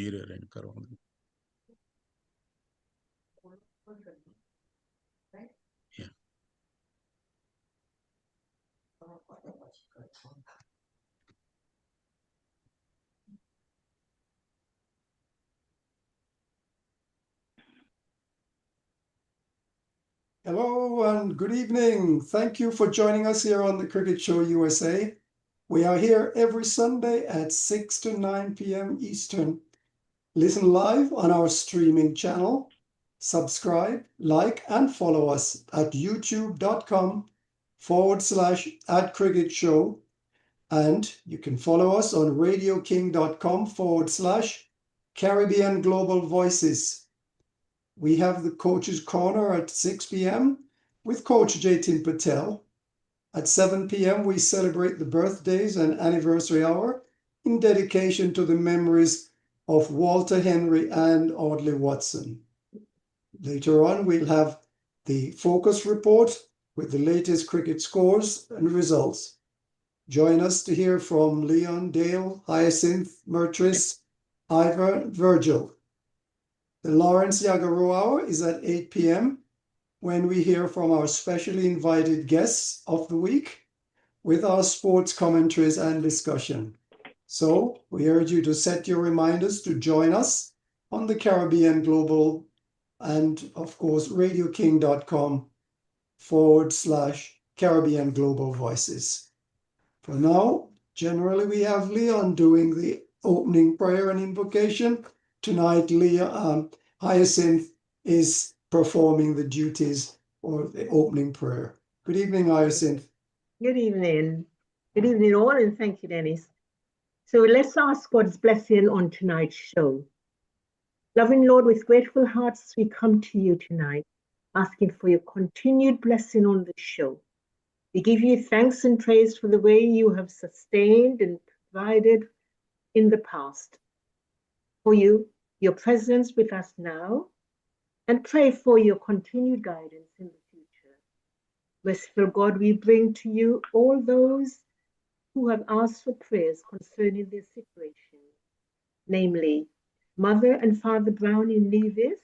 धीरे रन करूंगी. Yeah. Hello and good evening. Thank you for joining us here on the Cricket Show USA. We are here every Sunday at 6 to 9 p.m. Eastern. Listen live on our streaming channel. Subscribe, like, and follow us at youtube.com/@cricketshow. And you can follow us on radioking.com/Caribbean Global Voices. We have the Coach's Corner at 6 p.m. with Coach Geet Patel. At 7 p.m. we celebrate the birthdays and anniversary hour in dedication to the memories of Walter Henry and Audley Watson. Later on, we'll have the Focus Report with the latest cricket scores and results. Join us to hear from Leon, Dale, Hyacinth, Murtris, Ivor, Virgil. The Lawrence Yagaro Hour is at 8 p.m. when we hear from our specially invited guests of the week with our sports commentaries and discussion. So we urge you to set your reminders to join us on the Caribbean Global and, of course, radioking.com/Caribbean Global Voices. For now, generally we have Leon doing the opening prayer and invocation. Tonight, Hyacinth is performing the duties or the opening prayer. Good evening, Hyacinth. Good evening. Good evening all, and thank you, Dennis. So let's ask God's blessing on tonight's show. Loving Lord, with grateful hearts, we come to you tonight, asking for your continued blessing on the show. We give you thanks and praise for the way you have sustained and provided in the past. For your presence with us now, and pray for your continued guidance in the future. Merciful God, we bring to you all those who have asked for prayers concerning their situation, namely Mother and Father Brown in Nevis,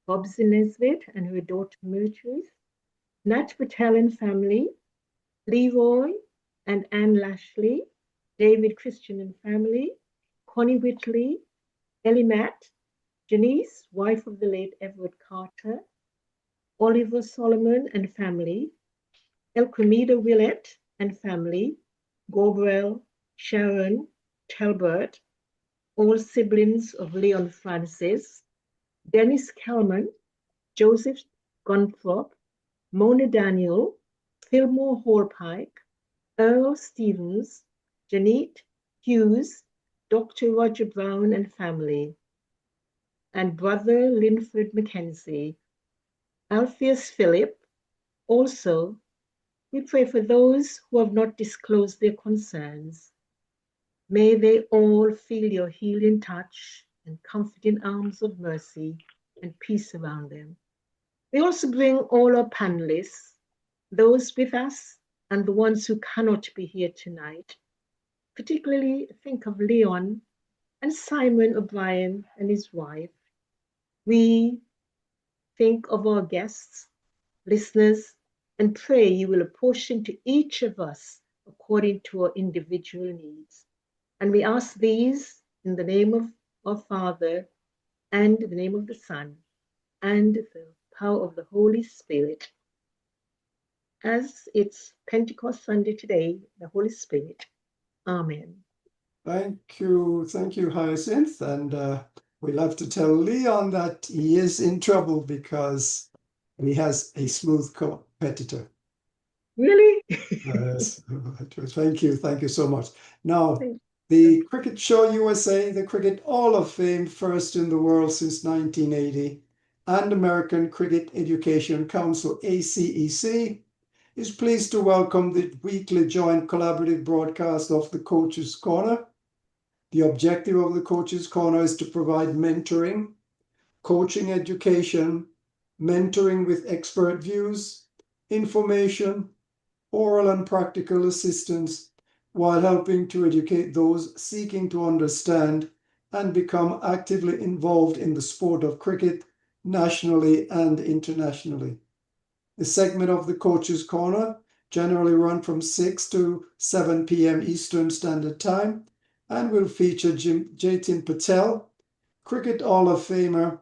Bobs in Nesbitt and her daughter Murtris, Nat Patel and family, Leroy and Anne Lashley, David Christian and family, Connie Whitley, Ellie Matt, Janice, wife of the late Everett Carter, Oliver Solomon and family, Elquimida Willett and family, Gabriel, Sharon, Talbot, all siblings of Leon Francis, Dennis Kelman, Joseph Gunthorpe, Mona Daniel, Fillmore Hallpike, Earl Stevens, Janet Hughes, Dr. Roger Brown and family, and Brother Linford Mackenzie, Alpheus Philip. Also, we pray for those who have not disclosed their concerns. May they all feel your healing touch and comforting arms of mercy and peace around them. We also bring all our panelists, those with us and the ones who cannot be here tonight. Particularly think of Leon and Simon O'Brien and his wife. We think of our guests, listeners, and pray you will apportion to each of us according to our individual needs. And we ask these in the name of our Father, and in the name of the Son, and the power of the Holy Spirit. As it's Pentecost Sunday today, the Holy Spirit. Amen. Thank you, Hyacinth. And we'll have to tell Leon that he is in trouble because he has a smooth competitor. Really? Yes. Thank you so much. Now, the Cricket Show USA, the Cricket Hall of Fame, first in the world since 1980, and American Cricket Education Council, ACEC, is pleased to welcome the weekly joint collaborative broadcast of the Coach's Corner. The objective of the Coach's Corner is to provide mentoring, coaching education, mentoring with expert views, information, oral and practical assistance, while helping to educate those seeking to understand and become actively involved in the sport of cricket nationally and internationally. The segment of the Coach's Corner generally run from 6 to 7 p.m. Eastern Standard Time and will feature Jatin Patel, Cricket Hall of Famer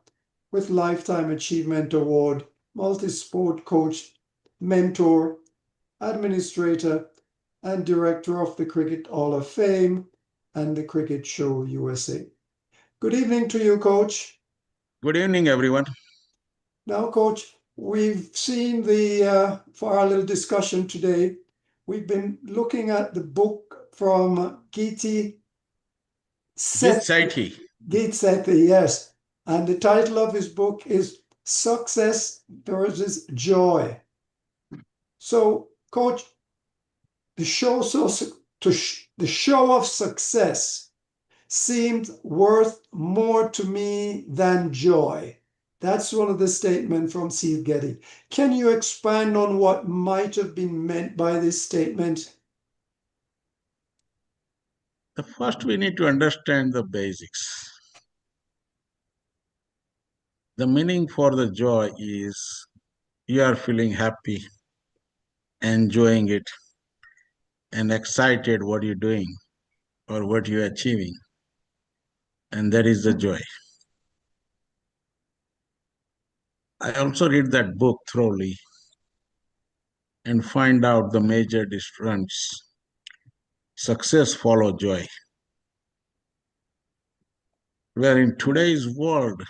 with Lifetime Achievement Award, multi-sport coach, mentor, administrator, and director of the Cricket Hall of Fame and the Cricket Show USA. Good evening to you, Coach. Good evening, everyone. Now, Coach, we've seen for our little discussion today, we've been looking at the book from Geet Sethi. Geet Sethi, yes. And the title of his book is Success versus Joy. So, Coach, the show of success seemed worth more to me than joy. That's one of the statements from Sethi Getty. Can you expand on what might have been meant by this statement? First, we need to understand the basics. The meaning for the joy is you are feeling happy, enjoying it, and excited what you're doing or what you're achieving. And that is the joy. I also read that book thoroughly and find out the major difference. Success follows joy. Where in today's world,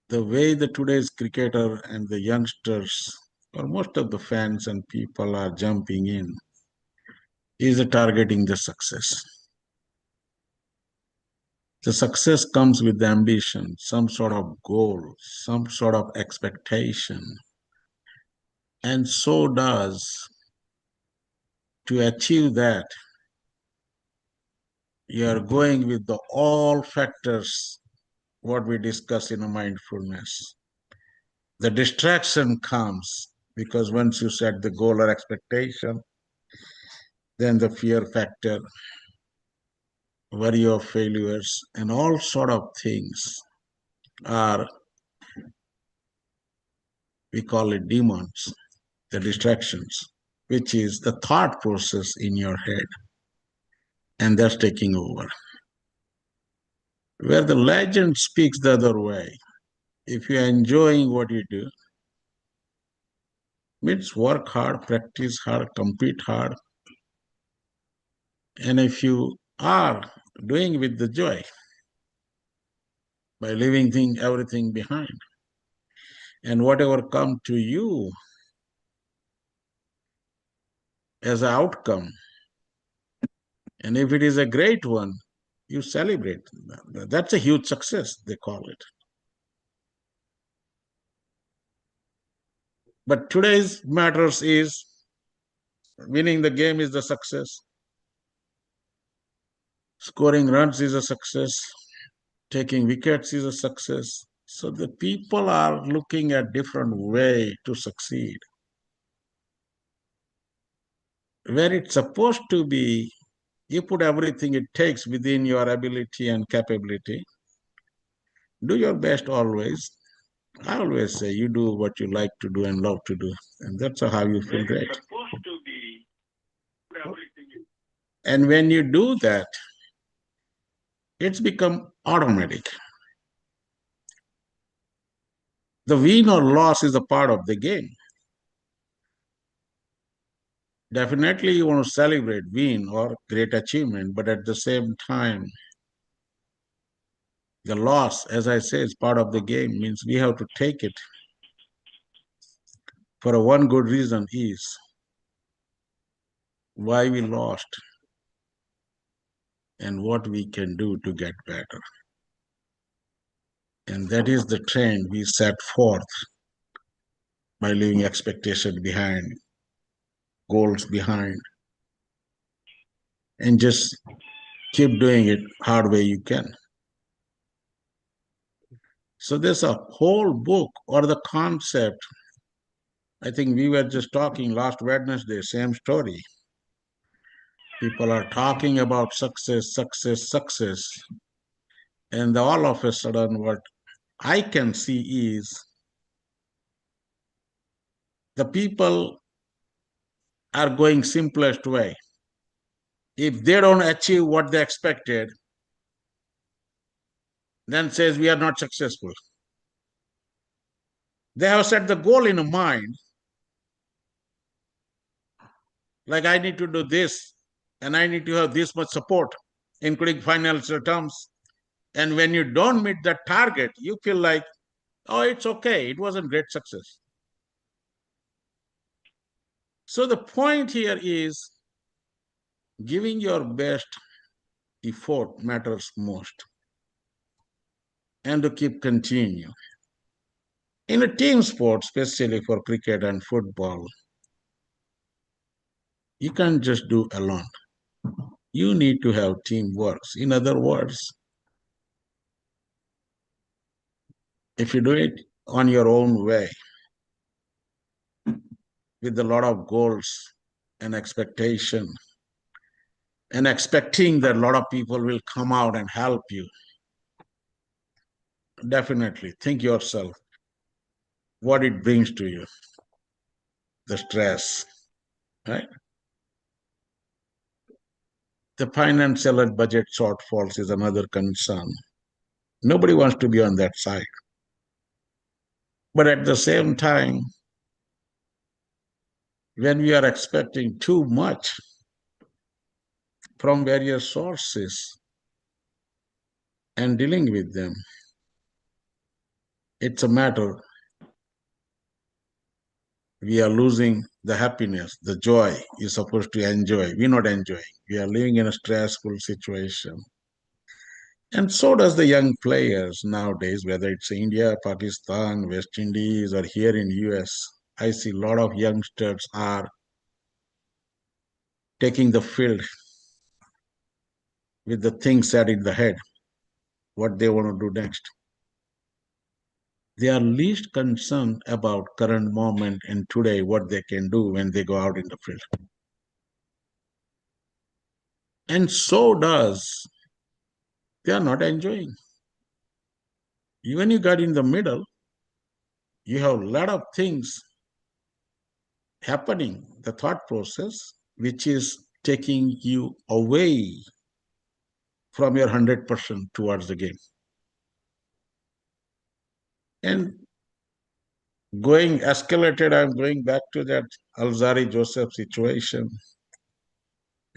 the way the today's cricketer and the youngsters, or most of the fans and people are jumping in, is targeting the success. The success comes with ambition, some sort of goal, some sort of expectation. And so does, to achieve that, you are going with the all factors, what we discuss in a mindfulness. The distraction comes because once you set the goal or expectation, then the fear factor, worry of failures, and all sort of things are, we call it demons, the distractions, which is the thought process in your head, and that's taking over. Where the legend speaks the other way, if you're enjoying what you do, means work hard, practice hard, compete hard, and if you are doing with the joy, by leaving everything behind, and whatever come to you as an outcome, and if it is a great one, you celebrate. That's a huge success, they call it. But today's matters is winning the game is the success. Scoring runs is a success. Taking wickets is a success. So the people are looking at different way to succeed. Where it's supposed to be, you put everything it takes within your ability and capability. Do your best always. I always say you do what you like to do and love to do. And that's how you feel great. And when you do that, it's become automatic. The win or loss is a part of the game. Definitely you want to celebrate win or great achievement, but at the same time, the loss, as I say, is part of the game, means we have to take it. For a one good reason is why we lost and what we can do to get better. And that is the trend we set forth by leaving expectation behind, goals behind, and just keep doing it hard way you can. So there's a whole book or the concept. I think we were just talking last Wednesday, same story. People are talking about success, success, success. And all of a sudden, what I can see is the people are going simplest way. If they don't achieve what they expected, then says we are not successful. They have set the goal in mind, like I need to do this, and I need to have this much support, including financial terms. And when you don't meet that target, you feel like, oh, it's okay. It wasn't great success. So the point here is giving your best effort matters most, and to keep continuing. In a team sport, especially for cricket and football, you can't just do alone. You need to have teamwork. In other words, if you do it on your own way, with a lot of goals and expectation, and expecting that a lot of people will come out and help you, definitely think yourself what it brings to you, the stress, right? The financial and budget shortfalls is another concern. Nobody wants to be on that side. But at the same time, when we are expecting too much from various sources and dealing with them, it's a matter we are losing the happiness, the joy you're supposed to enjoy. We're not enjoying. We are living in a stressful situation. And so does the young players nowadays, whether it's India, Pakistan, West Indies, or here in US. I see a lot of youngsters are taking the field with the things set in the head, what they want to do next. They are least concerned about current moment and today, what they can do when they go out in the field. And so does, they are not enjoying. Even you got in the middle, you have a lot of things happening, the thought process, which is taking you away from your 100% towards the game. And going escalated, I'm going back to that Alzari Joseph situation.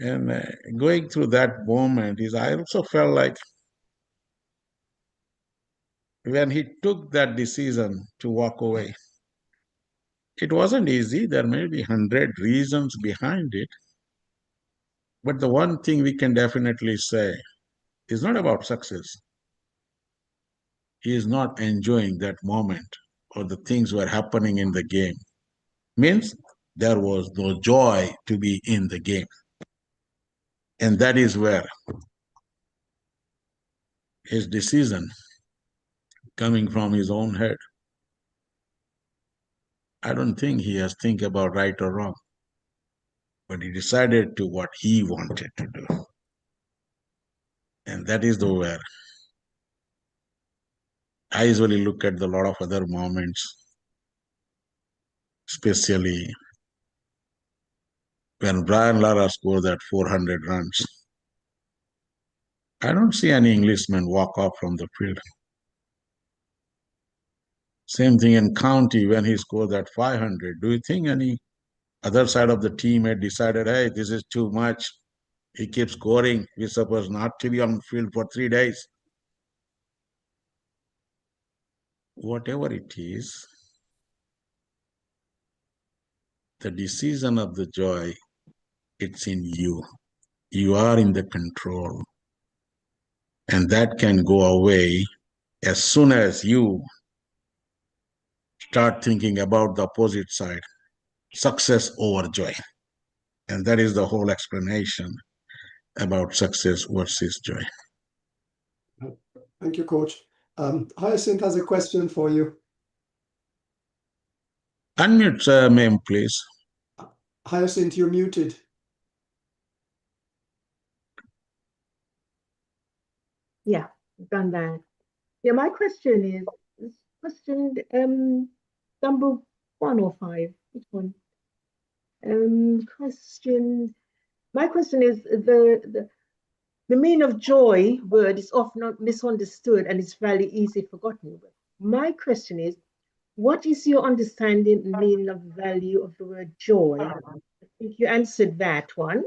And going through that moment is, I also felt like when he took that decision to walk away, it wasn't easy. There may be 100 reasons behind it. But the one thing we can definitely say is not about success. He is not enjoying that moment or the things were happening in the game. Means there was no joy to be in the game. And that is where his decision coming from his own head. I don't think he has think about right or wrong, but he decided to what he wanted to do. And that is the where I usually look at a lot of other moments, especially when Brian Lara scored that 400 runs. I don't see any Englishman walk off from the field. Same thing in county when he scored that 500. Do you think any other side of the team had decided, hey, this is too much? He keeps scoring. We're supposed not to be on the field for 3 days. Whatever it is, the decision of the joy, it's in you. You are in the control. And that can go away as soon as you start thinking about the opposite side, success over joy. And that is the whole explanation about success versus joy. Thank you, Coach. Hyacinth has a question for you. Unmute, ma'am, please. Hyacinth, you're muted. Yeah, done that. Yeah, my question is question number 1 or 5. Which one? Question. My question is the meaning of joy word is often misunderstood and is fairly easily forgotten. But my question is, what is your understanding and meaning of the value of the word joy? I think you answered that one.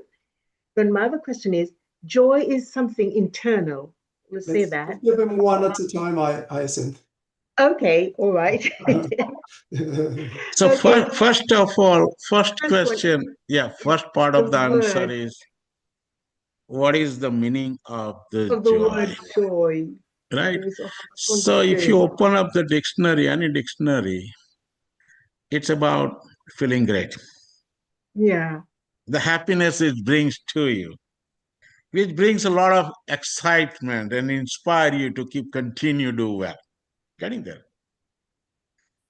But my other question is, joy is something internal. We'll say Let's that. give him one at a time, Hyacinth. Okay, all right. So Okay, first of all, first first one question, yeah, is first part the of the answer word is what is the meaning of the of the joy, word joy. right? It is often So if you misunderstood. open up the dictionary, any dictionary, it's about feeling great. Yeah. The happiness it brings to you, which brings a lot of excitement and inspire you to keep continue do well. Getting there.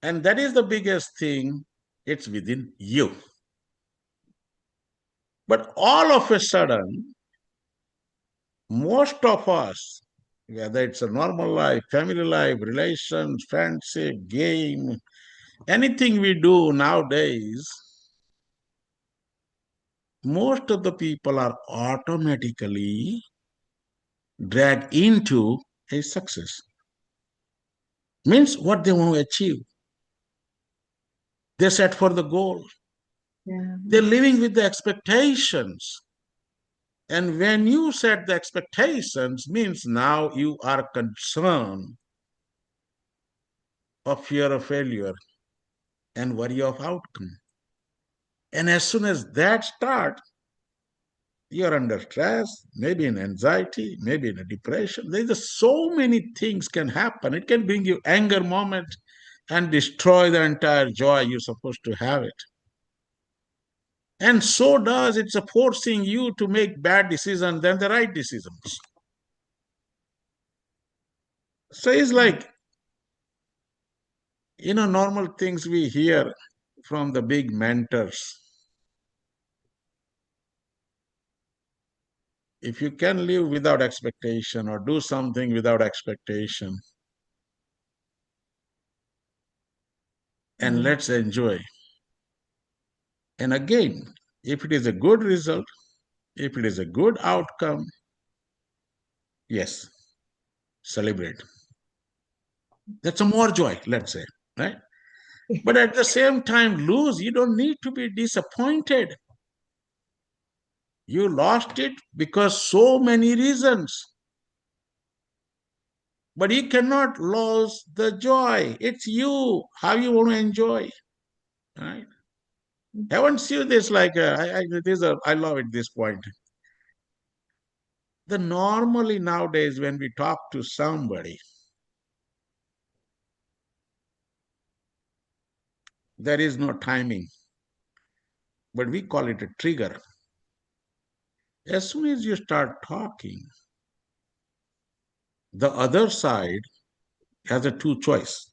And that is the biggest thing, it's within you. But all of a sudden, most of us, whether it's a normal life, family life, relations, friendship, game, anything we do nowadays, most of the people are automatically dragged into a success. Means what they want to achieve. They set for the goal. Yeah. They're living with the expectations. And when you set the expectations, means now you are concerned of fear of failure and worry of outcome. And as soon as that starts, you're under stress, maybe in anxiety, maybe in a depression. There's just so many things can happen. It can bring you anger moment and destroy the entire joy you're supposed to have it. And so does it's forcing you to make bad decisions than the right decisions. So it's like, normal things we hear from the big mentors. If you can live without expectation or do something without expectation, and Mm. let's enjoy. And again, if it is a good result, if it is a good outcome, yes, celebrate. That's a more joy, let's say, right? But at the same time, lose, you don't need to be disappointed. You lost it because so many reasons. But you cannot lose the joy. It's you, how you want to enjoy, right? Haven't you this like, I love it, this point. The normally nowadays when we talk to somebody, there is no timing, but we call it a trigger. As soon as you start talking, the other side has a two choice: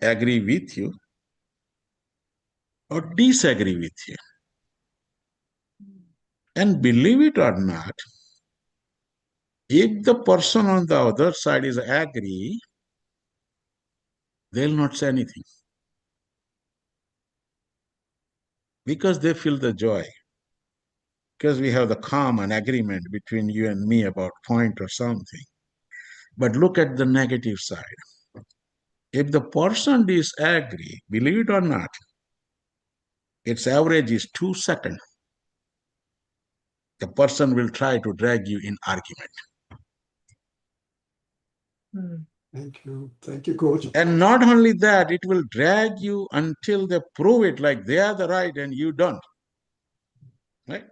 agree with you or disagree with you. And believe it or not, if the person on the other side is agree, they'll not say anything because they feel the joy. Because we have the common agreement between you and me about point or something. But look at the negative side. If the person disagree, believe it or not, its average is 2 seconds. The person will try to drag you in argument. Mm. Thank you, Coach. And not only that, it will drag you until they prove it like they are the right and you don't. Right?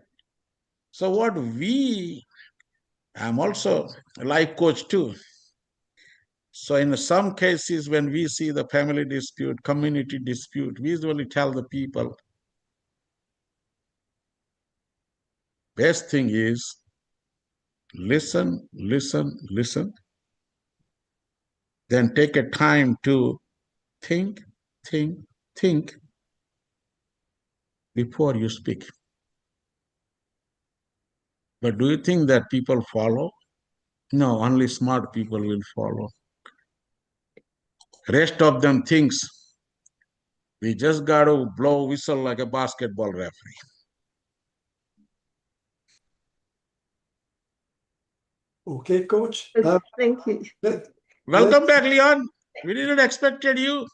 So I'm also a life coach too. So in some cases, when we see the family dispute, community dispute, we usually tell the people, best thing is listen, listen, listen, then take a time to think, think, think before you speak. But do you think that people follow? No, only smart people will follow. Rest of them thinks we just got to blow whistle like a basketball referee. Okay, coach. Thank you. Welcome back, Leon. We didn't expected you.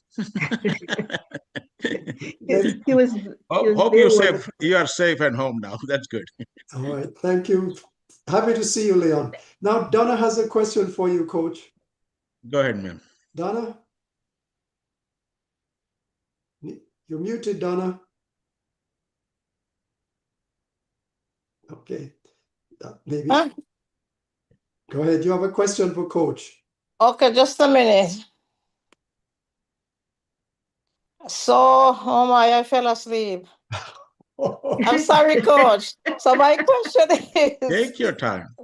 He was Hope very you wonderful. you are safe and home now. That's good. All right. Thank you. Happy to see you, Leon. Now, Donna has a question for you, coach. Go ahead, ma'am. Donna? You're muted, Donna. Okay. Maybe. Huh? Go ahead. You have a question for coach. Okay, just a minute. So, oh my, I fell asleep. I'm sorry, coach. So my question is, Take your time.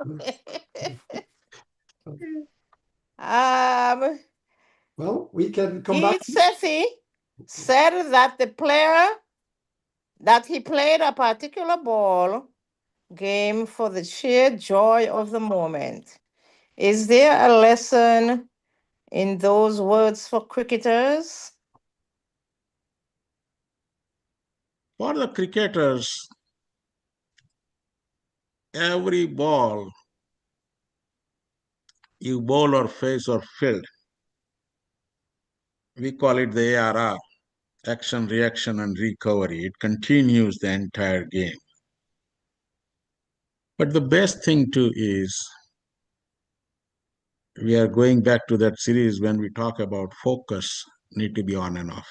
Well, we can come back. Sethi said that the player that he played a particular ball game for the sheer joy of the moment. Is there a lesson in those words for cricketers? For the cricketers, every ball you bowl or face or field, we call it the ARR, action, reaction, and recovery. It continues the entire game. But the best thing too is we are going back to that series when we talk about focus need to be on and off.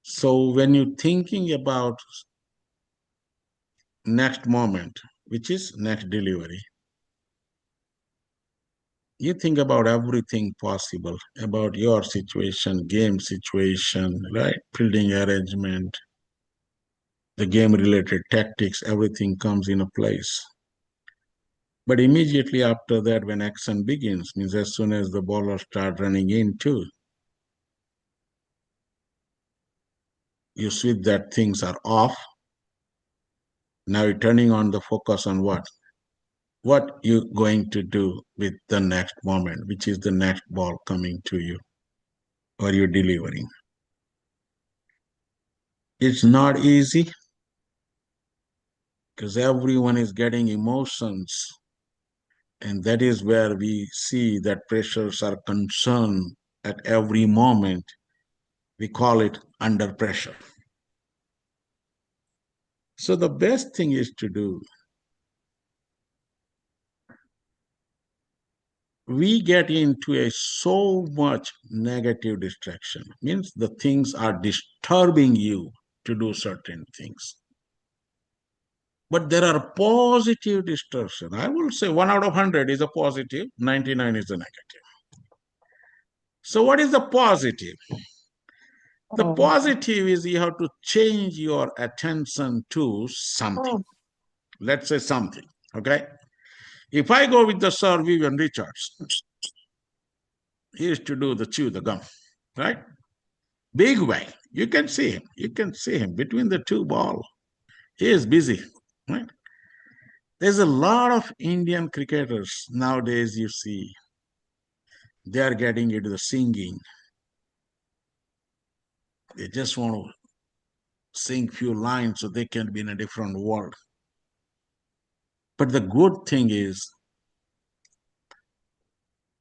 So when you're thinking about next moment, which is next delivery, you think about everything possible, about your situation, game situation, right? Fielding arrangement, the game related tactics, everything comes in a place. But immediately after that, when action begins, means as soon as the bowler start running in too, you switch that things are off. Now you're turning on the focus on what? What you're going to do with the next moment, which is the next ball coming to you or you're delivering. It's not easy because everyone is getting emotions. And that is where we see that pressures are concerned at every moment. We call it under pressure. So the best thing is to do, we get into a so much negative distraction, means the things are disturbing you to do certain things. But there are positive distortion. I will say 1 out of 100 is a positive, 99 is a negative. So what is the positive? The positive is you have to change your attention to something. Let's say something, okay? If I go with the Sir Vivian Richards, he used to do the chew the gum, right? Big way. You can see him. You can see him between the two balls. He is busy, right? There's a lot of Indian cricketers nowadays you see. They are getting into the singing. They just want to sing few lines so they can be in a different world. But the good thing is,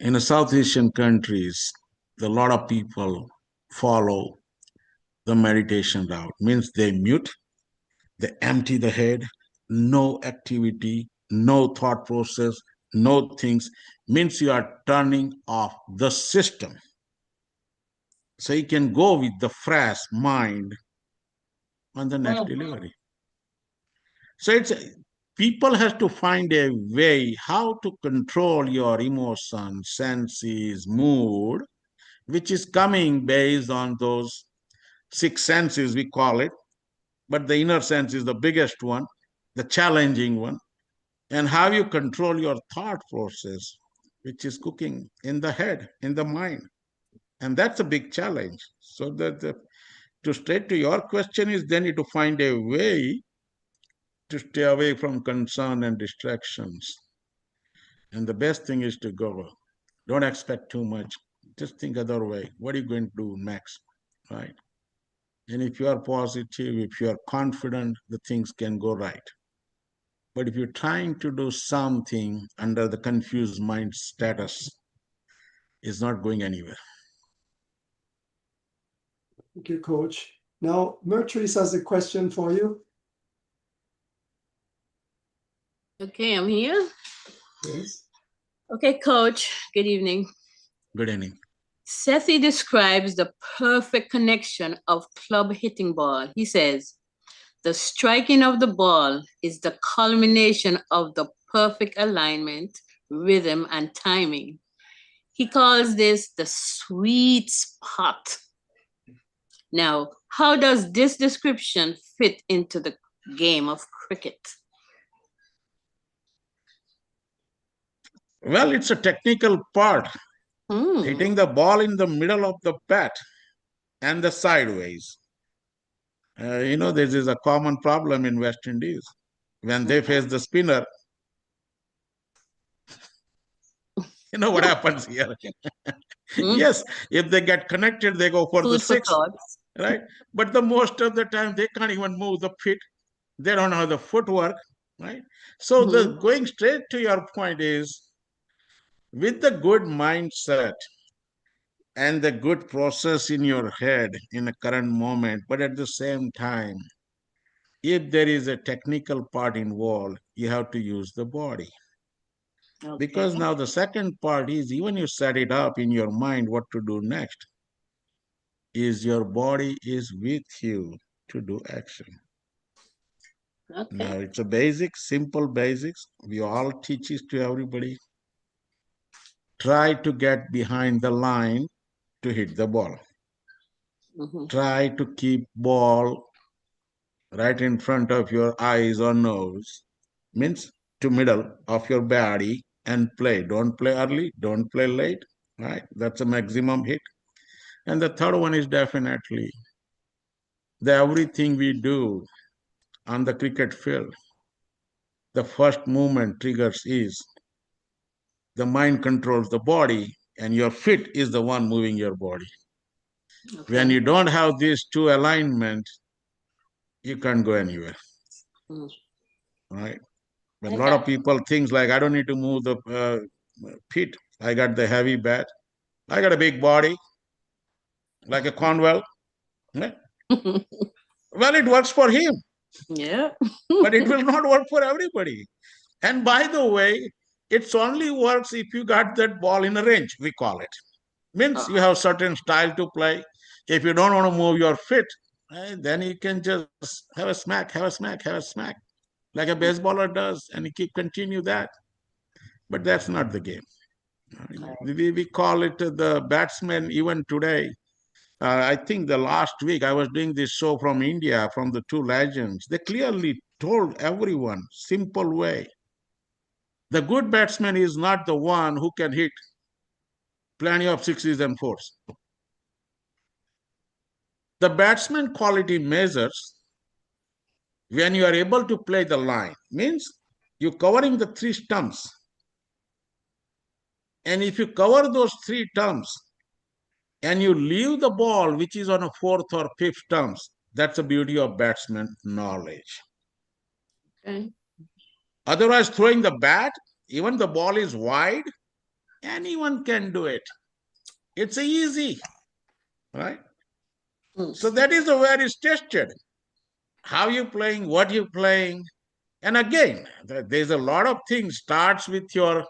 in the South Asian countries, a lot of people follow the meditation route. Means they mute, they empty the head, no activity, no thought process, no things. Means you are turning off the system. So you can go with the fresh mind on the next delivery. So it's people have to find a way how to control your emotions, senses, mood, which is coming based on those 6 senses, we call it. But the inner sense is the biggest one, the challenging one. And how you control your thought process, which is cooking in the head, in the mind. And that's a big challenge. So that to straight to your question is then you to find a way to stay away from concern and distractions. And the best thing is to go. Don't expect too much. Just think other way. What are you going to do next? Right? And if you are positive, if you are confident, the things can go right. But if you're trying to do something under the confused mind status, it's not going anywhere. Thank you, Coach. Now, Mertrice has a question for you. Okay, I'm here. Yes. Okay, Coach, good evening. Good evening. Sethi describes the perfect connection of club hitting ball. He says, the striking of the ball is the culmination of the perfect alignment, rhythm, and timing. He calls this the sweet spot. Now, how does this description fit into the game of cricket? Well, it's a technical part. Hitting the ball in the middle of the bat and the sideways. This is a common problem in West Indies. When they face the spinner, you know what happens here? Yes, if they get connected, they go for the six, right? But the most of the time, they can't even move the feet. They don't have the footwork, right? So the going straight to your point is, with the good mindset and the good process in your head in a current moment, but at the same time, if there is a technical part involved, you have to use the body. Okay. Because now the second part is, even you set it up in your mind what to do next, is your body is with you to do action. Okay. Now it's a basic, simple basics. We all teach it to everybody. Try to get behind the line to hit the ball. Try to keep ball right in front of your eyes or nose, means to middle of your body, and play. Don't play early, don't play late, right? That's a maximum hit. And the third one is definitely everything we do on the cricket field. The first movement triggers is the mind controls the body, and your feet is the one moving your body. Okay. When you don't have these two alignments, you can't go anywhere. Right? But a lot of people think like, I don't need to move the feet. I got the heavy bat. I got a big body, like a Cornwell. Yeah. Well, it works for him. Yeah. But it will not work for everybody. And by the way, it only works if you got that ball in a range, we call it. Means you have certain style to play. If you don't want to move your feet, then you can just have a smack, like a baseballer does, and you continue that. But that's not the game. We call it the batsman even today. I think the last week I was doing this show from India, from the two legends. They clearly told everyone, simple way. The good batsman is not the one who can hit plenty of sixes and fours. The batsman quality measures when you are able to play the line, means you're covering the three stumps. And if you cover those three stumps and you leave the ball, which is on a fourth or fifth stumps, that's the beauty of batsman knowledge. Okay. Otherwise, throwing the bat, even the ball is wide, anyone can do it. It's easy, right? So that is where it's tested. How you playing, what you playing. And again, there's a lot of things starts with your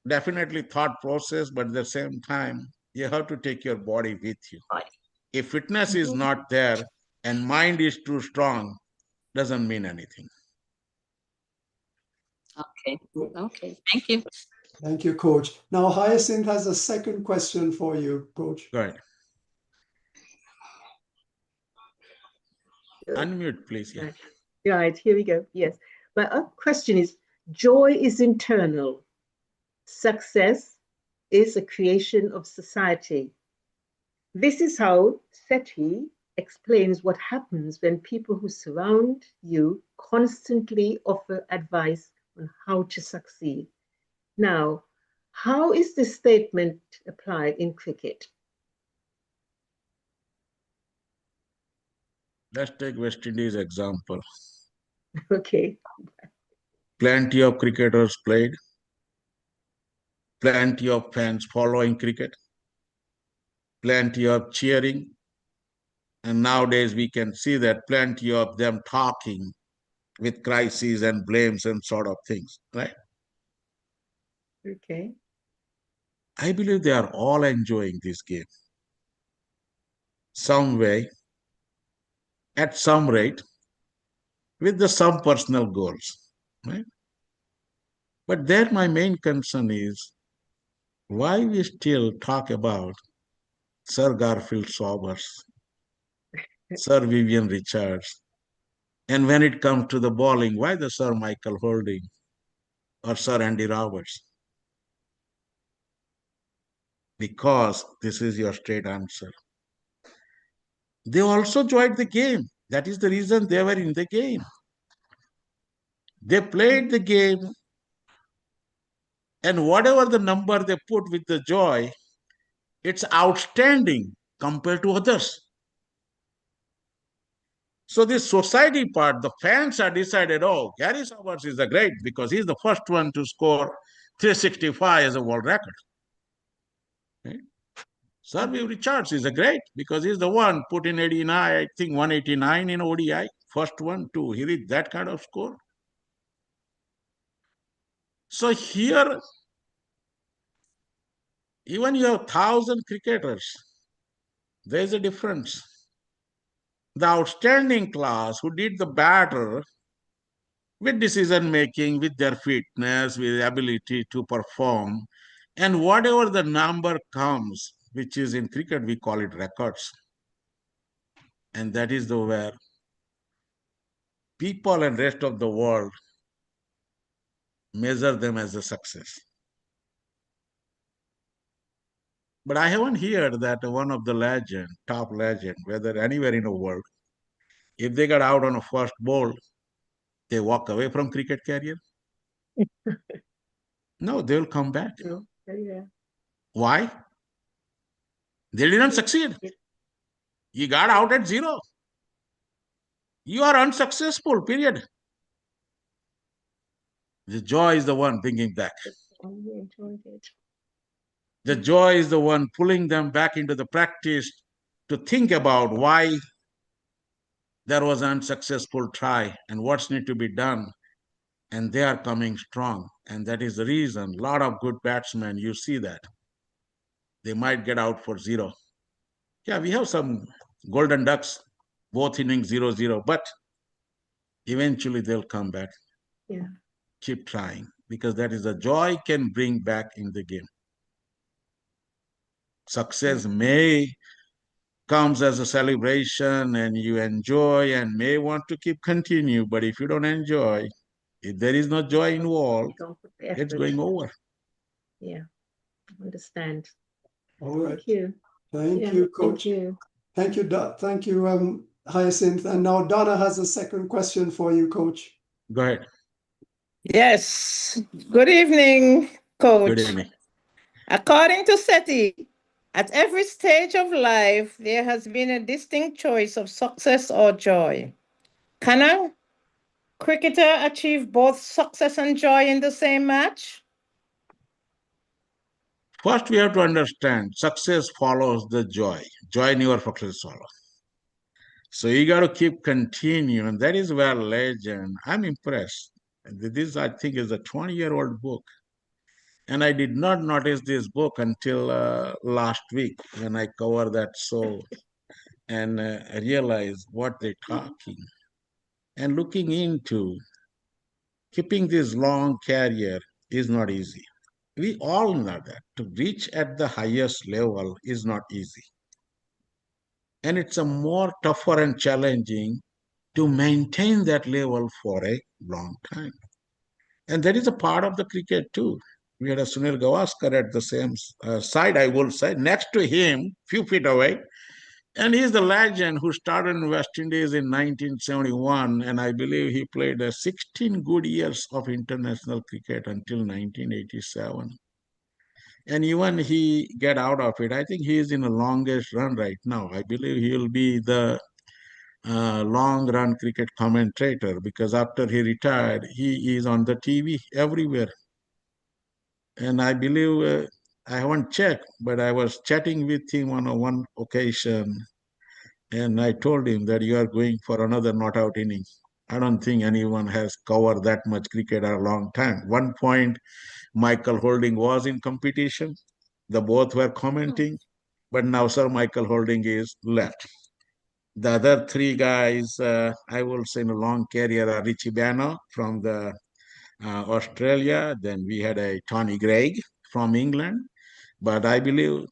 definitely thought process, but at the same time, you have to take your body with you. Right. If fitness is not there and mind is too strong, doesn't mean anything. Okay, thank you. Thank you, Coach. Now, Hyacinth has a second question for you, Coach. Go ahead. Unmute, please. Yeah. Right, here we go. Yes. My question is, joy is internal. Success is a creation of society. This is how Sethi explains what happens when people who surround you constantly offer advice on how to succeed. Now, how is this statement applied in cricket? Let's take West Indies example. Okay. Plenty of cricketers played, plenty of fans following cricket, plenty of cheering, and nowadays we can see that plenty of them talking with crises and blames and sort of things, right? Okay. I believe they are all enjoying this game some way, at some rate, with some personal goals, right? But there my main concern is why we still talk about Sir Garfield Sobers, Sir Vivian Richards, and when it comes to the bowling, why the Sir Michael Holding or Sir Andy Roberts? Because this is your straight answer. They also joined the game. That is the reason they were in the game. They played the game, and whatever the number they put with the joy, it's outstanding compared to others. So this society part, the fans are decided, oh, Gary Sobers is a great because he's the first one to score 365 as a world record. Right? Sir Richards is a great because he's the one put in 89, I think 189 in ODI. First one to hit that kind of score. So here, even you have 1,000 cricketers, there's a difference. The outstanding class who did the better with decision making, with their fitness, with ability to perform, and whatever the number comes, which is in cricket, we call it records. And that is the where people and rest of the world measure them as a success. But I haven't heard that one of the legend, top legend, whether anywhere in the world, if they got out on a first ball, they walk away from cricket career. No, they will come back. No. Yeah. Why? They didn't succeed. You got out at zero. You are unsuccessful, period. The joy is the one bringing back. We enjoyed it. The joy is the one pulling them back into the practice to think about why there was an unsuccessful try and what's need to be done. And they are coming strong. And that is the reason a lot of good batsmen, you see that. They might get out for zero. Yeah, we have some golden ducks, both innings 0-0, but eventually they'll come back. Yeah. Keep trying because that is the joy can bring back in the game. Success may comes as a celebration and you enjoy and may want to keep continue, but if you don't enjoy, if there is no joy involved, it's going over. Yeah, understand. All right. Thank you. Thank you, Coach. Thank you. Thank you, Hyacinth. And now Donna has a second question for you, Coach. Go ahead. Yes. Good evening, Coach. Good evening. According to Sethi, at every stage of life, there has been a distinct choice of success or joy. Can a cricketer achieve both success and joy in the same match? First, we have to understand success follows the joy. Joy never follows. So you got to keep continuing. And that is where legend, I'm impressed. This, I think, is a 20-year-old book. And I did not notice this book until last week when I covered that show and I realized what they're talking. And looking into keeping this long career is not easy. We all know that to reach at the highest level is not easy. And it's a more tougher and challenging to maintain that level for a long time. And that is a part of the cricket too. We had a Sunil Gavaskar at the same side, I will say, next to him, few feet away, And he's the legend who started in West Indies in 1971, and I believe he played 16 good years of international cricket until 1987. And even he get out of it. I think he is in the longest run right now. I believe he will be the long run cricket commentator because after he retired, he is on the TV everywhere. And I believe I haven't checked, but I was chatting with him on one occasion, and I told him that you are going for another not out inning. I don't think anyone has covered that much cricket a long time. One point, Michael Holding was in competition. The both were commenting, but now Sir Michael Holding is left. The other three guys, I will say in a long career, are Richie Bano from the Australia. Then we had a Tony Greig from England. But I believe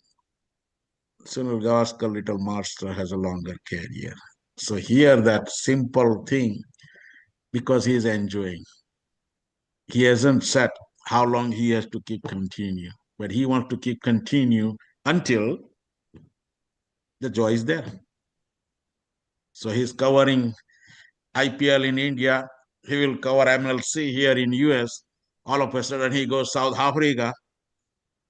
Sunil Gavaskar, Little Master, has a longer career. So here, that simple thing, because he is enjoying. He hasn't said how long he has to keep continue, but he wants to keep continue until the joy is there. So he's covering IPL in India. He will cover MLC here in US. All of a sudden he goes South Africa.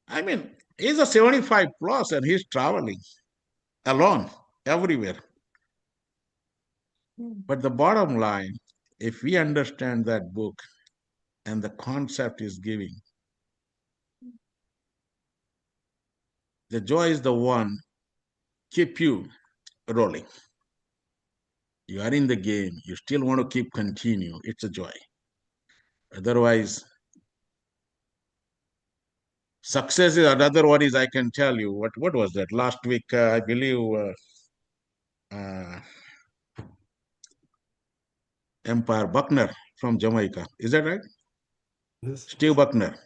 I mean, he's a 75 plus and he's traveling alone everywhere. But the bottom line, if we understand that book and the concept is giving, the joy is the one keep you rolling. You are in the game, you still want to keep continue. It's a joy. Otherwise, success is another one is I can tell you. What was that? Last week, I believe Empire Buckner from Jamaica. Is that right? Yes. Steve Buckner.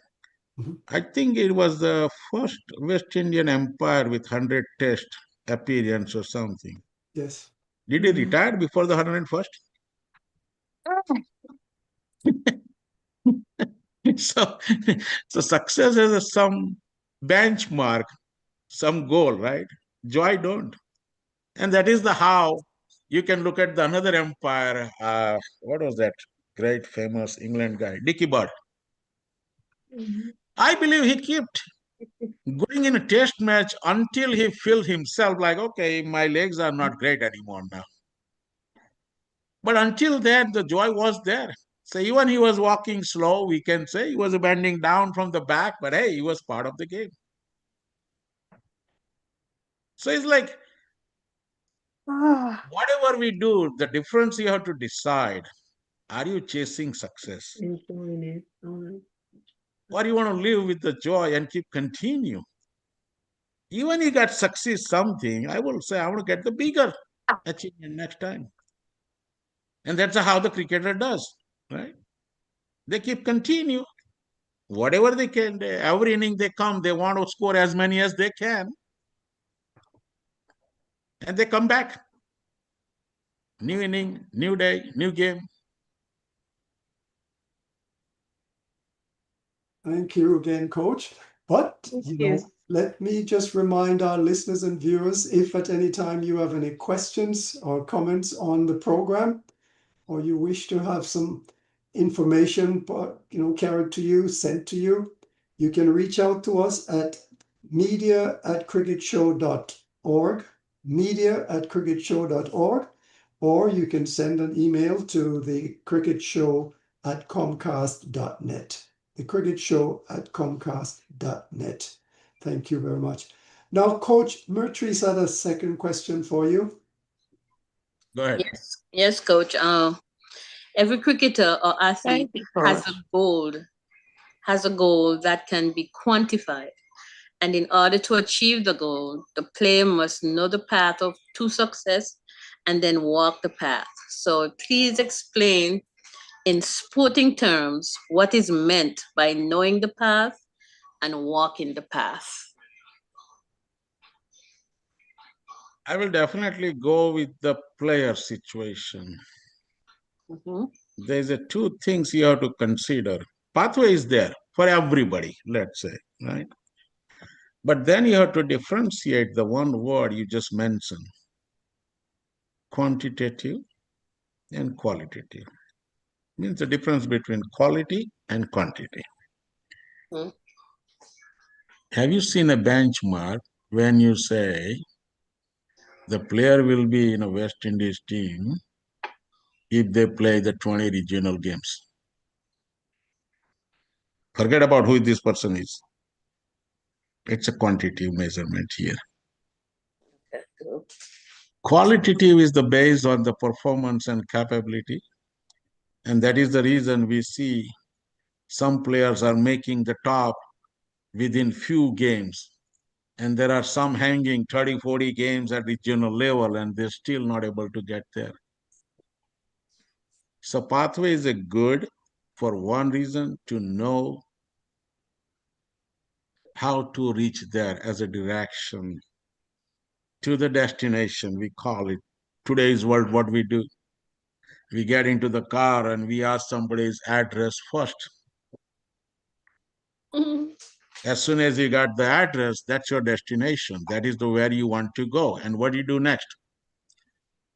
Mhm. I think it was the first West Indian Empire with 100 test appearance or something. Yes. Did he retire before the 101st? so, so success is some benchmark, some goal, right? Joy don't. And that is the how you can look at the another empire. What was that great famous England guy? Dickie Bird. I believe he kept going in a test match until he felt himself like, okay, my legs are not great anymore now. But until that, the joy was there. So even he was walking slow, we can say he was bending down from the back, but hey, he was part of the game. So it's like whatever we do, the difference you have to decide. Are you chasing success? Enjoying it. All right. Or you want to live with the joy and keep continue? Even you got success something, I will say I want to get the bigger achievement next time. And that's how the cricketer does, right? They keep continue. Whatever they can, every inning they come, they want to score as many as they can. And they come back. New inning, new day, new game. Thank you again, Coach. But, Yes. let me just remind our listeners and viewers, if at any time you have any questions or comments on the program, or you wish to have some information, carried to you, sent to you, you can reach out to us at media@cricketshow.org, media@cricketshow.org, or you can send an email to the cricketshow@comcast.net. The cricketshow@comcast.net. Thank you very much. Now, Coach Murtry's had a second question for you. Go ahead. Yes, Coach. Every cricketer or athlete Thank you, has Coach. a goal that can be quantified. And in order to achieve the goal, the player must know the path to success and then walk the path. So please explain in sporting terms what is meant by knowing the path and walking the path. I will definitely go with the player situation. There's two things you have to consider. Pathway is there for everybody, let's say, right? But then you have to differentiate the one word you just mentioned. quantitative and qualitative. Means the difference between quality and quantity. Hmm. Have you seen a benchmark when you say the player will be in a West Indies team if they play the 20 regional games? Forget about who this person is. It's a quantitative measurement here. That's true. Qualitative is the based on the performance and capability. And that is the reason we see some players are making the top within few games. And there are some hanging 30, 40 games at regional level and they're still not able to get there. So pathway is a good for one reason, to know how to reach there as a direction to the destination. We call it today's world. What we do, we get into the car and we ask somebody's address first. Mhm. As soon as you got the address, that's your destination. That is the where you want to go. And what do you do next?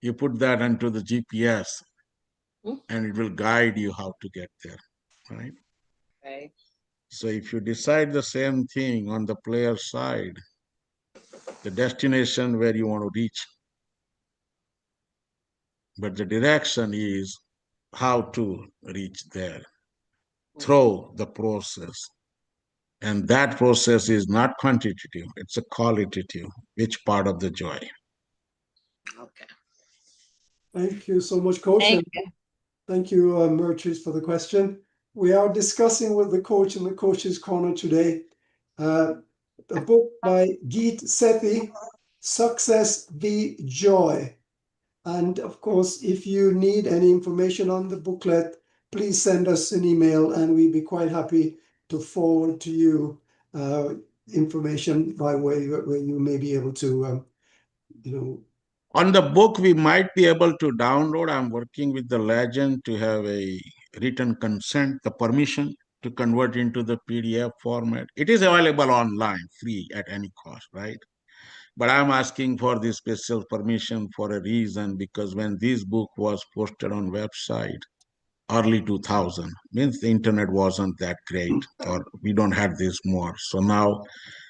You put that into the GPS and it will guide you how to get there, right? Right. So if you decide the same thing on the player side, the destination where you want to reach, but the direction is how to reach there through the process. And that process is not quantitative, it's a qualitative. Which part of the joy? Okay. Thank you so much, Coach. Thank And thank you, Murtries, for the question. We are discussing with the coach in the Coach's Corner today a book by Geet Sethi, Success v Joy. And of course, if you need any information on the booklet, please send us an email and we'd be quite happy to forward to you information by way where you may be able to, On the book, we might be able to download. I'm working with the legend to have a written consent, the permission to convert into the PDF format. It is available online, free at any cost, right? But I'm asking for this special permission for a reason, because when this book was posted on website, early 2000, means the internet wasn't that great, or we don't have this more. So now,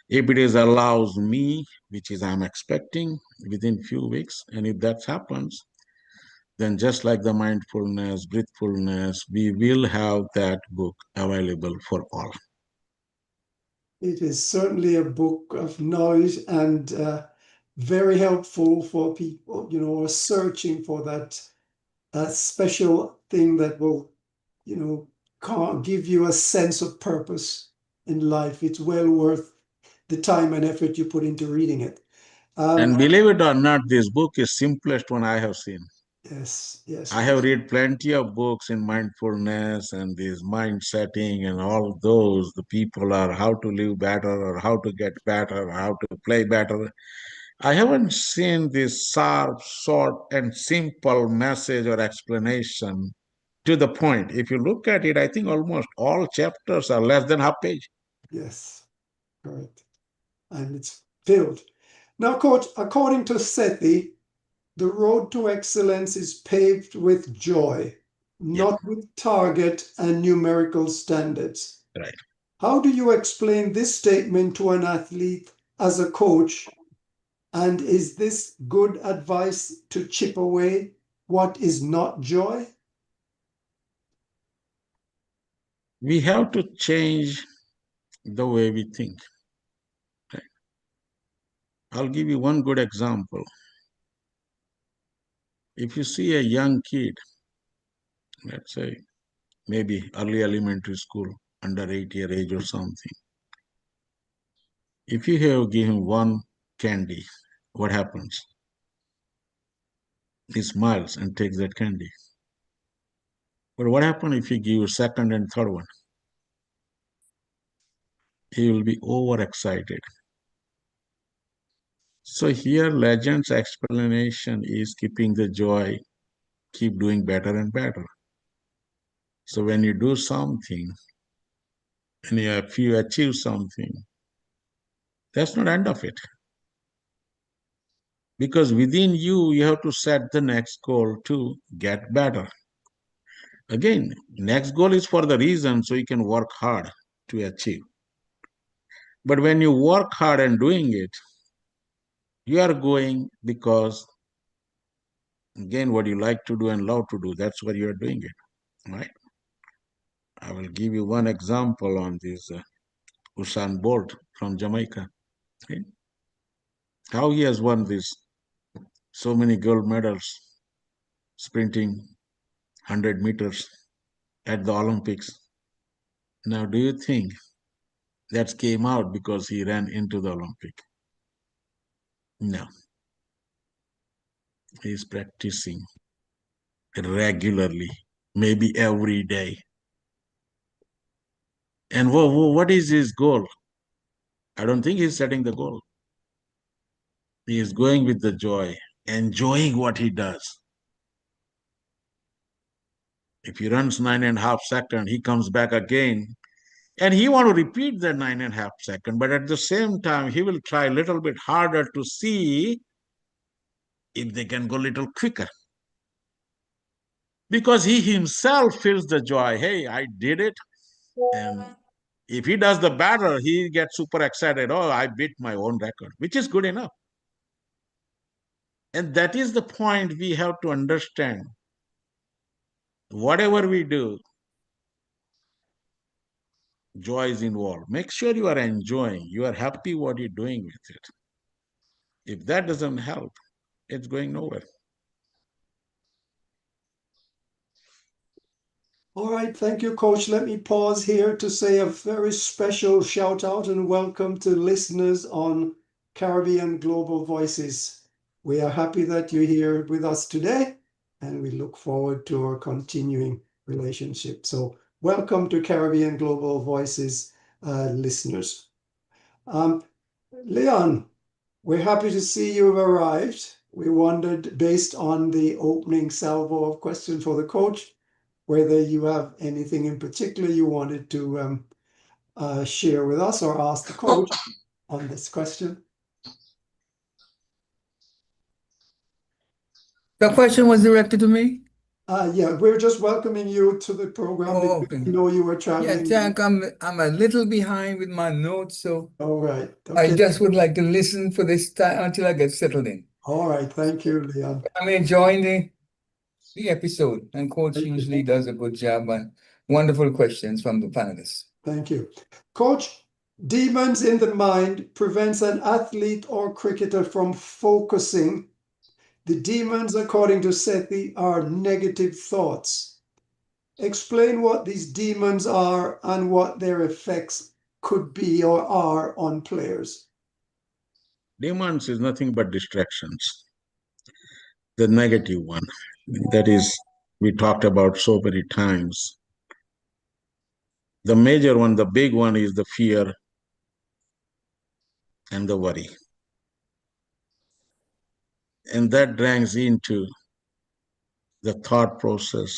if it is allows me, which is I'm expecting within few weeks, and if that happens, then just like the mindfulness, breathfulness, we will have that book available for all. it is certainly a book of knowledge and very helpful for people, who are searching for that special thing that will, give you a sense of purpose in life. It's well worth the time and effort you put into reading it. And believe it or not, this book is simplest one I have seen. Yes. I have read plenty of books in mindfulness and this mind setting and all those. The people are how to live better or how to get better, or how to play better. I haven't seen this sharp, short, and simple message or explanation to the point. If you look at it, I think almost all chapters are less than half page. Yes, correct. And it's filled. Now, Coach, according to Sethi, the road to excellence is paved with joy, Yeah, not with target and numerical standards. right. How do you explain this statement to an athlete as a coach? And is this good advice to chip away what is not joy? We have to change the way we think. Right? I'll give you one good example. If you see a young kid, let's say maybe early elementary school, under 8 year age or something, if you have give him one candy, what happens? He smiles and takes that candy. But what happens if you give second and third one? He will be overexcited. So here legend's explanation is keeping the joy, keep doing better and better. So when you do something and if you achieve something, that's not end of it. Because within you, you have to set the next goal to get better. Again, next goal is for the reason so you can work hard to achieve. But when you work hard and doing it, you are going because, again, what you like to do and love to do, that's why you are doing it, right? I will give you one example on this Usain Bolt from Jamaica. Okay? How he has won this so many gold medals sprinting 100 meters at the Olympics. Now, do you think that came out because he ran into the Olympic? No. He's practicing regularly, maybe every day. And what is his goal? I don't think he's setting the goal. He is going with the joy, enjoying what he does. If he runs 9.5 seconds, he comes back again. And he want to repeat that 9.5 seconds, but at the same time, he will try a little bit harder to see if they can go a little quicker. Because he himself feels the joy. Hey, I did it. And if he does the better, he gets super excited. Oh, I beat my own record, which is good enough. And that is the point we have to understand. Whatever we do, joy is involved. Make sure you are enjoying, you are happy what you're doing with it. If that doesn't help, it's going nowhere. All right, thank you, Coach. Let me pause here to say a very special shout out and welcome to listeners on Caribbean Global Voices. We are happy that you're here with us today, and we look forward to our continuing relationship. So, welcome to Caribbean Global Voices listeners. Leon, we're happy to see you've arrived. We wondered, based on the opening salvo of questions for the coach, whether you have anything in particular you wanted to share with us or ask the coach on this question. The question was directed to me? Yeah, we're just welcoming you to the program because okay. we know you were Yeah, traveling. Jack, I'm a little behind with my notes, so All right. I Okay. just would like to listen for this time until I get settled in. All right. Thank you, Leon. I'm enjoying the episode, and Coach Thank you. usually does a good job and wonderful questions from the panelists. Thank you. Coach, demons in the mind prevents an athlete or cricketer from focusing. The demons, according to Sethi, are negative thoughts. Explain what these demons are and what their effects could be or are on players. Demons is nothing but distractions. The negative one, that is, we talked about so many times. The major one, the big one is the fear and the worry. And that drags into the thought process.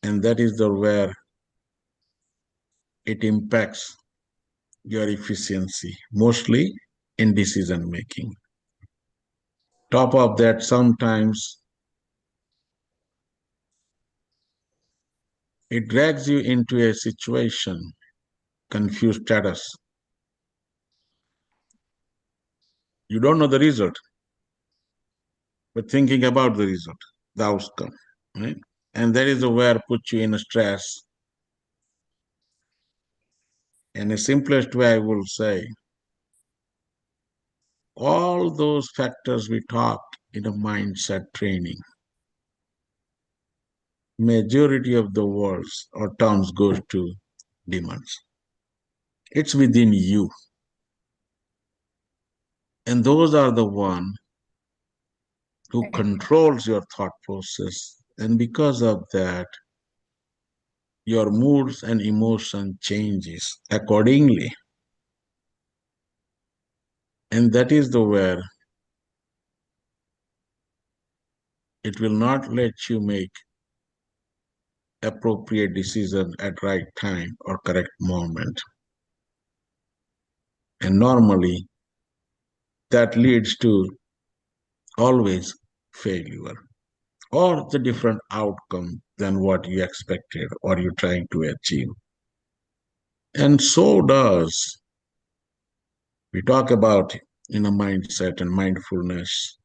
And that is the where it impacts your efficiency, mostly in decision making. Top of that, sometimes it drags you into a situation, confused status. You don't know the result, but thinking about the result, the outcome, right? And that is where puts you in a stress. And the simplest way I will say, all those factors we talked in a mindset training, majority of the words or terms goes to demons. It's within you. And those are the one who controls your thought process. And because of that, your moods and emotion changes accordingly. And that is the where it will not let you make appropriate decision at right time or correct moment. And normally that leads to always failure or the different outcome than what you expected or you're trying to achieve. And so does, we talk about in a mindset and mindfulness,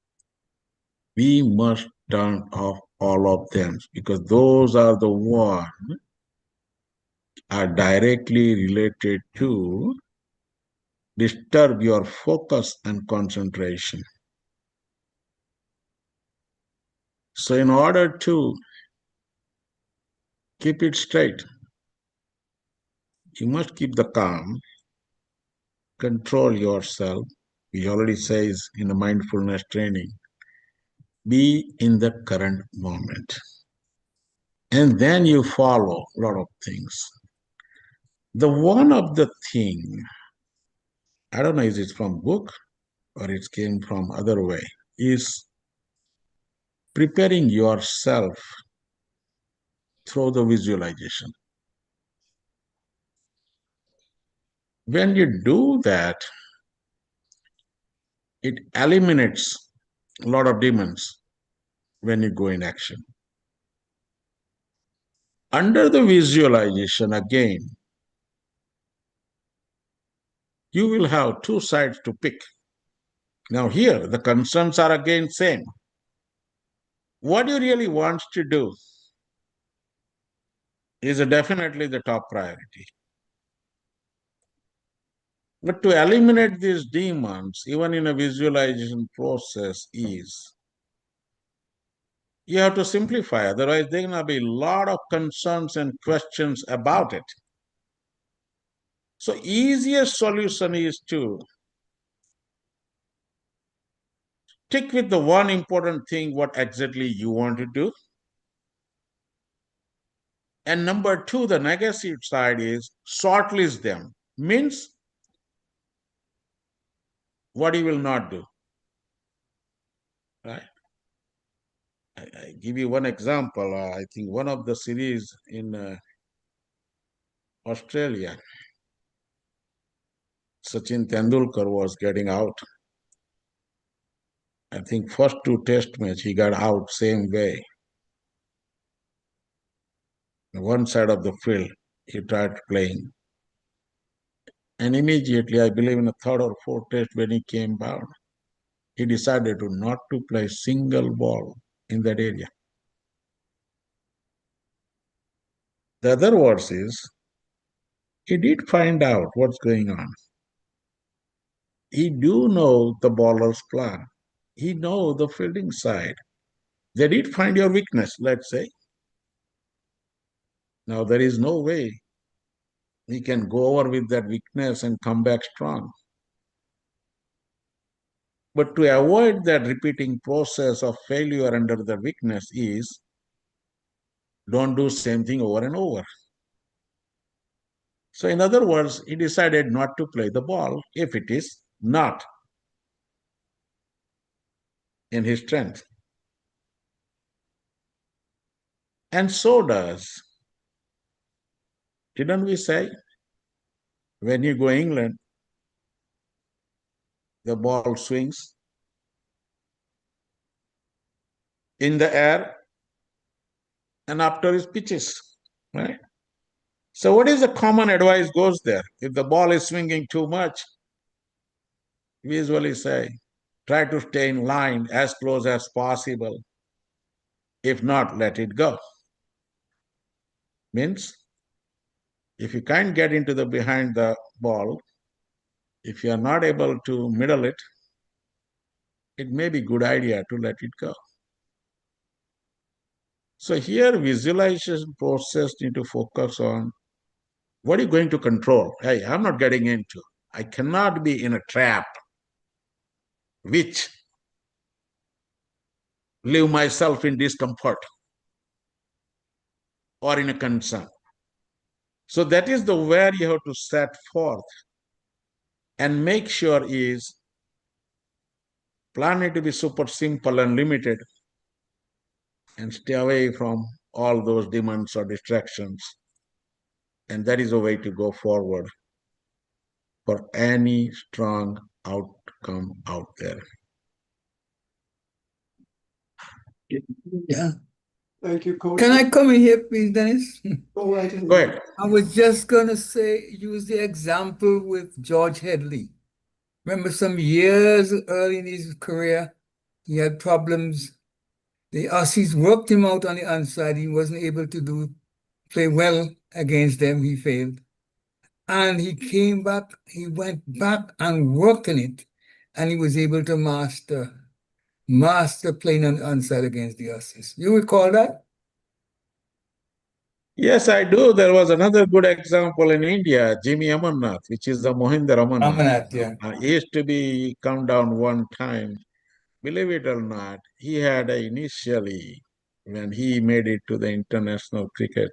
we must turn off all of them because those are the ones are directly related to disturb your focus and concentration. So in order to keep it straight, you must keep the calm, control yourself. He already says in the mindfulness training, be in the current moment. And then you follow a lot of things. The one of the thing, I don't know, is it from book or it came from other way, is preparing yourself through the visualization. When you do that, it eliminates a lot of demons when you go in action. Under the visualization, again, you will have two sides to pick. Now here, the concerns are again same. What you really want to do is definitely the top priority. But to eliminate these demons, even in a visualization process, is you have to simplify. Otherwise, there are going to be a lot of concerns and questions about it. So easiest solution is to stick with the one important thing, what exactly you want to do. And number two, the negative side is shortlist them. Means what you will not do. Right? I give you one example. I think one of the series in Australia, Sachin Tendulkar was getting out. I think first two test match he got out same way. One side of the field he tried playing. And immediately, I believe in the third or fourth test when he came back, he decided to not to play single ball in that area. The other words is, he did find out what's going on. He do know the bowler's plan. He know the fielding side. They did find your weakness, let's say. Now, there is no way he can go over with that weakness and come back strong. But to avoid that repeating process of failure under the weakness is, don't do same thing over and over. So in other words, he decided not to play the ball if it is not in his strength. And so does, didn't we say, when you go England, the ball swings in the air and after his pitches, right? So what is the common advice goes there? If the ball is swinging too much, we usually say, try to stay in line as close as possible. If not, let it go. Means, if you can't get into the behind the ball, if you are not able to middle it, it may be a good idea to let it go. So here, visualization process need to focus on what are you going to control? Hey, I'm not getting into. I cannot be in a trap which leave myself in discomfort or in a concern. So that is the where you have to set forth and make sure is plan it to be super simple and limited and stay away from all those demands or distractions. And that is a way to go forward for any strong outcome out there. Yeah. Thank you, Coach. Can I come in here, please, Dennis? Go right ahead. Go ahead. I was just gonna say, use the example with George Headley. Remember some years early in his career, he had problems. The Aussies worked him out on the inside. He wasn't able to play well against them. He failed. And he came back, he went back and worked on it. And he was able to master playing on the inside against the Aussies. You recall that? Yes, I do. There was another good example in India, Jimmy Amarnath, which is the Mohinder Amarnath. Amarnath, yeah. He used to be come down one time. Believe it or not, he had initially, when he made it to the international cricket,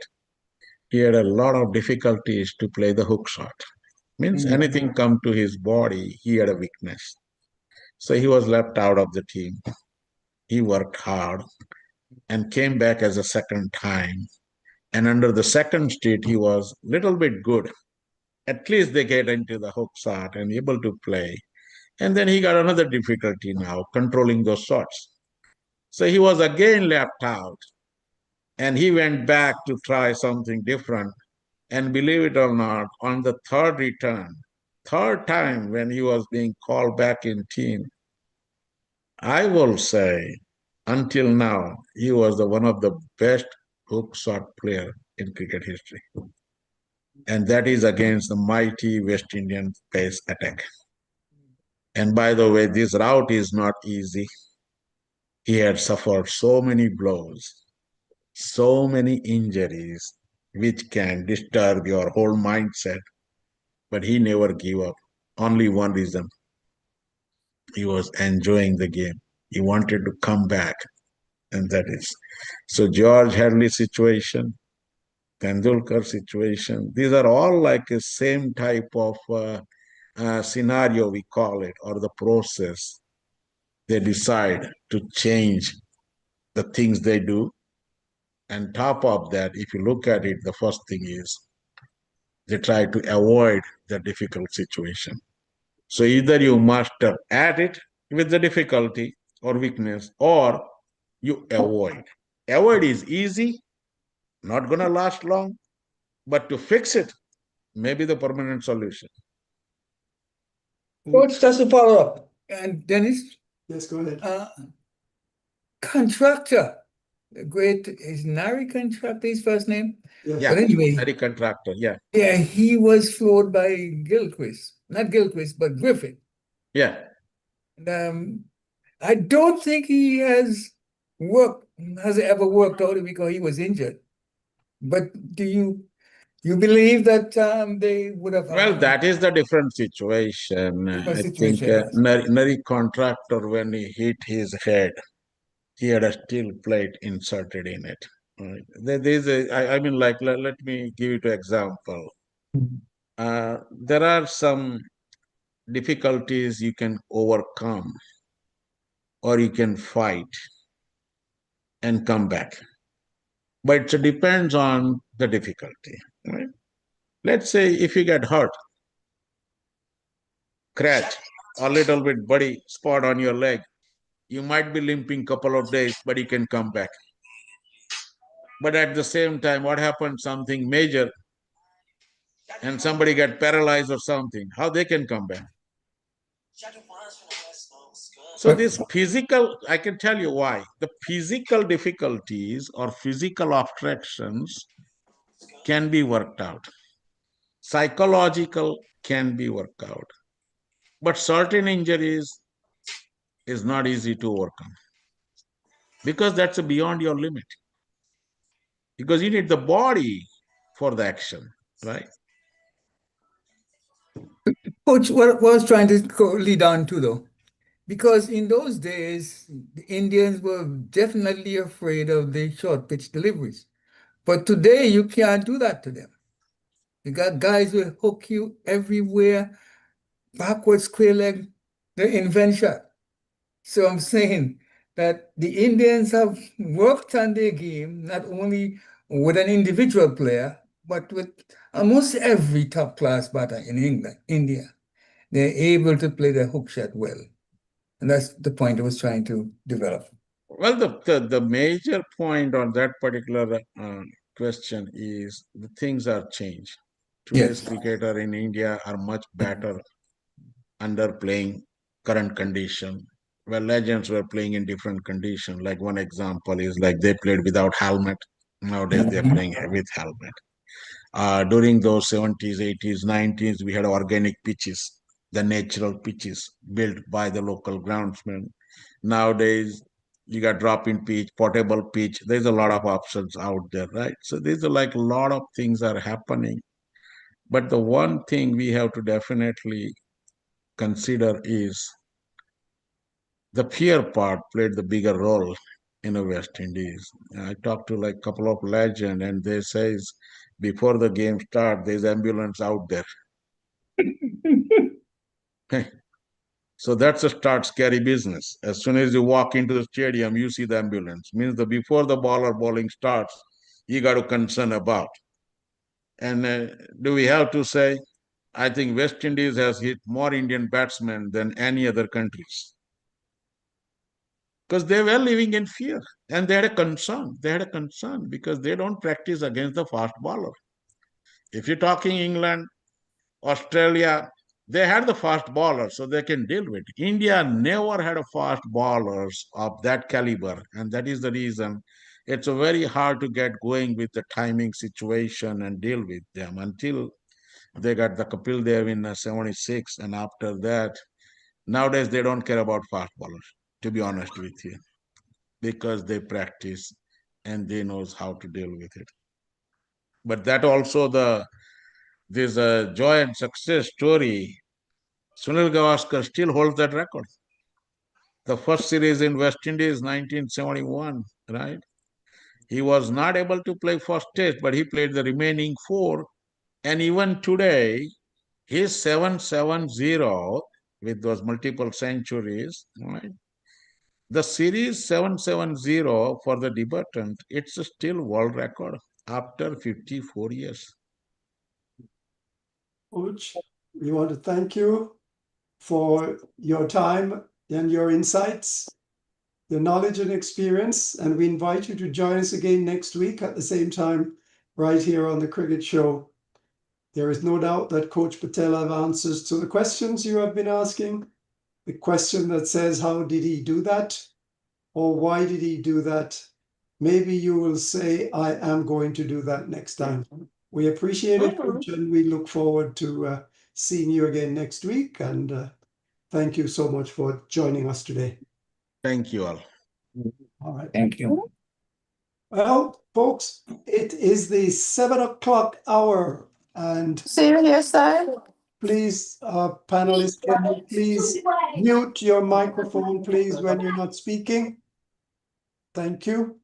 he had a lot of difficulties to play the hook shot. Means anything come to his body, he had a weakness. So he was left out of the team. He worked hard and came back as a second time. And under the second street, he was little bit good. At least they get into the hook shot and able to play. And then he got another difficulty now, controlling those shots. So he was again left out. And he went back to try something different. And believe it or not, on the third return, third time when he was being called back in team, I will say, until now, he was one of the best hook shot player in cricket history. And that is against the mighty West Indian pace attack. And by the way, this route is not easy. He had suffered so many blows, so many injuries, which can disturb your whole mindset. But he never gave up. Only one reason. He was enjoying the game. He wanted to come back. And that is. So George Hadley situation, Tendulkar situation, these are all like the same type of scenario, we call it, or the process. They decide to change the things they do. And top of that, if you look at it, the first thing is they try to avoid the difficult situation. So either you master at it with the difficulty or weakness, or you avoid. Avoid is easy, not going to last long, but to fix it may be the permanent solution. Coach, just to follow up. And Dennis, Yes, go ahead. Contractor, the great, is Nari Contractor his first name? Yes. Yeah, But anyway, very contractor, yeah. yeah, he was floored by Gilchrist. Not Gilchrist, but Griffith. Yeah. And, I don't think he has ever worked out because he was injured. But do you believe that they would have? Well, that is the different situation. Different I situation, think yes. Nari contractor, when he hit his head, he had a steel plate inserted in it. Right. There is I mean, like, let me give you an example. There are some difficulties you can overcome or you can fight and come back. But it depends on the difficulty. Right? Let's say if you get hurt, scratch, a little bit bloody spot on your leg, you might be limping couple of days, but you can come back. But at the same time, what happens, something major, and somebody get paralyzed or something, how they can come back? So this physical, I can tell you why. The physical difficulties or physical obstructions can be worked out. Psychological can be worked out. But certain injuries is not easy to overcome because that's beyond your limit. Because you need the body for the action, right? Coach, what I was trying to lead on to though, because in those days, the Indians were definitely afraid of the short pitch deliveries. But today, you can't do that to them. You got guys who hook you everywhere, backward square leg, the invention. So I'm saying that the Indians have worked on their game, not only with an individual player, but with almost every top class batter in India. They're able to play the hook shot well. And that's the point I was trying to develop. Well, the major point on that particular question is the things are changed. Today's Yes. cricketer in India are much better under playing current condition. Well, legends were playing in different condition. Like one example is like they played without helmet. Nowadays they're playing with helmet. During those 70s, 80s, 90s, we had organic pitches, the natural pitches built by the local groundsmen. Nowadays, you got drop-in pitch, portable pitch. There's a lot of options out there, right? So there's like a lot of things are happening. But the one thing we have to definitely consider is the fear part played the bigger role in the West Indies. I talked to like a couple of legends, and they says before the game start, there's ambulance out there. So that's a start scary business. As soon as you walk into the stadium, you see the ambulance. Means the before the ball or bowling starts, you got to concern about. And do we have to say? I think West Indies has hit more Indian batsmen than any other countries because they were living in fear and they had a concern. They had a concern because they don't practice against the fast bowler. If you're talking England, Australia, they had the fast bowlers, so they can deal with it. India never had a fast bowlers of that caliber, and that is the reason it's very hard to get going with the timing situation and deal with them until they got the Kapil Dev in 76, and after that, nowadays they don't care about fast bowlers, to be honest with you, because they practice and they knows how to deal with it. But that also this joy and success story. Sunil Gavaskar still holds that record. The first series in West Indies, 1971, right? He was not able to play first test, but he played the remaining four. And even today, his 770 with those multiple centuries, right? The series 770 for the debutant, it's still world record after 54 years. Coach, we want to thank you for your time and your insights, your knowledge and experience, and we invite you to join us again next week at the same time, right here on the Cricket Show. There is no doubt that Coach Patel have answers to the questions you have been asking. The question that says, how did he do that? Or why did he do that? Maybe you will say, I am going to do that next time. We appreciate it, Coach, and we look forward to seeing you again next week. And thank you so much for joining us today. Thank you all. All right. Thank you. Well, folks, it is the 7 o'clock hour. And See you here, sir. please, panelists, can you please mute your microphone, please, when you're not speaking? Thank you.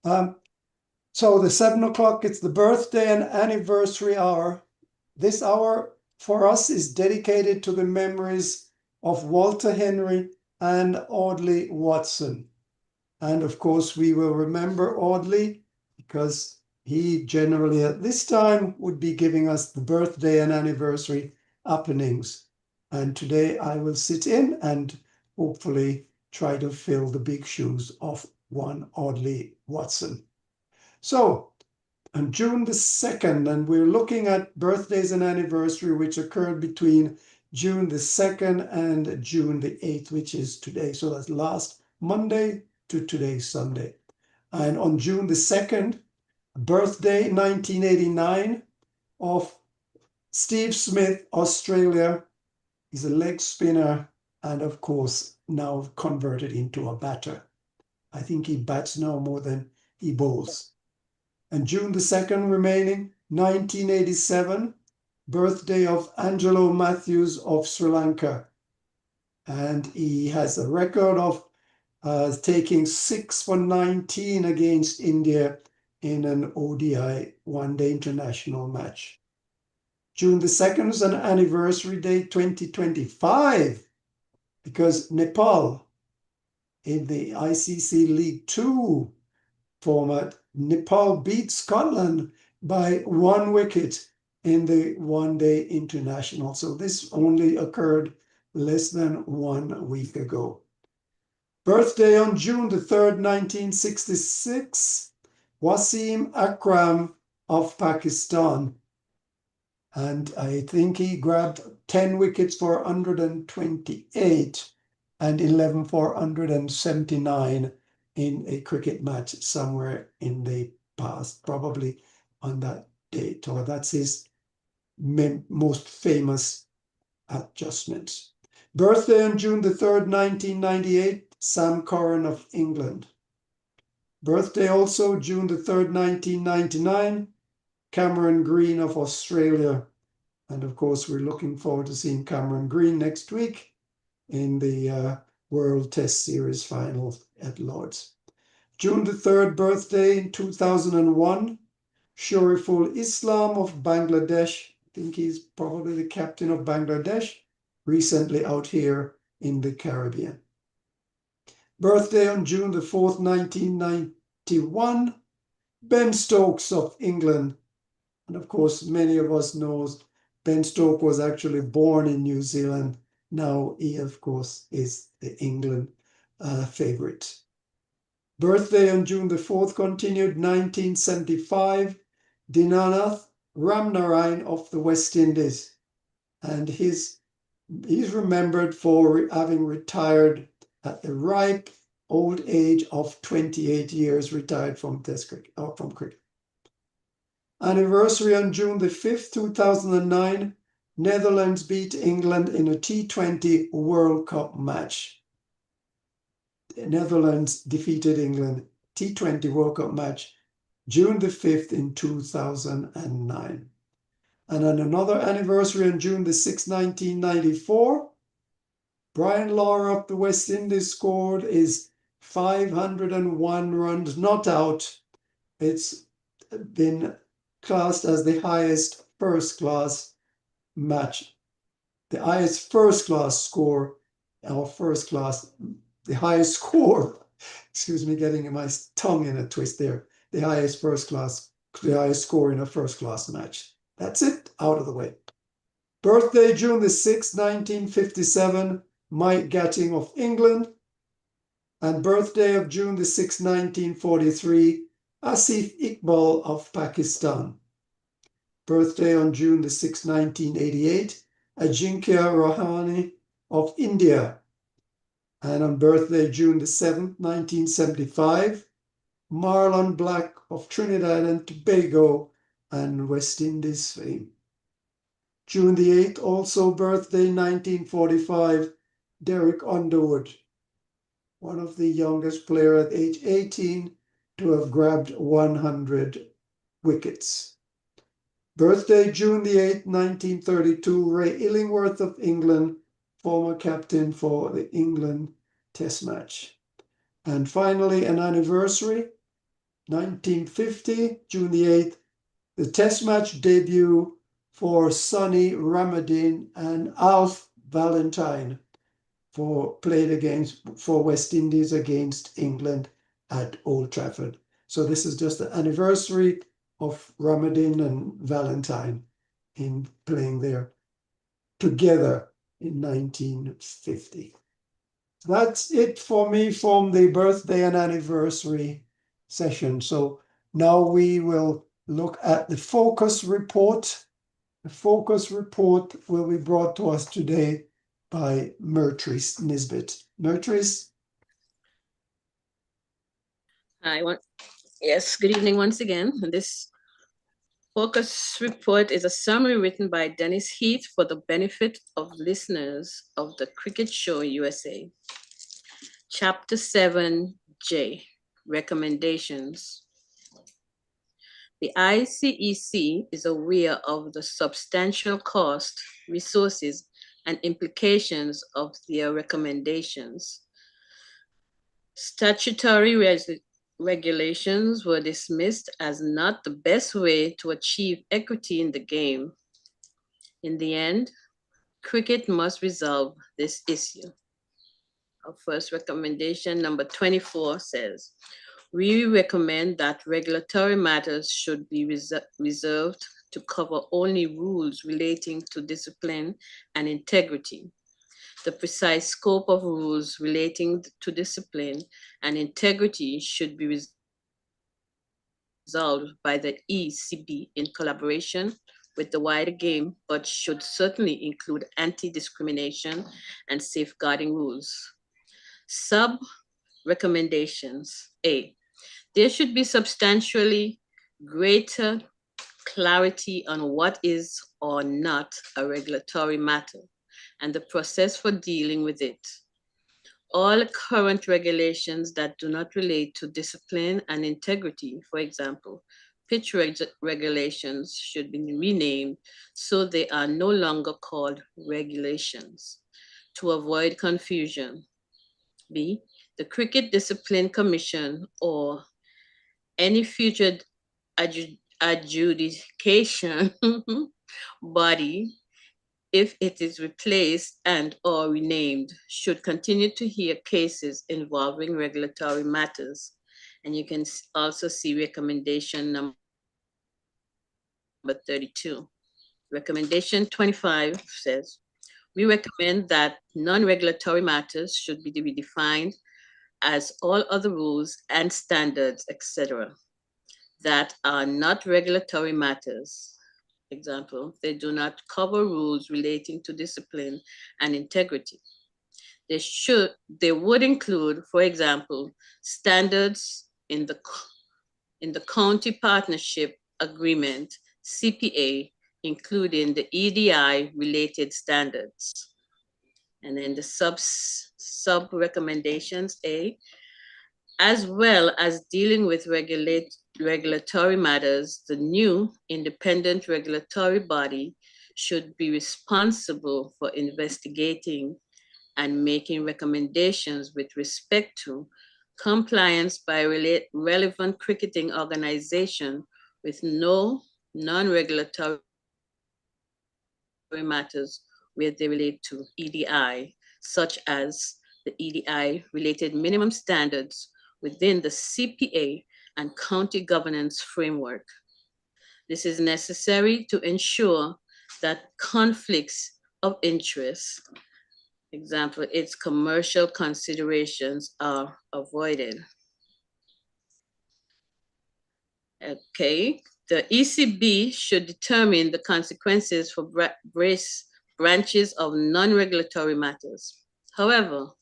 So the 7 o'clock, it's the birthday and anniversary hour. This hour for us is dedicated to the memories of Walter Henry and Audley Watson. And of course, we will remember Audley because he generally at this time would be giving us the birthday and anniversary happenings. And today I will sit in and hopefully try to fill the big shoes of one Audley Watson. So on June the 2nd, and we're looking at birthdays and anniversary which occurred between June the 2nd and June the 8th, which is today. So that's last Monday to today's Sunday. And on June the 2nd, birthday 1989 of Steve Smith, Australia. He's a leg spinner and of course now converted into a batter. I think he bats now more than he bowls. And June the 2nd remaining, 1987, birthday of Angelo Matthews of Sri Lanka. And he has a record of taking 6 for 19 against India in an ODI one-day international match. June the 2nd is an anniversary date, 2025, because Nepal in the ICC League 2 format, Nepal beat Scotland by 1 wicket in the one-day international. So this only occurred less than 1 week ago. Birthday on June the 3rd, 1966, Wasim Akram of Pakistan. And I think he grabbed 10 wickets for 128 and 11 for 179 in a cricket match somewhere in the past, probably on that date, or that's his most famous adjustments. Birthday on June the 3rd, 1998, Sam Curran of England. Birthday also June the 3rd, 1999, Cameron Green of Australia. And of course, we're looking forward to seeing Cameron Green next week in the World Test Series final at Lord's. June the 3rd birthday in 2001, Shariful Islam of Bangladesh. I think he's probably the captain of Bangladesh, recently out here in the Caribbean. Birthday on June the 4th, 1991, Ben Stokes of England. And of course, many of us knows Ben Stokes was actually born in New Zealand. Now he, of course, is the England favorite. Birthday on June the 4th continued, 1975, Dinanath Ramnarayan of the West Indies. And he's remembered for having retired at the ripe old age of 28 years, retired from Test cricket, or from cricket. Anniversary on June the 5th, 2009, Netherlands beat England in a T20 World Cup match. The Netherlands defeated England T20 World Cup match June the 5th in 2009. And on another anniversary on June the 6th, 1994, Brian Lara of the West Indies scored his 501 runs not out. It's been classed as the highest first-class match, the highest first-class score, or the highest score, excuse me, getting my tongue in a twist there, the highest score in a first-class match. That's it, out of the way. Birthday, June the 6th, 1957, Mike Gatting of England. And birthday of June the 6th, 1943, Asif Iqbal of Pakistan. Birthday on June the 6th, 1988, Ajinkya Rahane of India. And on birthday June the 7th, 1975, Marlon Black of Trinidad and Tobago and West Indies fame. June the 8th, also birthday 1945, Derek Underwood, one of the youngest players at age 18 to have grabbed 100 wickets. Birthday, June the 8th, 1932, Ray Illingworth of England, former captain for the England Test match. And finally, an anniversary, 1950, June the 8th, the Test match debut for Sonny Ramadhin and Alf Valentine played for West Indies against England at Old Trafford. So this is just the anniversary of Ramadhin and Valentine in playing there together in 1950. That's it for me from the birthday and anniversary session. So now we will look at the focus report. The focus report will be brought to us today by Myrtrice Nisbet. Myrtrice? Yes, good evening once again. This focus report is a summary written by Dennis Heath for the benefit of listeners of the Cricket Show USA. Chapter 7J, Recommendations. The ICEC is aware of the substantial cost, resources, and implications of their recommendations. Statutory regulations were dismissed as not the best way to achieve equity in the game. In the end, cricket must resolve this issue. Our first recommendation, number 24, says, we recommend that regulatory matters should be reserved to cover only rules relating to discipline and integrity. The precise scope of rules relating to discipline and integrity should be resolved by the ECB in collaboration with the wider game, but should certainly include anti-discrimination and safeguarding rules. Sub-recommendations. A. There should be substantially greater clarity on what is or not a regulatory matter and the process for dealing with it. All current regulations that do not relate to discipline and integrity, for example, pitch regulations, should be renamed so they are no longer called regulations to avoid confusion. B, the Cricket Discipline Commission or any future adjudication body, if it is replaced and or renamed, should continue to hear cases involving regulatory matters. And you can also see recommendation number 32. Recommendation 25 says, we recommend that non-regulatory matters should be redefined as all other rules and standards, etc., that are not regulatory matters. Example, they do not cover rules relating to discipline and integrity. They would include, for example, standards in the county partnership agreement, CPA, including the EDI related standards. And then the sub recommendations, A, as well as dealing with regulatory matters, the new independent regulatory body should be responsible for investigating and making recommendations with respect to compliance by relevant cricketing organization with no non-regulatory matters where they relate to EDI, such as the EDI related minimum standards within the CPA and county governance framework. This is necessary to ensure that conflicts of interest, example, its commercial considerations, are avoided. Okay, the ECB should determine the consequences for branches of non-regulatory matters. However,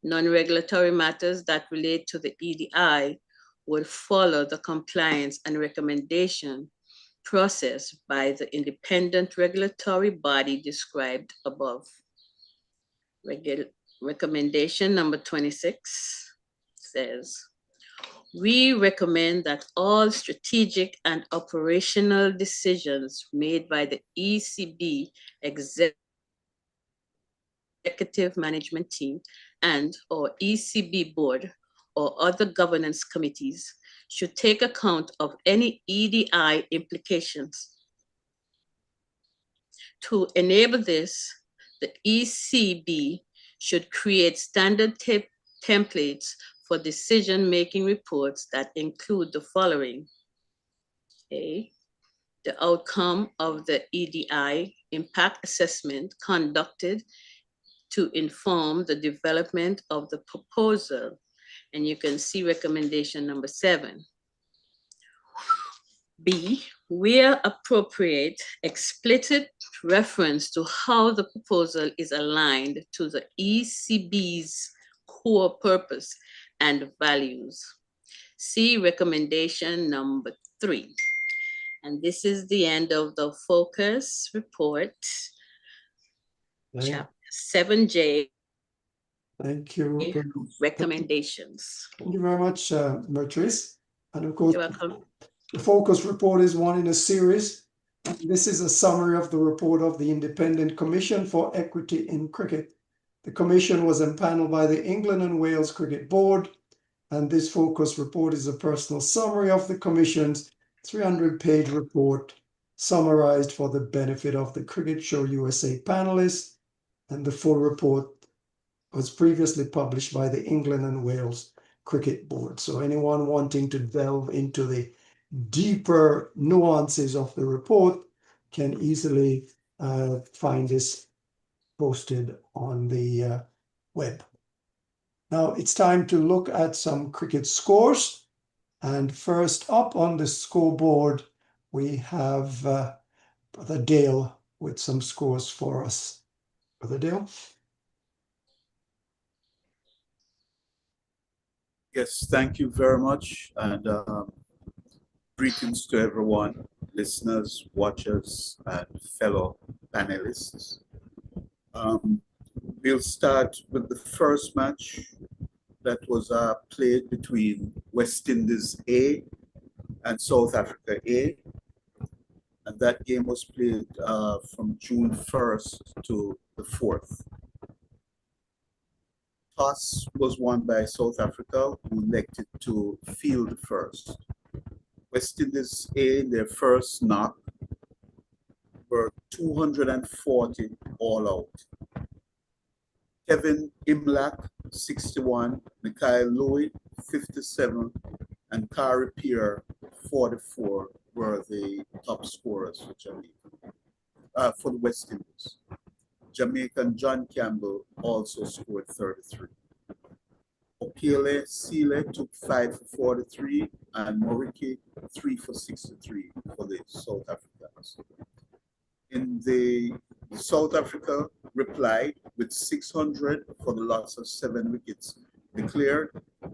non-regulatory matters that relate to the EDI would follow the compliance and recommendation process by the independent regulatory body described above. Recommendation number 26 says, we recommend that all strategic and operational decisions made by the ECB executive management team and or ECB board or other governance committees should take account of any EDI implications. To enable this, the ECB should create standard templates for decision-making reports that include the following. A, the outcome of the EDI impact assessment conducted to inform the development of the proposal. And you can see recommendation number 7. B, where appropriate, explicit reference to how the proposal is aligned to the ECB's core purpose and values. See recommendation number 3. And this is the end of the focus report, chapter 7J. Thank you. Recommendations. Thank you very much, Mertrice. And of course, You're welcome. the focus report is one in a series. This is a summary of the report of the Independent Commission for Equity in Cricket. The commission was empaneled by the England and Wales Cricket Board, and this focus report is a personal summary of the commission's 300-page report summarized for the benefit of the Cricket Show USA panelists, and the full report was previously published by the England and Wales Cricket Board. So anyone wanting to delve into the deeper nuances of the report can easily find this posted on the web. Now it's time to look at some cricket scores. And first up on the scoreboard, we have Brother Dale with some scores for us. Brother Dale? Yes, thank you very much. And greetings to everyone, listeners, watchers, and fellow panelists. We'll start with the first match that was played between West Indies A and South Africa A. And that game was played from June 1st to the 4th. Toss was won by South Africa, who elected to field first. West Indies A, their first knock, were 240 all out. Kevin Imlach, 61, Mikhail Louis, 57, and Kari Pierre, 44, were the top scorers for Jamaica, for the West Indies. Jamaican John Campbell also scored 33. Okele Sile took 5 for 43, and Moriki 3 for 63 for the South Africans. In the South Africa replied with 600 for the loss of 7 wickets declared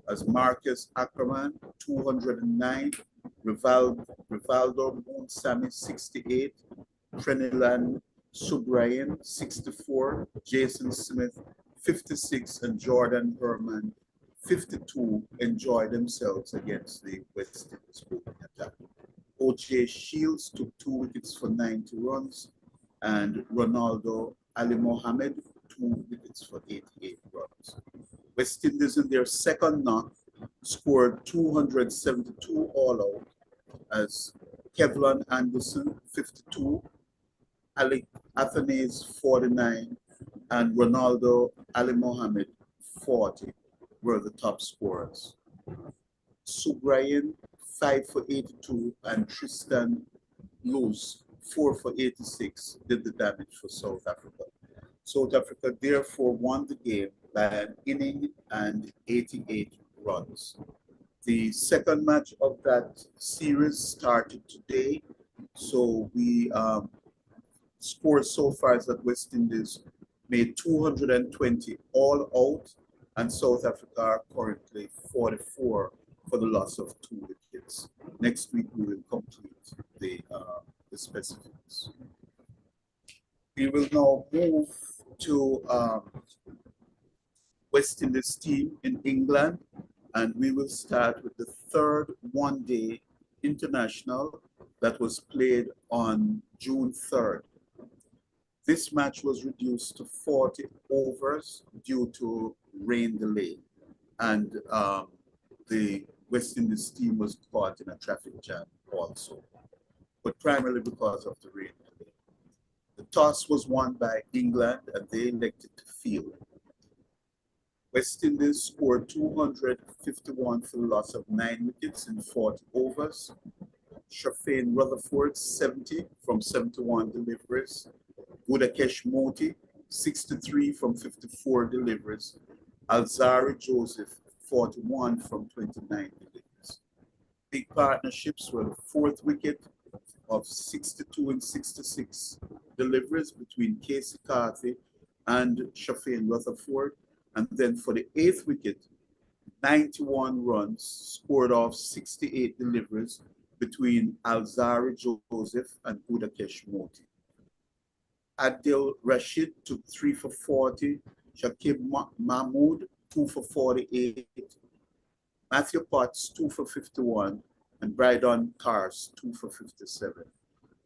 as Marcus Ackerman 209, Rivaldo Moonsami 68, Trenilan Subrayan 64, Jason Smith 56, and Jordan Herman 52 enjoyed themselves against the West Indies bowling attack. O.J. Shields took 2 wickets for 90 runs, and Ronaldo Ali Mohammed 2 wickets for 88 runs. West Indies in their second knock scored 272 all out as Kevlon Anderson 52, Alec Athanase 49, and Ronaldo Ali Mohammed 40 were the top scorers. Subrayan 5 for 82 and Tristan Luz 4 for 86 did the damage for South Africa. South Africa therefore won the game by an inning and 88 runs. The second match of that series started today, so we score so far is that West Indies made 220 all out, and South Africa are currently 44 for the loss of 2 wickets. Next week we will complete the specifics. We will now move to West Indies team in England, and we will start with the third one-day international that was played on June 3rd. This match was reduced to 40 overs due to rain delay, and the West Indies team was caught in a traffic jam also, but primarily because of the rain delay. The toss was won by England, and they elected to field. West Indies scored 251 for the loss of 9 wickets in 40 overs. Shafane Rutherford 70 from 71 deliveries. Budakesh Moti 63 from 54 deliveries. Alzari Joseph 41 from 29 deliveries. Big partnerships were the 4th wicket of 62 and 66 deliveries between Casey Carthy and Shafane Rutherford. And then for the 8th wicket, 91 runs scored off 68 deliveries between Alzari Joseph and Budakesh Moti. Adil Rashid took 3 for 40, Shakib Mahmood 2 for 48, Matthew Potts 2 for 51, and Brydon Cars 2 for 57.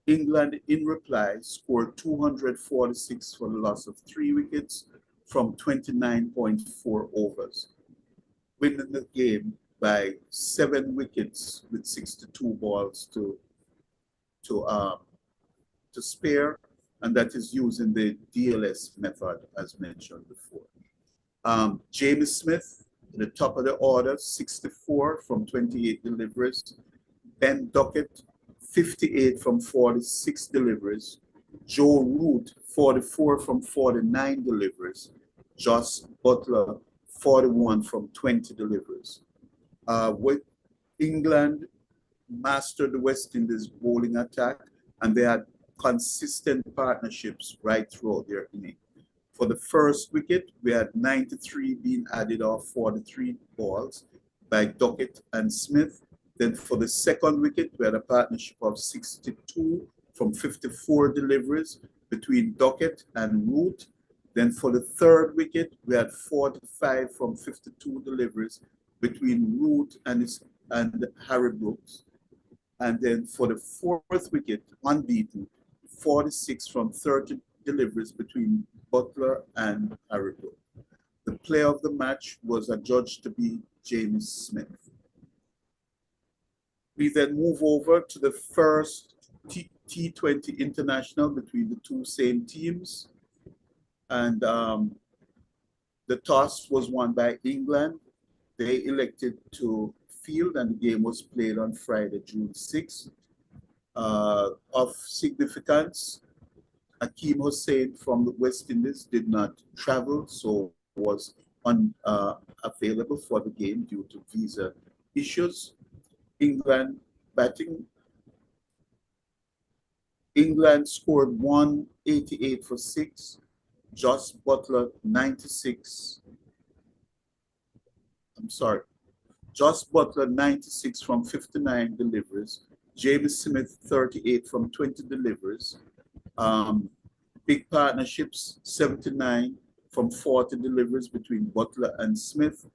England, in reply, scored 246 for the loss of 3 wickets from 29.4 overs, winning the game by 7 wickets with 62 balls to spare, and that is using the DLS method as mentioned before. Jamie Smith, at the top of the order, 64 from 28 deliveries. Ben Duckett, 58 from 46 deliveries. Joe Root, 44 from 49 deliveries. Josh Butler, 41 from 20 deliveries. With England mastered the West Indies bowling attack, and they had consistent partnerships right throughout their innings. For the first wicket, we had 93 being added off 43 balls by Duckett and Smith. Then for the second wicket, we had a partnership of 62 from 54 deliveries between Duckett and Root. Then for the third wicket, we had 45 from 52 deliveries between Root and Harry Brooks. And then for the fourth wicket, unbeaten, 46 from 30 deliveries between Butler and Harry Brooks. The player of the match was adjudged to be James Smith. We then move over to the first T20 international between the two same teams. And the toss was won by England. They elected to field, and the game was played on Friday, June 6th. Of significance, Akeem Hussain from the West Indies did not travel, so was unavailable for the game due to visa issues. England batting. England scored 188 for 6. Josh Butler 96. Josh Butler 96 from 59 deliveries. James Smith 38 from 20 deliveries. Big partnerships 79 from 40 deliveries between Butler and Smith.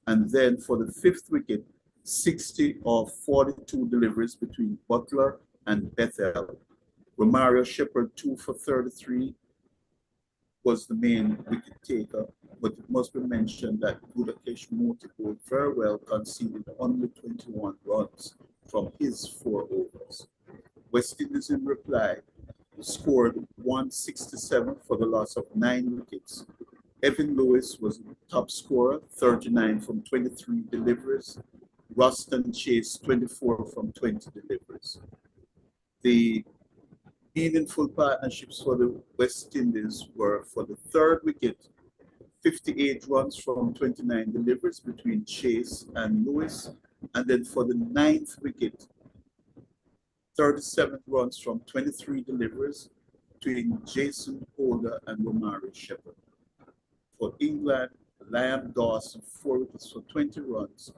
And then for the fifth wicket, 60 of 42 deliveries between Butler and Bethel. Romario Shepherd 2 for 33 was the main wicket taker, but it must be mentioned that Gudakesh Moti bowled very well, conceding only 21 runs from his 4 overs. West Indies in reply scored 167 for the loss of 9 wickets. Evan Lewis was the top scorer, 39 from 23 deliveries. Ruston Chase, 24 from 20 deliveries. The meaningful partnerships for the West Indies were for the third wicket, 58 runs from 29 deliveries between Chase and Lewis. And then for the ninth wicket, 37 runs from 23 deliveries between Jason Holder and Romario Shepherd. For England, Liam Dawson, 4 wickets for 20 runs.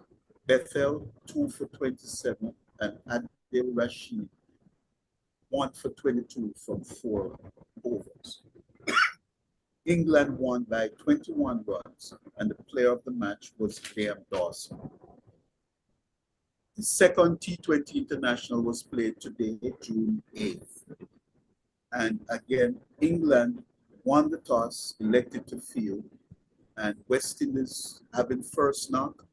Bethel, 2 for 27, and Adil Rashid, 1 for 22 from 4 overs. England won by 21 runs, and the player of the match was Liam Dawson. The second T20 international was played today, June 8th. And again, England won the toss, elected to field, and West Indies, having first knock,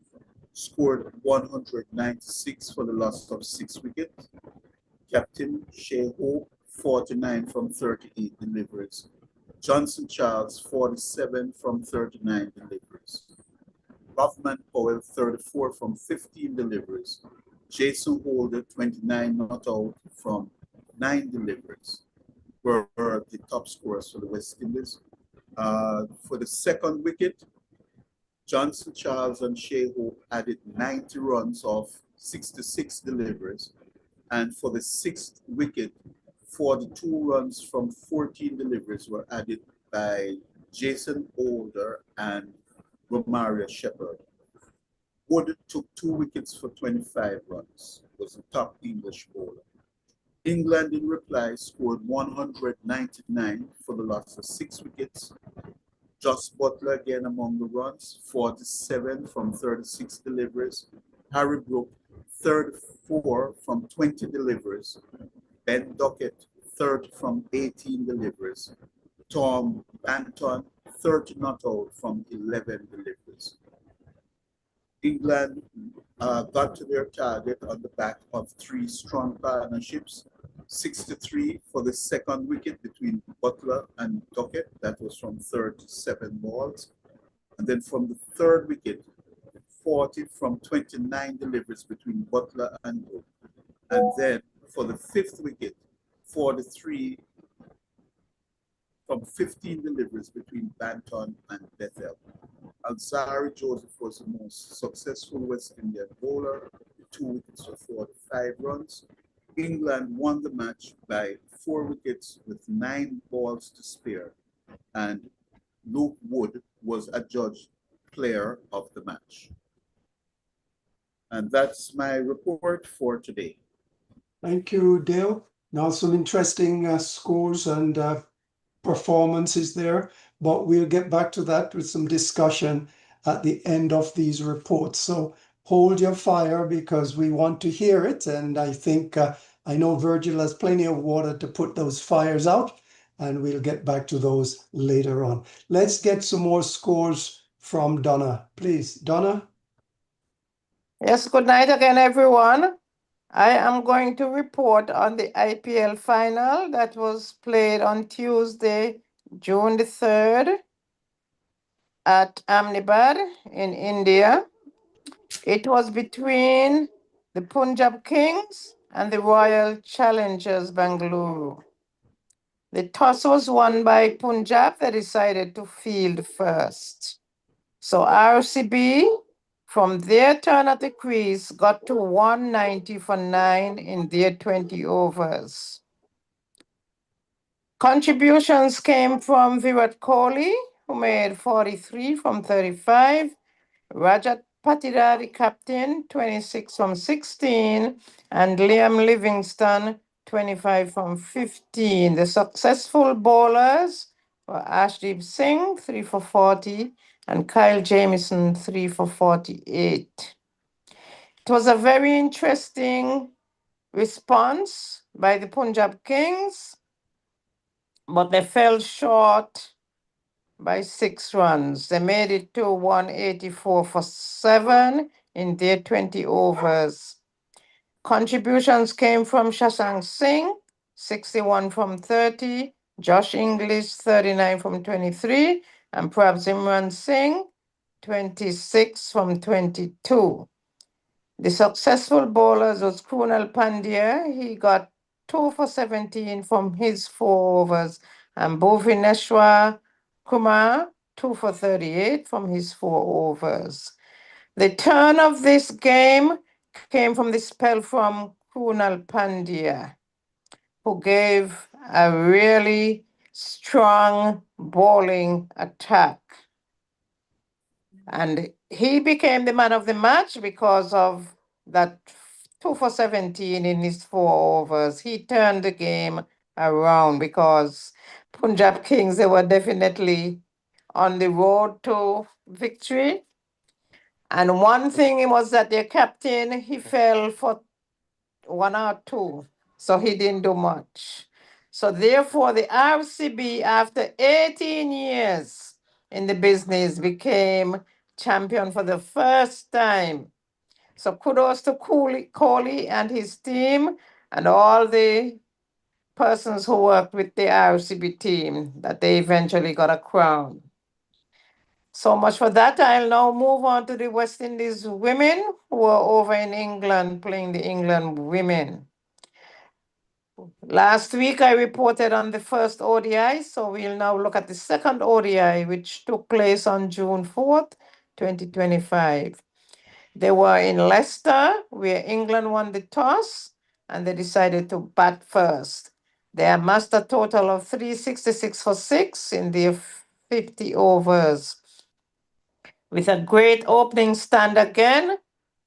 scored 196 for the loss of 6 wickets. Captain Shea Hope, 49 from 38 deliveries. Johnson Charles, 47 from 39 deliveries. Rothman Powell, 34 from 15 deliveries. Jason Holder, 29 not out from 9 deliveries, were the top scorers for the West Indies. For the second wicket, Johnson Charles and Shea Hope added 90 runs off 66 deliveries. And for the sixth wicket, 42 runs from 14 deliveries were added by Jason Holder and Romario Shepherd. Wood took 2 wickets for 25 runs, was the top English bowler. England in reply scored 199 for the loss of 6 wickets. Josh Butler again among the runs, 47 from 36 deliveries. Harry Brook, 34 from 20 deliveries. Ben Duckett, 30 from 18 deliveries. Tom Banton, 30 not out from 11 deliveries. England got to their target on the back of 3 strong partnerships. 63 for the second wicket between Butler and Duckett. That was from 37 balls. And then from the third wicket, 40 from 29 deliveries between Butler and Brook. And then for the fifth wicket, 43 from 15 deliveries between Banton and Bethel. Alzari Joseph was the most successful West Indian bowler, with 2 wickets for 45 runs. England won the match by 4 wickets with 9 balls to spare, and Luke Wood was adjudged player of the match. And that's my report for today. Thank you, Dale. Now some interesting scores and performances there, but we'll get back to that with some discussion at the end of these reports. So hold your fire because we want to hear it. And I think, I know Virgil has plenty of water to put those fires out, and we'll get back to those later on. Let's get some more scores from Donna, please. Donna? Yes, good night again, everyone. I am going to report on the IPL final that was played on Tuesday, June the 3rd at Ahmedabad in India. It was between the Punjab Kings and the Royal Challengers Bangalore. The toss was won by Punjab. They decided to field first. So RCB, from their turn at the crease, got to 190 for 9 in their 20 overs. Contributions came from Virat Kohli, who made 43 from 35, Rajat Patidar, the captain, 26 from 16, and Liam Livingston, 25 from 15. The successful bowlers were Ashdeep Singh, 3 for 40, and Kyle Jamieson, 3 for 48. It was a very interesting response by the Punjab Kings, but they fell short by 6 runs. They made it to 184 for 7 in their 20 overs. Contributions came from Shashank Singh, 61 from 30, Josh English, 39 from 23, and perhaps Imran Singh, 26 from 22. The successful bowlers was Krunal Pandya. He got 2 for 17 from his 4 overs, and Bhuvaneshwar Kumar, 2 for 38 from his 4 overs. The turn of this game came from the spell from Krunal Pandya, who gave a really strong bowling attack. And he became the man of the match because of that 2 for 17 in his 4 overs. He turned the game around because Punjab Kings, they were definitely on the road to victory. And one thing was that their captain, he fell for 1 or 2, so he didn't do much. So therefore, the RCB, after 18 years in the business, became champion for the first time. So kudos to Kohli and his team and all the persons who worked with the RCB team that they eventually got a crown. So much for that. I'll now move on to the West Indies women who are over in England playing the England women. Last week I reported on the first ODI, so we'll now look at the second ODI, which took place on June 4th, 2025. They were in Leicester, where England won the toss, and they decided to bat first. They amassed a total of 366 for 6 in their 50 overs, with a great opening stand again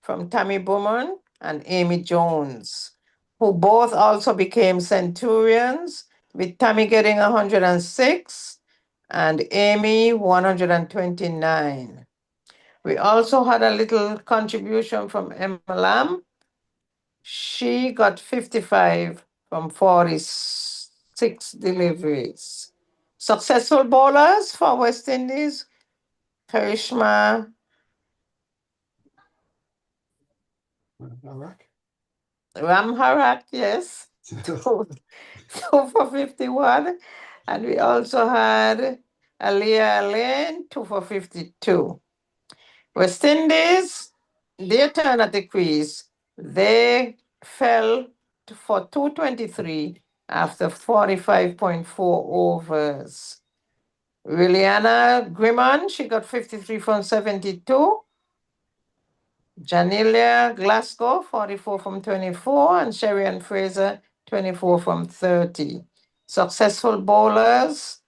from Tammy Bowman and Amy Jones, who both also became centurions, with Tammy getting 106 and Amy 129. We also had a little contribution from Emma Lamb. She got 55 from 46 deliveries. Successful bowlers for West Indies, Karishma Ramharak, yes, 2 for 51. And we also had Aliyah Lane, 2 for 52. West Indies, their turn at the crease, they fell for 223 after 45.4 overs. Liliana Grimon, she got 53 from 72. Janilia Glasgow, 44 from 24, and Sherian Fraser, 24 from 30. Successful bowlers,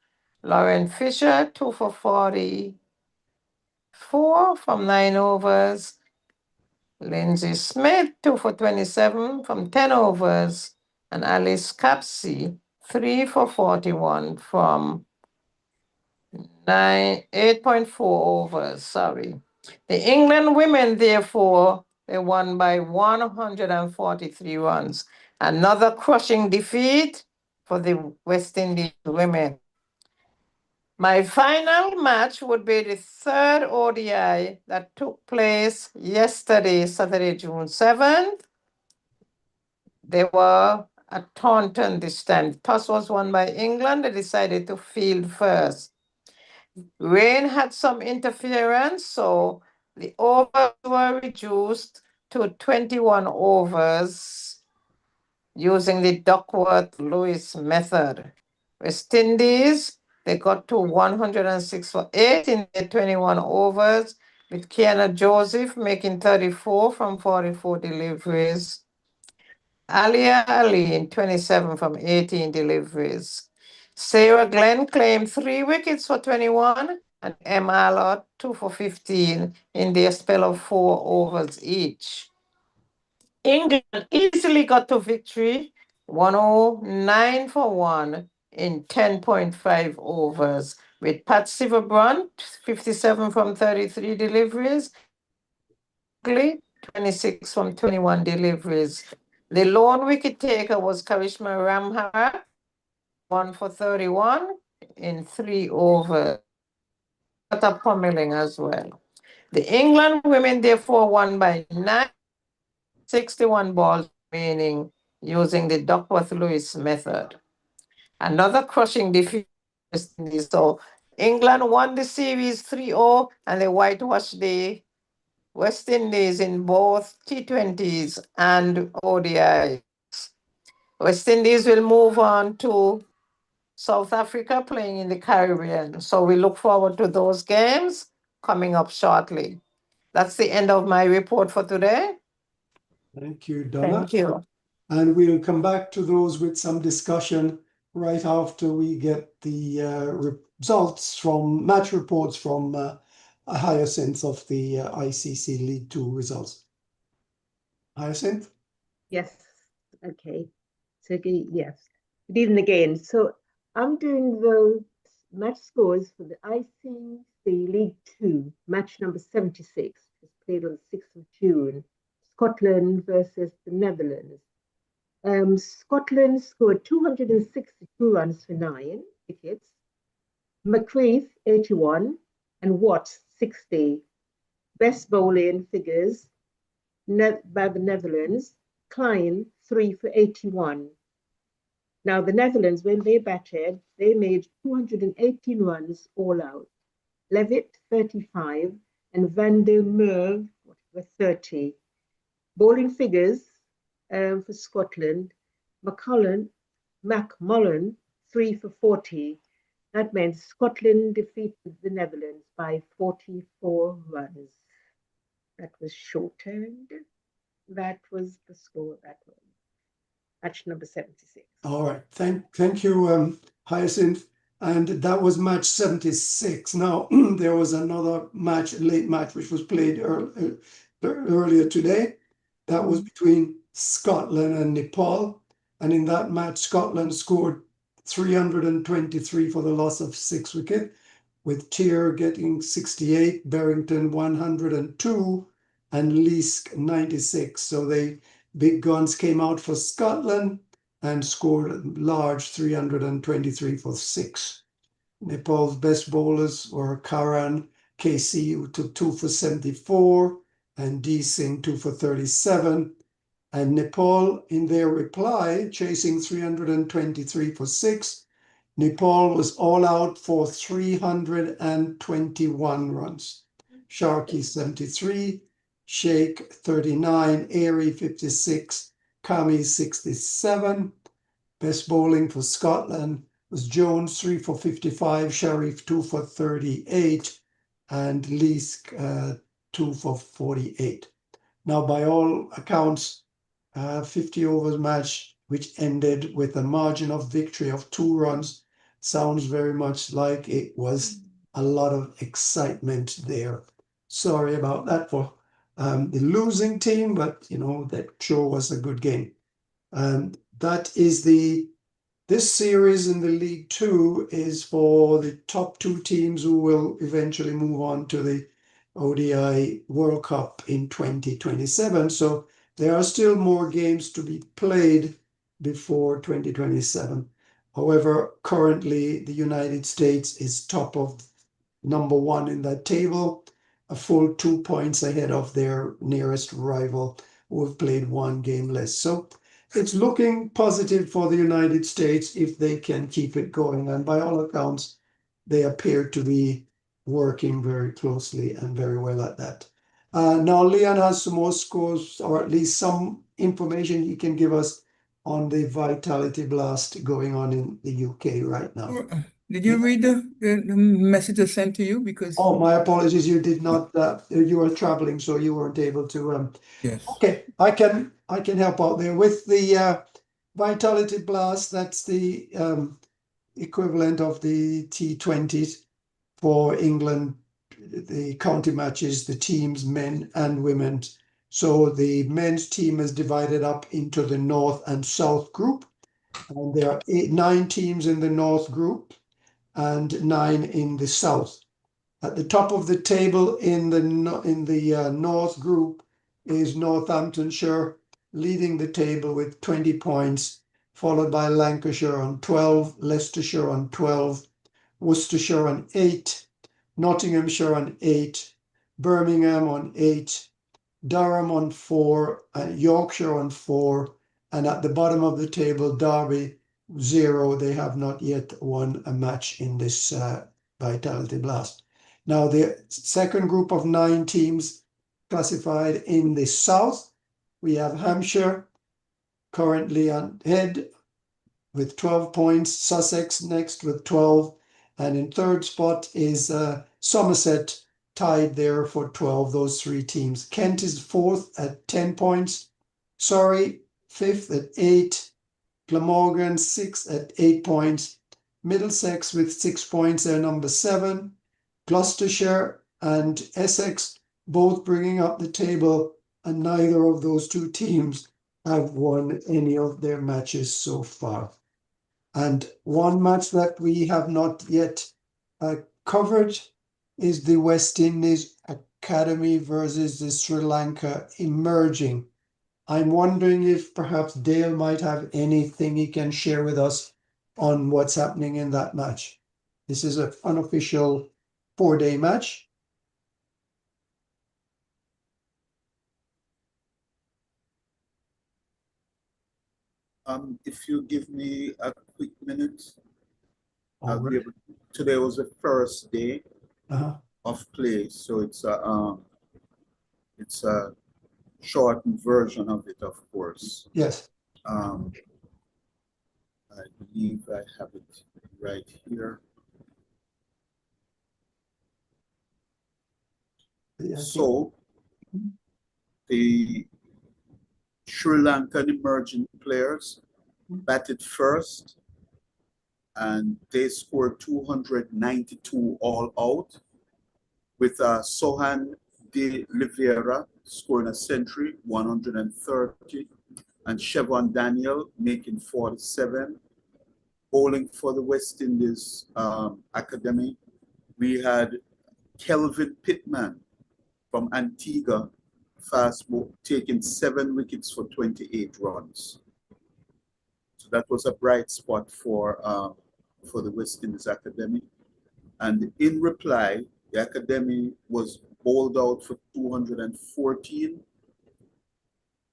Lauren Fisher, 2 for 44 from 9 overs. Lindsay Smith, 2 for 27 from 10 overs. And Alice Capsey, 3 for 41 from 8.4 overs, sorry. The England women, therefore, they won by 143 runs. Another crushing defeat for the West Indies women. My final match would be the third ODI that took place yesterday, Saturday, June 7th. They were at Taunton this time. The toss was won by England. They decided to field first. Rain had some interference, so the overs were reduced to 21 overs using the Duckworth-Lewis method. West Indies, they got to 106 for 8 in their 21 overs, with Kiana Joseph making 34 from 44 deliveries. Alia Ali in 27 from 18 deliveries. Sarah Glenn claimed 3 wickets for 21, and Emma Allott 2 for 15 in their spell of 4 overs each. England easily got to victory, 109 for 1 in 10.5 overs, with Pat Silverbrunt 57 from 33 deliveries, 26 from 21 deliveries. The lone wicket taker was Karishma Ramhar, 1 for 31 in 3 overs. Got a pummeling as well. The England women therefore won by 61 balls remaining using the Duckworth-Lewis method. Another crushing defeat. So England won the series 3-0 and they whitewashed the West Indies in both T20s and ODIs. West Indies will move on to South Africa playing in the Caribbean. So we look forward to those games coming up shortly. That's the end of my report for today. Thank you, Donna. Thank you. And we'll come back to those with some discussion right after we get the results from match reports from Hyacinth of the ICC League 2 results. Hyacinth? Yes, okay. So, yes. Good evening again. So, I'm doing the match scores for the ICC League 2, match number 76, was played on the 6th of June, Scotland versus the Netherlands. Scotland scored 262 runs for 9 wickets, McCreath 81 and Watts 60. Best bowling figures by the Netherlands, Klein 3 for 81. Now the Netherlands, when they batted, they made 218 runs all out. Levitt 35 and Van der Merwe were 30. Bowling figures for Scotland, McMullen 3 for 40. That meant Scotland defeated the Netherlands by 44 runs. That was shortened. That was the score of that one. Match number 76. All right. Thank you, Hyacinth. And that was match 76. Now, there was another match, a late match, which was played earlier today. That was between Scotland and Nepal. And in that match, Scotland scored 323 for the loss of 6 wickets, with Tier getting 68, Barrington 102, and Leask 96. So they big guns came out for Scotland and scored large 323 for 6. Nepal's best bowlers were Karan KC, who took 2 for 74, and D Singh 2 for 37. And Nepal, in their reply, chasing 323 for 6, Nepal was all out for 321 runs. Sharkey 73, Sheikh 39, Airy 56, Kami 67, Best bowling for Scotland was Jones, 3 for 55, Sharif, 2 for 38, and Leask, 2 for 48. Now, by all accounts, 50 overs match, which ended with a margin of victory of 2 runs, sounds very much like it was a lot of excitement there. Sorry about that for the losing team, but you know, that sure was a good game. That is this series in the League Two is for the top 2 teams who will eventually move on to the ODI World Cup in 2027. So there are still more games to be played before 2027. However, currently the United States is top of number 1 in that table, a full 2 points ahead of their nearest rival, who have played 1 game less. So it's looking positive for the United States if they can keep it going. And by all accounts, they appear to be working very closely and very well at that. Now, Leon has some more scores, or at least some information he can give us on the Vitality Blast going on in the UK right now. Did you read the message I sent to you? Because Oh, my apologies, you did not. You were traveling, so you weren't able to. yes. Okay, I can help out there with the Vitality Blast. That's the equivalent of the T20s for England, the county matches, the teams, men and women. So the men's team is divided up into the North and South group, and there are 9 teams in the North group and 9 in the South. At the top of the table in the North group is Northamptonshire, leading the table with 20 points, followed by Lancashire on 12, Leicestershire on 12, Worcestershire on 8, Nottinghamshire on 8, Birmingham on 8, Durham on 4, and Yorkshire on 4, and at the bottom of the table, Derby 0. They have not yet won a match in this Vitality Blast. Now, the second group of 9 teams classified in the South, we have Hampshire currently on head with 12 points, Sussex next with 12, and in third spot is Somerset, tied there for 12, those 3 teams. Kent is 4th at 10 points, Surrey 5th at 8, Glamorgan 6th at 8 points, Middlesex with 6 points, they're number 7, Gloucestershire and Essex both bringing up the table, and neither of those 2 teams have won any of their matches so far. And one match that we have not yet covered is the West Indies Academy versus the Sri Lanka Emerging. I'm wondering if perhaps Dale might have anything he can share with us on what's happening in that match. This is an unofficial 4-day match. If you give me a quick minute, All I'll be right. able to. Today was the first day Uh-huh. of play, so it's a shortened version of it, of course. Yes. I believe I have it right here. So the Sri Lankan emerging players batted first, and they scored 292 all out, with Sohan de Oliveira scoring a century, 130, and Chevron Daniel making 47. Bowling for the West Indies Academy, we had Kelvin Pittman from Antigua, fast ball, taking 7 wickets for 28 runs. So that was a bright spot for the West Indies Academy. And in reply, the Academy was bowled out for 214.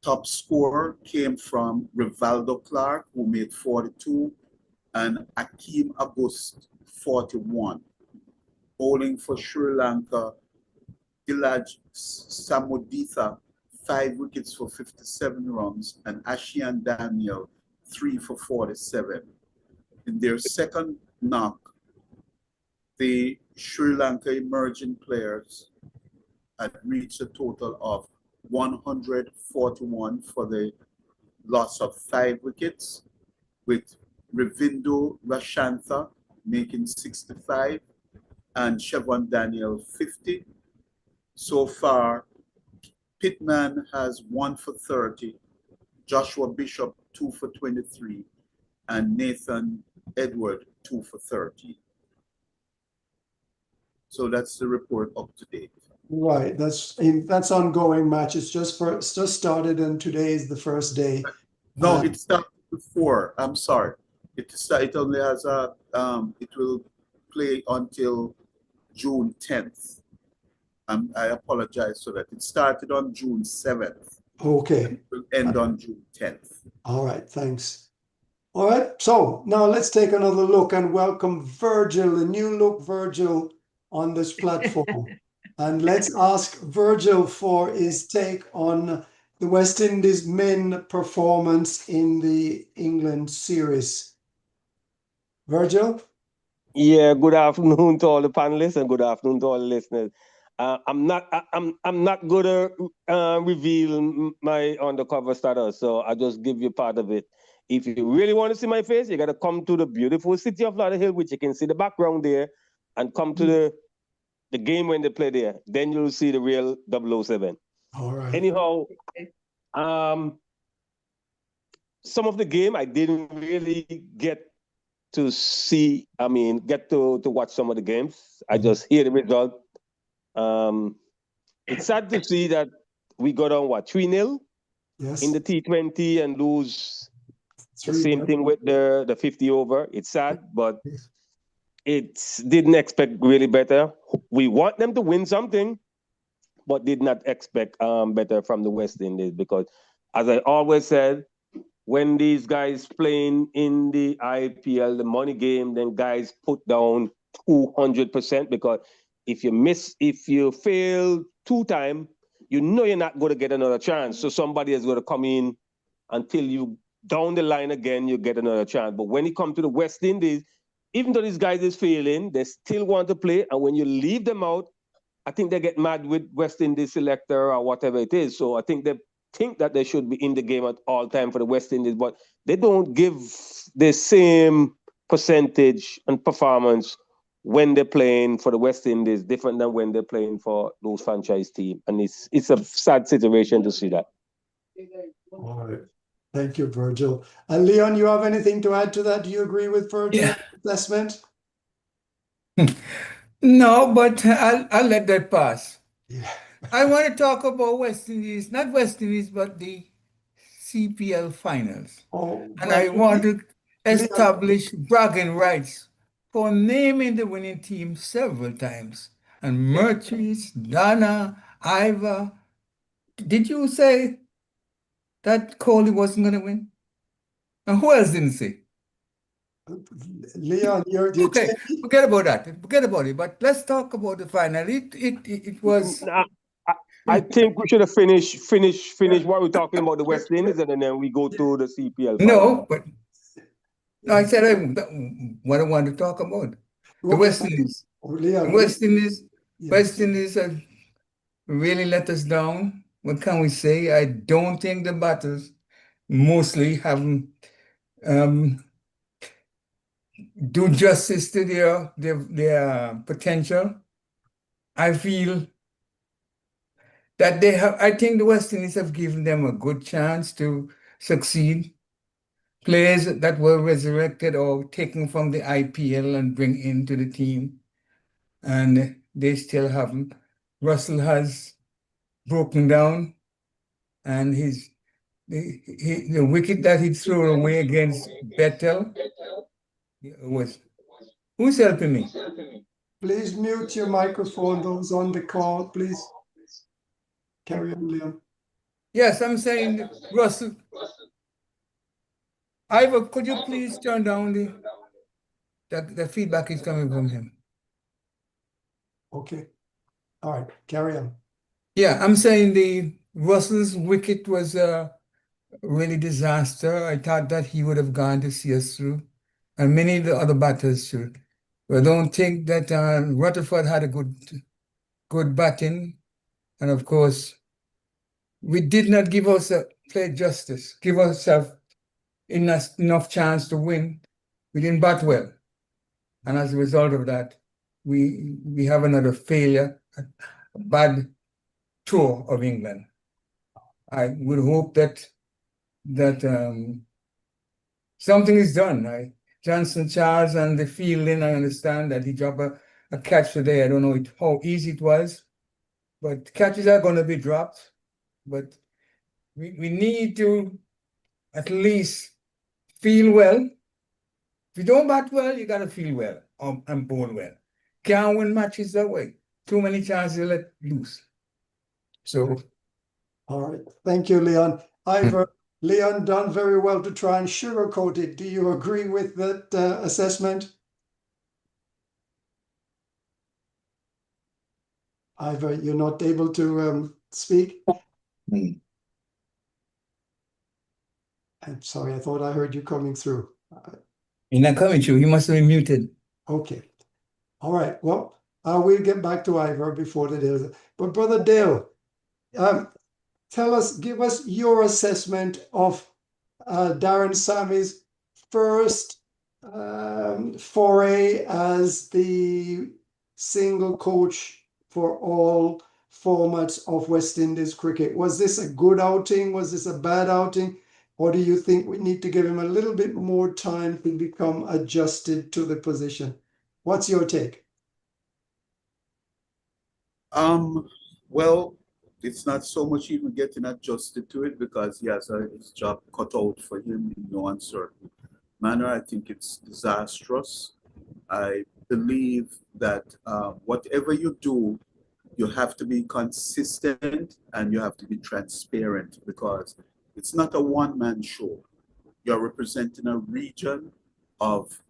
Top scorer came from Rivaldo Clark, who made 42, and Akeem August, 41. Bowling for Sri Lanka, Dilaj Samuditha, 5 wickets for 57 runs, and Ashian Daniel, 3 for 47. In their second knock, the Sri Lanka emerging players had reached a total of 141 for the loss of 5 wickets, with Ravindo Rashantha making 65 and Chevron Daniel 50. So far, Pittman has 1 for 30, Joshua Bishop 2 for 23, and Nathan Edward 2 for 30. So that's the report up to date. Right, that's ongoing match. It's just started, and today is the first day. No, it started before. I'm sorry. It only has it will play until June 10th. I apologize for that. It started on June 7th. Okay. It will end on June 10th. All right, thanks. All right, so now let's take another look and welcome Virgil, a new look Virgil on this platform. And let's ask Virgil for his take on the West Indies men performance in the England series. Virgil? Yeah, good afternoon to all the panelists and good afternoon to all the listeners. I'm not gonna reveal my undercover status, so I'll just give you part of it. If you really want to see my face, you gotta come to the beautiful city of Lauderhill, which you can see the background there, and come to the game when they play there. Then you'll see the real 007. All right. Anyhow, some of the game I didn't really get to see, get to watch some of the games. I just hear the result. It's sad to see that we got on 3-0 in the T20 and lose the same thing with the 50 over. It's sad, but it didn't expect really better. We want them to win something, but did not expect better from the West Indies because, as I always said, when these guys playing in the IPL, the money game, then guys put down 200% because if you fail 2 times, you know you're not going to get another chance. So somebody is going to come in until you down the line again, you get another chance. But when it comes to the West Indies, even though these guys is failing, they still want to play. And when you leave them out, I think they get mad with West Indies selector or whatever it is. So I think that they should be in the game at all time for the West Indies, but they don't give the same percentage and performance when they're playing for the West Indies, different than when they're playing for those franchise teams. And it's a sad situation to see that. All right. Thank you, Virgil. Leon, you have anything to add to that? Do you agree with Virgil's assessment? No, but I'll let that pass. Yeah. I want to talk about West Indies, not West Indies, but the CPL finals. And I want to establish bragging rights for naming the winning team several times. And Murchis, Dana, Iva. Did you say that Kohli wasn't going to win? And who else didn't say? Leon, you're okay. Forget about that. Forget about it. But let's talk about the final. It was. I think we should have finished what we're talking about the West Indies, and then we go to the CPL. No, but I said what I want to talk about. The West Indies. The West Indies have really let us down. What can we say? I don't think the batters mostly haven't do justice to their potential. I feel that I think the West Indies have given them a good chance to succeed. Players that were resurrected or taken from the IPL and bring into the team, and they still haven't. Russell has broken down, and the wicket that he threw away against Bettel was. Who's helping me? Please mute your microphone, those on the call, please. Carry on, Leon. Yes, I'm saying Russell. Ivor, could you please turn down the feedback is coming from him? Okay. All right, carry on. Yeah, I'm saying the Russell's wicket was really disaster. I thought that he would have gone to see us through, and many of the other batters too. But I don't think that Rutherford had a good batting, and of course, we did not give ourselves play justice, give ourselves enough chance to win. We didn't bat well, and as a result of that, we have another failure, a bad tour of England. I would hope that something is done. Johnson Charles and the fielding, I understand that he dropped a catch today. I don't know how easy it was, but catches are going to be dropped. But we need to at least feel well. If you don't bat well, you got to feel well and bowl well. Can't win matches that way. Too many chances to let loose. So, all right. Thank you, Leon. Ivor, Leon done very well to try and sugarcoat it. Do you agree with that assessment? Ivor, you're not able to speak? I'm sorry, I thought I heard you coming through. you're not coming through. You must have been muted. Okay. All right. Well, we'll get back to Ivor before the day. But Brother Dale, give us your assessment of Darren Sammy's first foray as the single coach for all formats of West Indies cricket. Was this a good outing? Was this a bad outing? Or do you think we need to give him a little bit more time to become adjusted to the position? What's your take? Well, it's not so much even getting adjusted to it because he has his job cut out for him in no uncertain manner. I think it's disastrous. I believe that whatever you do, you have to be consistent and you have to be transparent because it's not a one-man show. You're representing a region of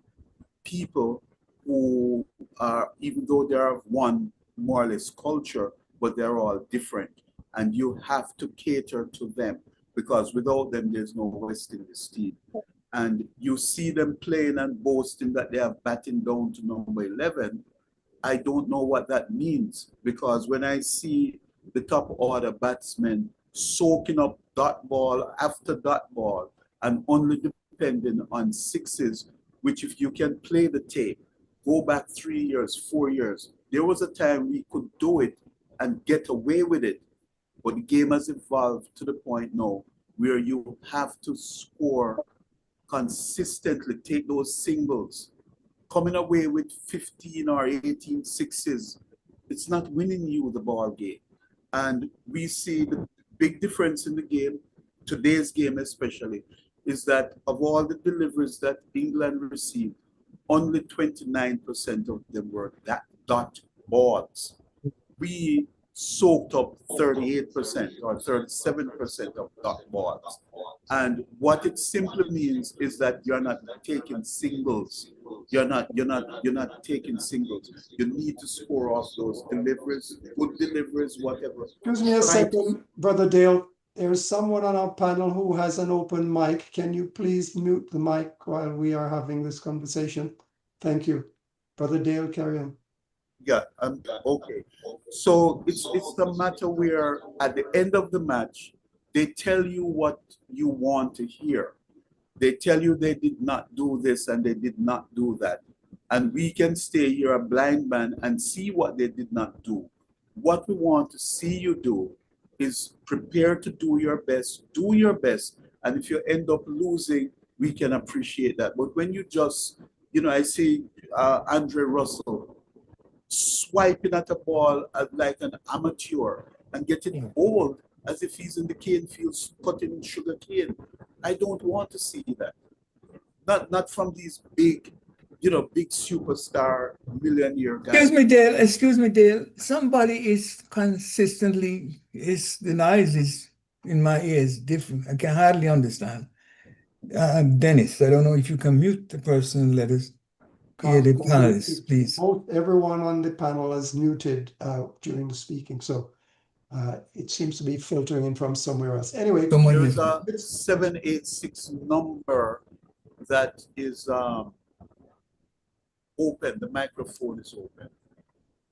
people who are, even though they are of one more or less culture, but they're all different. And you have to cater to them because without them, there's no West Indies team. And you see them playing and boasting that they have batting down to number 11. I don't know what that means because when I see the top order batsmen soaking up dot ball after dot ball and only depending on sixes, which if you can play the tape, go back 3 years, 4 years, there was a time we could do it and get away with it. But the game has evolved to the point now where you have to score consistently, take those singles. Coming away with 15 or 18 sixes, it's not winning you the ball game. And we see the big difference in the game, today's game especially, is that of all the deliveries that England received, only 29% of them were dot balls. We soaked up 38% or 37% of dot balls. And what it simply means is that you're not taking singles. You're not taking singles. You need to score off those deliveries, good deliveries, whatever. Excuse me a second, Brother Dale. There's someone on our panel who has an open mic. Can you please mute the mic while we are having this conversation? Thank you. Brother Dale, carry on. Yeah, okay. So it's the matter where at the end of the match, they tell you what you want to hear. They tell you they did not do this and they did not do that. And we can stay here a blind man and see what they did not do. What we want to see you do is prepare to do your best, and if you end up losing, we can appreciate that. But when you just, I see Andre Russell swiping at a ball like an amateur and getting old as if he's in the cane fields cutting sugar cane. I don't want to see that. Not from these big superstar millionaire guys. Excuse me, Dale. Somebody is consistently, the noise is in my ears different. I can hardly understand. Dennis, I don't know if you can mute the person and let us hear the panelists, please. Everyone on the panel is muted during the speaking. So It seems to be filtering in from somewhere else. Anyway, there's a 786 number that is open. The microphone is open.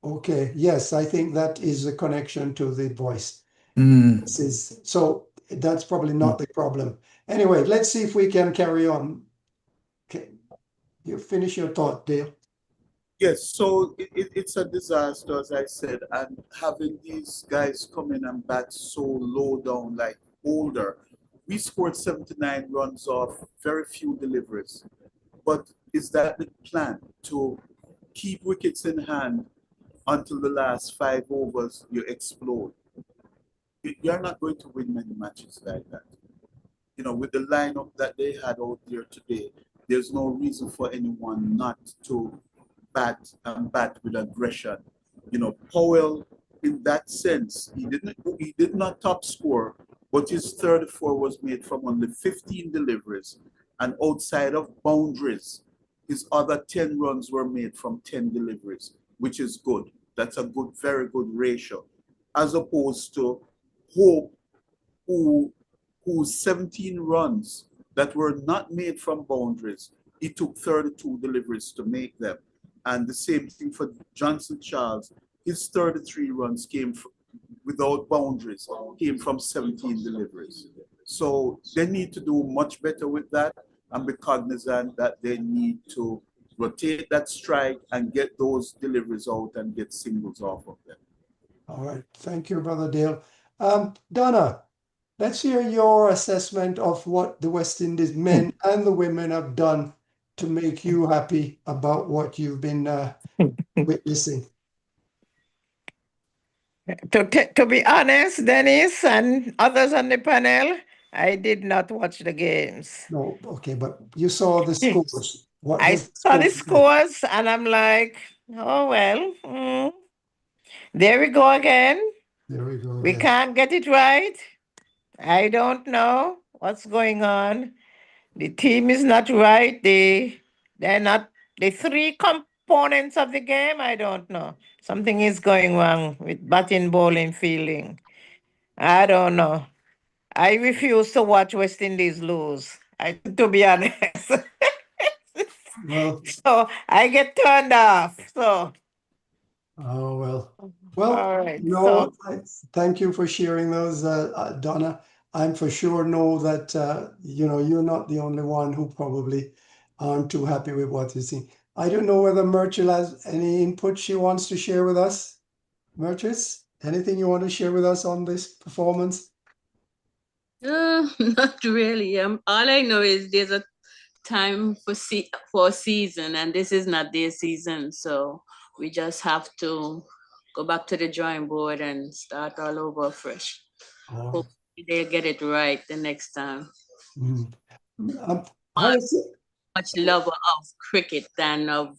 okay, yes, I think that is a connection to the voice. So that's probably not the problem. Anyway, let's see if we can carry on. Okay, you finish your thought, Dale. Yes, so it's a disaster, as I said, and having these guys come in and bat so low down, like older. We scored 79 runs off very few deliveries. But is that the plan, to keep wickets in hand until the last 5 overs you explode? You're not going to win many matches like that. You know, with the lineup that they had out there today, there's no reason for anyone not to bat with aggression. You know, Powell, in that sense, he did not top score, but his 34 was made from only 15 deliveries, and outside of boundaries, his other 10 runs were made from 10 deliveries, which is good. That's a good, very good ratio, as opposed to Hope, whose 17 runs that were not made from boundaries, it took 32 deliveries to make them. And the same thing for Johnson Charles. His 33 runs came from, without boundaries, came from 17 deliveries. So they need to do much better with that and be cognizant that they need to rotate that strike and get those deliveries out and get singles off of them. All right, thank you, Brother Dale. Donna, let's hear your assessment of what the West Indies men and the women have done to make you happy about what you've been witnessing. To be honest, Dennis and others on the panel, I did not watch the games. No, okay, but you saw the scores. What I does saw the score say? scores and I'm like, oh well, there we go again. There we go We again. can't get it right. I don't know what's going on. The team is not right. They're not the 3 components of the game. I don't know. Something is going wrong with batting, bowling, fielding. I don't know. I refuse to watch West Indies lose. To be honest. Well, so I get turned off. So. Oh, well, All right. no, thank you for sharing those, Donna. I'm for sure know that, you know, you're not the only one who probably aren't too happy with what you see. I don't know whether Myrtle has any input she wants to share with us. Myrtle, anything you want to share with us on this performance? Not really. All I know is there's a time for a season, and this is not their season, so we just have to go back to the drawing board and start all over fresh. Hopefully they'll get it right the next time. Much lover of cricket than of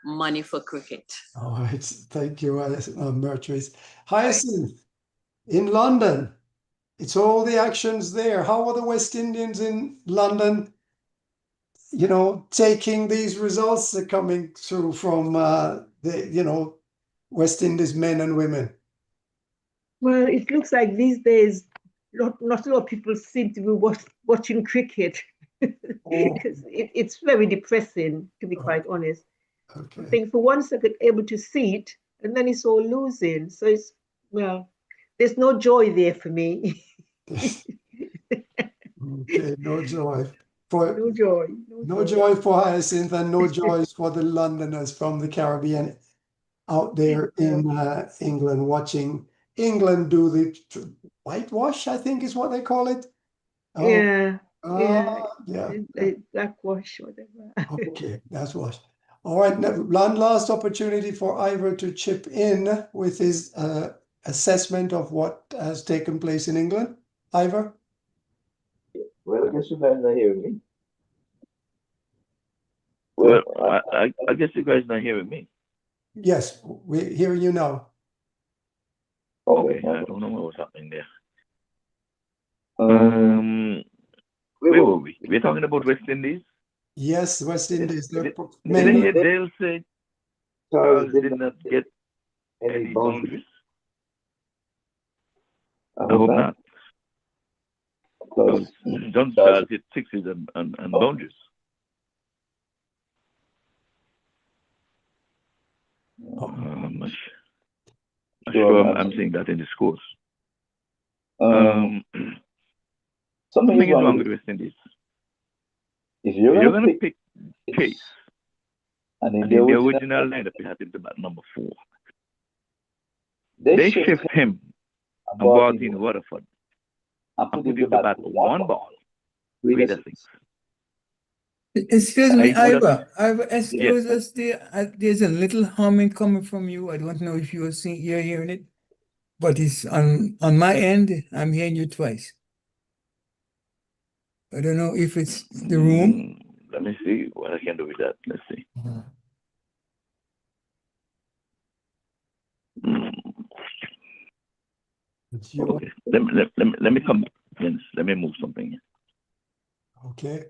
money for cricket. All right, thank you, Myrtle. Hyacinth, in London, it's all the actions there. How are the West Indians in London, you know, taking these results that are coming through from the, you know, West Indies men and women? Well, it looks like these days, not a lot of people seem to be watching cricket. It's very depressing, to be quite honest. Okay. I think for once I could able to see it, and then it's all losing. So it's, well, there's no joy there for me. Okay, no joy. No joy. No joy for Hyacinth, and no joy for the Londoners from the Caribbean out there in England, watching England do the whitewash, I think is what they call it. Yeah. Blackwash, whatever. Okay, that's wash. All right, one last opportunity for Ivor to chip in with his assessment of what has taken place in England. Ivor? Well, I guess you guys are hearing me. Well, I guess you guys not hearing me. Yes, we're hearing you now. Okay, I don't know what was happening there. Where were we? We're talking about West Indies? Yes, West Indies. Did I hear Dale say Charles did not get any boundaries? hope not. Because John Charles hit sixes and boundaries. I'm not sure I'm seeing that in the scores. Something is wrong with West Indies. If you're going to pick Chase, and in the original lineup, you had him to bat number 4. They shift him and brought in Rutherford and put him to bat 1 ball, 3 to 6. Excuse me, Ivor, excuse us, there's a little humming coming from you. I don't know if you're hearing it, but it's on my end. I'm hearing you twice. I don't know if it's the room. Let me see what I can do with that. Let's see. Okay. Let me come. Yes, let me move something. Okay.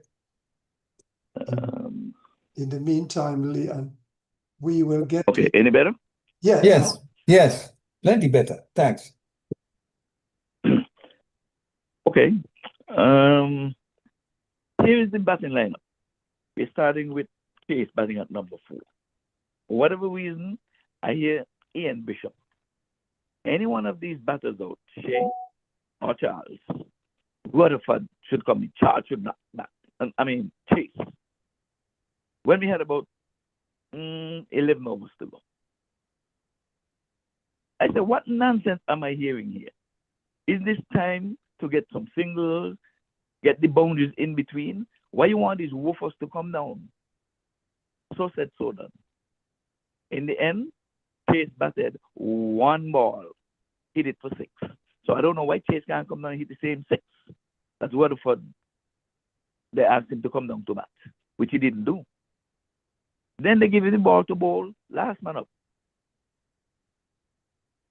In the meantime, Leon, we will get. Okay. Any better? Yes. Yes. Plenty better. Thanks. Okay. Here is the batting lineup. We're starting with Chase batting at number 4. For whatever reason, I hear Ian Bishop. Any one of these batters out, Shea or Charles, Rutherford should come in. Charles should not bat. Chase. When we had about 11 overs to go, I said, what nonsense am I hearing here? Is this time to get some singles, get the boundaries in between? Why you want these woofers to come down? So said, so done. In the end, Chase batted 1 ball, hit it for 6. So I don't know why Chase can't come down and hit the same 6. That's Rutherford. They asked him to come down to bat, which he didn't do. Then they give him the ball to bowl, last man up.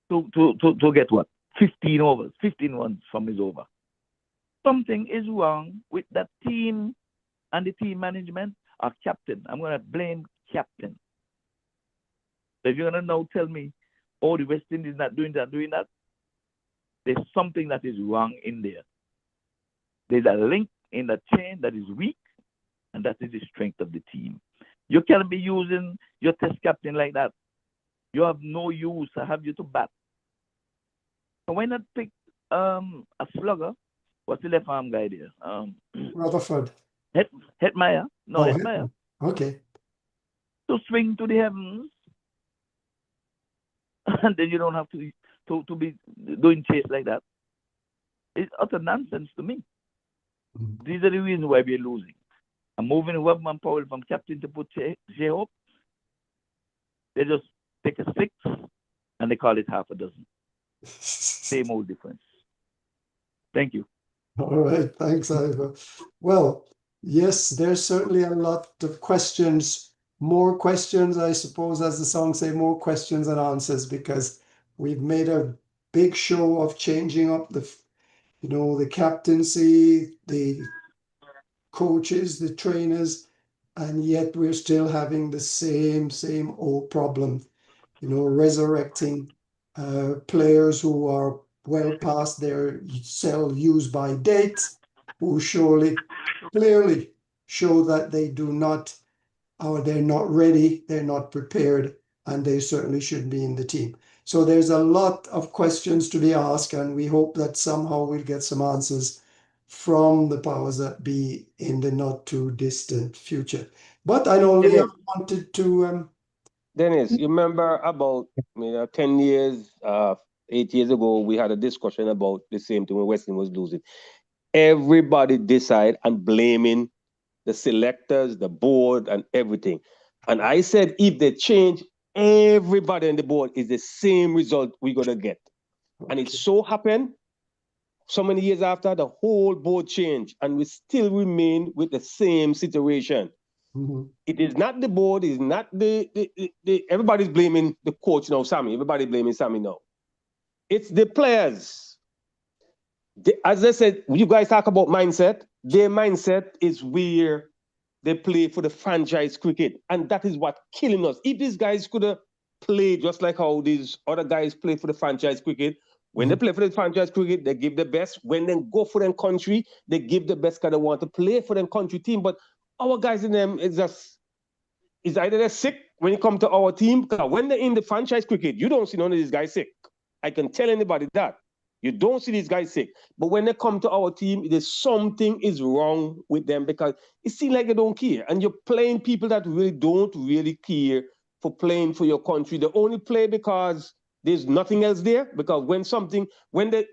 To get what? 15 overs, 15 runs from his over. Something is wrong with that team and the team management or captain. I'm going to blame captain. So if you're going to now tell me, oh, the West Indies not doing that, there's something that is wrong in there. There's a link in the chain that is weak, and that is the strength of the team. You can't be using your test captain like that. You have no use to have you to bat. So why not pick a slugger? What's the left arm guy there? Rutherford. Hetmeyer? No, Hetmeyer. Okay. To swing to the heavens, and then you don't have to be doing chase like that. It's utter nonsense to me. These are the reasons why we're losing. I'm moving Webman Powell from captain to put Shea Hope. They just take a 6 and they call it half a dozen. Same old difference. Thank you. All right, thanks, Ivor. Well, yes, there's certainly a lot of questions, more questions, I suppose, as the song say, more questions than answers, because we've made a big show of changing up the captaincy, the coaches, the trainers, and yet we're still having the same old problem, resurrecting players who are well past their use by date, who clearly show that they do not, or they're not ready, they're not prepared, and they certainly shouldn't be in the team. So there's a lot of questions to be asked, and we hope that somehow we'll get some answers from the powers that be in the not too distant future. But I know Leon wanted to... Dennis, you remember about 10 years, 8 years ago, we had a discussion about the same thing when Western was losing. Everybody decide and blaming the selectors, the board, and everything. And I said, if they change, everybody on the board is the same result we're going to get. Okay. And it so happened, so many years after, the whole board changed, and we still remain with the same situation. Mm-hmm. It is not the board, it's not everybody's blaming the coach now, Sammy. Everybody blaming Sammy now. It's the players. As I said, you guys talk about mindset. Their mindset is where they play for the franchise cricket, and that is what killing us. If these guys could have played just like how these other guys play for the franchise cricket, When they play for the franchise cricket, they give the best. When they go for their country, they give the best because they want to play for their country team. But our guys in them is either they're sick when you come to our team. Because when they're in the franchise cricket, you don't see none of these guys sick. I can tell anybody that. You don't see these guys sick. But when they come to our team, there's something is wrong with them because it seems like they don't care. And you're playing people that really don't really care for playing for your country. They only play because there's nothing else there. Because when they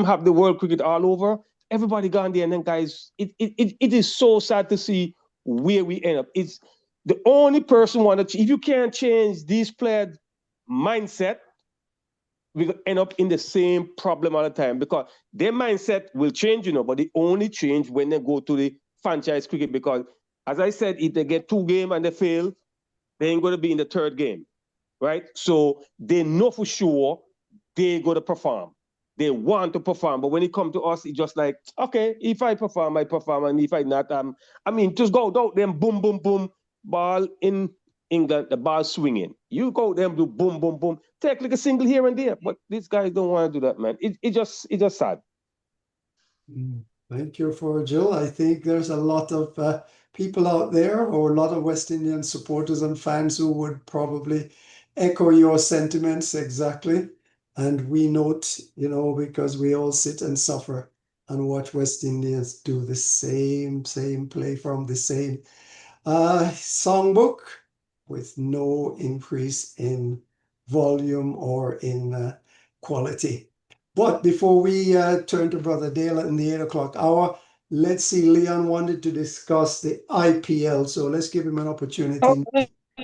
have the world cricket all over, everybody gone there. And then guys, it is so sad to see where we end up. It's the only person if you can't change these players' mindset, we end up in the same problem all the time because their mindset will change, but they only change when they go to the franchise cricket because, as I said, if they get 2 games and they fail, they ain't going to be in the 3rd game, right? So they know for sure they're going to perform. They want to perform, but when it comes to us, it's just like, okay, if I perform, I perform, and if I not, just go out, then boom, boom, boom, ball in England, the ball swinging. You go them do boom, boom, boom, take like a single here and there. But these guys don't want to do that, man. It's just sad. Thank you for Jill. I think there's a lot of people out there, or a lot of West Indian supporters and fans who would probably echo your sentiments exactly. And we note, because we all sit and suffer and watch West Indians do the same play from the same songbook with no increase in volume or in quality. But before we turn to Brother Dale in the 8 o'clock hour, let's see, Leon wanted to discuss the IPL, so let's give him an opportunity.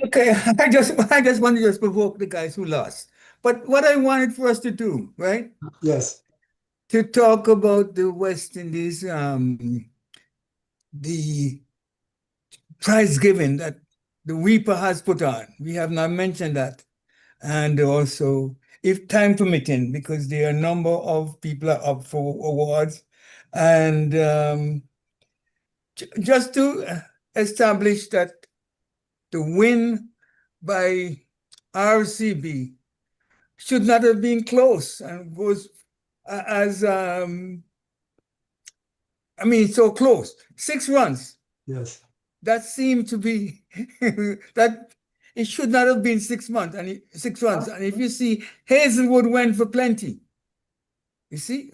Okay, I just want to just provoke the guys who lost. But what I wanted for us to do, right? Yes. To talk about the West Indies, the prize giving that the Weeper has put on. We have not mentioned that. And also, if time permitting, because there are a number of people are up for awards. And just to establish that the win by RCB should not have been close and was so close. 6 runs. Yes. That seemed to be that it should not have been 6 months and 6 runs. And if you see, Hazelwood went for plenty. You see,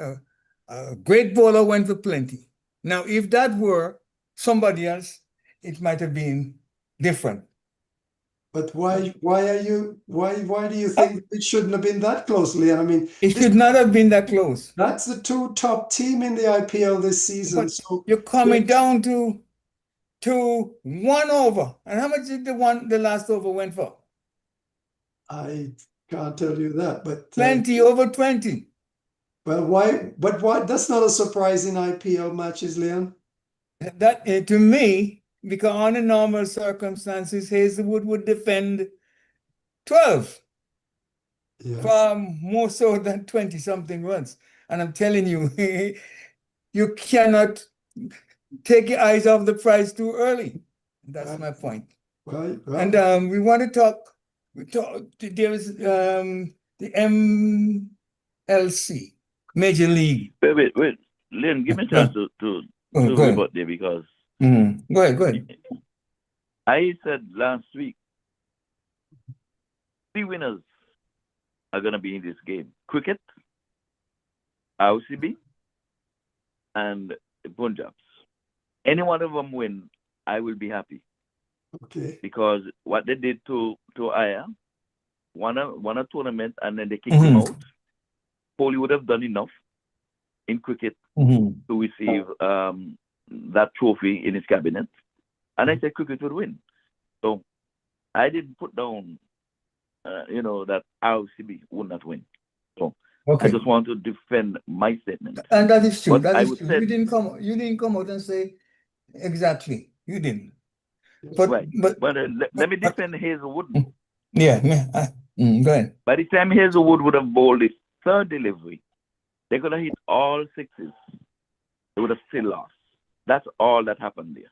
a great bowler went for plenty. Now, if that were somebody else, it might have been different. But why do you think it shouldn't have been that close, Leon? I mean, it should not have been that close. That's the 2 top team in the IPL this season. But so you're coming down to 1 over. And how much did the last over went for? I can't tell you that, but plenty, over 20. Well, why? But what? That's not a surprise in IPL matches, Leon. That to me, because under normal circumstances, Hazelwood would defend 12 for more so than 20-something runs. And I'm telling you, you cannot take your eyes off the prize too early. That's my point. Well, and we want to talk. There is the MLC, Major League. Wait. Lynn, give me a chance to about there because Go ahead. I said last week 3 winners are going to be in this game: cricket, RCB, and Punjabs. Any one of them win, I will be happy. Okay. Because what they did to Aya, won a tournament and then they kicked him out. Kohli would have done enough in cricket to receive that trophy in his cabinet. And I said cricket would win. So I didn't put down, that RCB would not win. So I just want to defend my statement. And that is true. But That is true. You didn't come out and say exactly. You didn't. But let me defend Hazelwood. Yeah. Go ahead. By the time Hazelwood would have bowled his 3rd delivery, they could have hit all 6s. They would have still lost. That's all that happened there.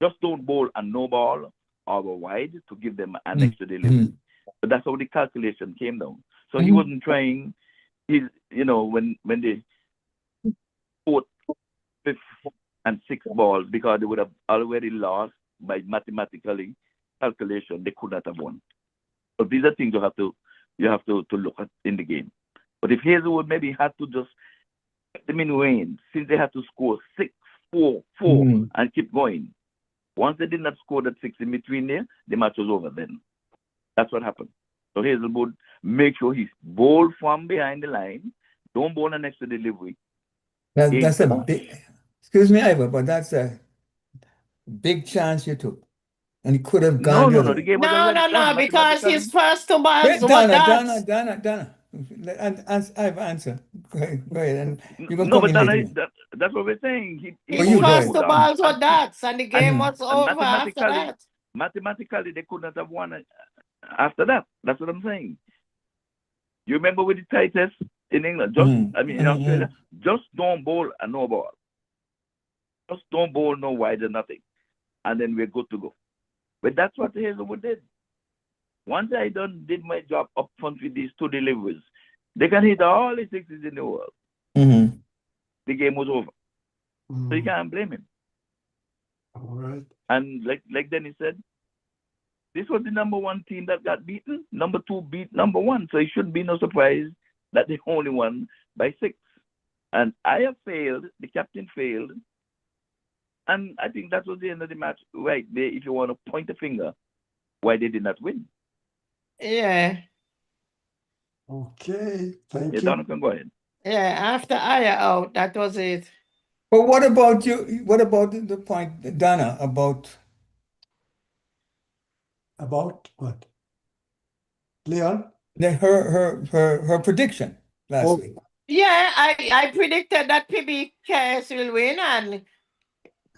Just don't bowl a no ball or go wide to give them an extra delivery. But that's how the calculation came down. So he wasn't trying he's, you know, when they fourth, fifth, and sixth balls, because they would have already lost by mathematically calculation, they could not have won. So these are things you have to look at in the game. But if Hazelwood maybe had to just keep them in range, since they had to score 6, 4, 4, and keep going. Once they did not score that 6 in between there, the match was over then. That's what happened. So Hazelwood, make sure he's bowl from behind the line, don't bowl an extra delivery. That's a big, excuse me, Ivor, but that's a big chance you took. And it could have gone the other The way. game was already done. Because his first two balls Wait, were Donna. dots. I've answered. Go ahead, and you can No, come but in later. that's what we're saying. His you go first ahead. two balls were dots, and the game was and over after that. mathematically, they could not have won after that. That's what I'm saying. You remember with the tightest in England? In Australia, just don't bowl a no ball. Just don't bowl no wide or nothing. And then we're good to go. But that's what Hazelwood did. Once I did my job up front with these 2 deliveries, they can hit all the 6s in the world. The game was over. So you can't blame him. All right. And like Dennis said, this was the number 1 team that got beaten. Number 2 beat number 1. So it shouldn't be no surprise that they only won by 6. And I have failed. The captain failed. And I think that was the end of the match right there, if you want to point a finger why they did not win. Yeah. Okay. Thank you. Donna can go ahead. Yeah, after Aya out, that was it. But what about you? What about the point, Donna, about what? Leon? Her prediction last week. Yeah, I predicted that PBKS will win, and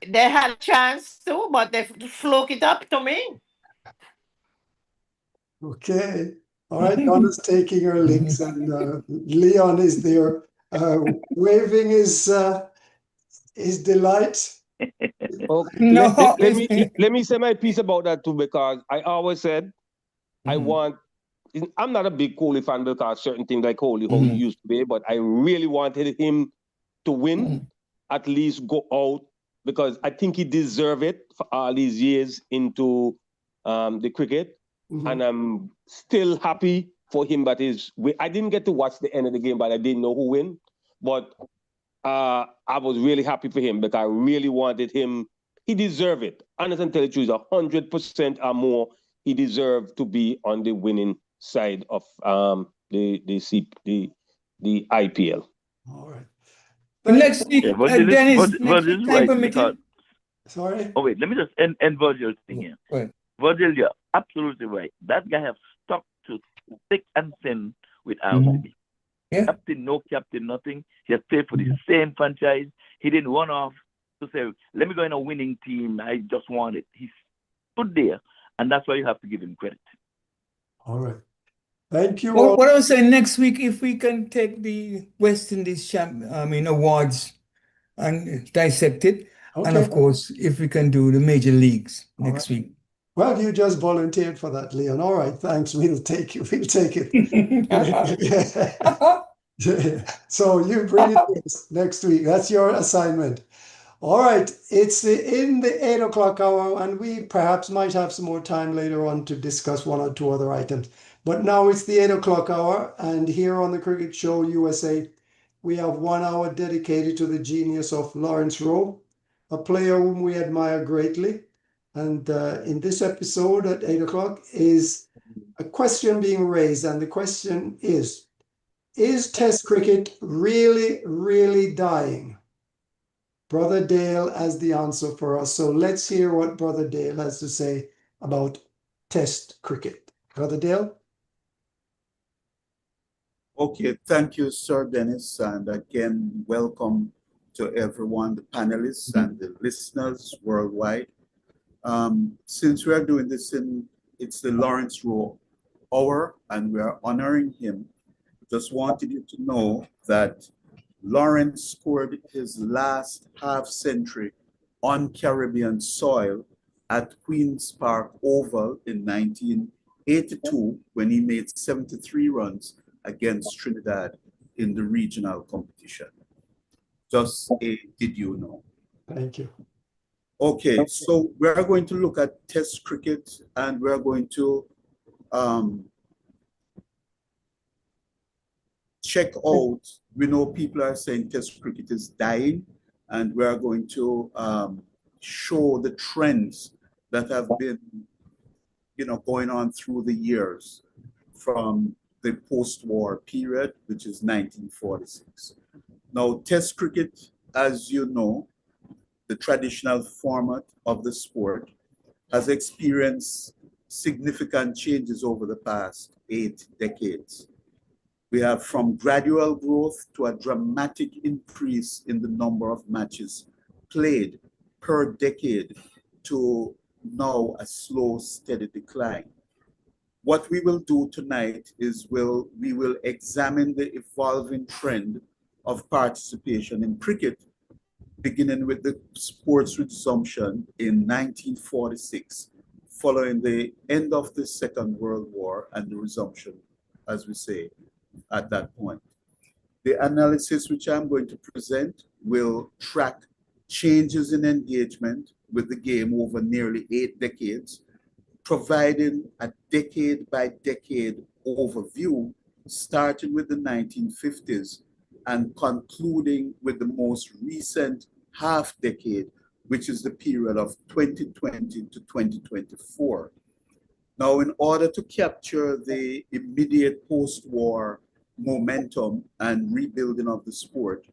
they had a chance too, but they fluked it up to me. Okay. All right. Donna's taking her licks, and Leon is there waving his delight. Okay. Let me say my piece about that too, because I always said I'm not a big Kohli fan because certain things like Kohli, how he used to be, but I really wanted him to win, at least go out, because I think he deserved it for all these years into the cricket. And I'm still happy for him that I didn't get to watch the end of the game, but I didn't know who win. But I was really happy for him because I really wanted him. He deserved it. Honest and tell the truth, 100% or more, he deserved to be on the winning side of the IPL. All right. Next week, Dennis, next week, time permitting. Sorry? Oh, wait, let me just end Virgil's thing here. Right. Virgil, you're absolutely right. That guy have stuck to thick and thin with RCB. Yeah. Captain, no captain, nothing. He has played for the same franchise. He didn't run off to say, let me go in a winning team. I just want it. He stood there, and that's why you have to give him credit. All right. Thank you. What I was saying, next week, if we can take the West Indies awards and dissect it, and of course, if we can do the major leagues next week. Well, you just volunteered for that, Leon. All right, thanks. We'll take it. So you bring it next week. That's your assignment. All right, it's in the 8 o'clock hour, and we perhaps might have some more time later on to discuss 1 or 2 other items. But now it's the 8 o'clock hour, and here on the Cricket Show USA, we have 1 hour dedicated to the genius of Lawrence Rowe, a player whom we admire greatly. And in this episode at 8 o'clock is a question being raised, and the question is Test cricket really, really dying? Brother Dale has the answer for us. So let's hear what Brother Dale has to say about Test cricket. Brother Dale? Okay, thank you, Sir Dennis. And again, welcome to everyone, the panelists and the listeners worldwide. Since we are doing this it's the Lawrence Rowe Hour, and we are honoring him. Just wanted you to know that Lawrence scored his last half century on Caribbean soil at Queen's Park Oval in 1982 when he made 73 runs against Trinidad in the regional competition. Just a did you know? Thank you. Okay, so we're going to look at Test cricket, and we're going to check out. We know people are saying Test cricket is dying, and we are going to show the trends that have been, going on through the years from the post-war period, which is 1946. Now, Test cricket, as you know, the traditional format of the sport, has experienced significant changes over the past 8 decades. We have from gradual growth to a dramatic increase in the number of matches played per decade to now a slow, steady decline. What we will do tonight is we will examine the evolving trend of participation in cricket, beginning with the sport's resumption in 1946, following the end of the Second World War and the resumption, as we say, at that point. The analysis which I'm going to present will track changes in engagement with the game over nearly 8 decades, providing a decade-by-decade overview, starting with the 1950s and concluding with the most recent half-decade, which is the period of 2020 to 2024. Now, in order to capture the immediate post-war momentum and rebuilding of the sport,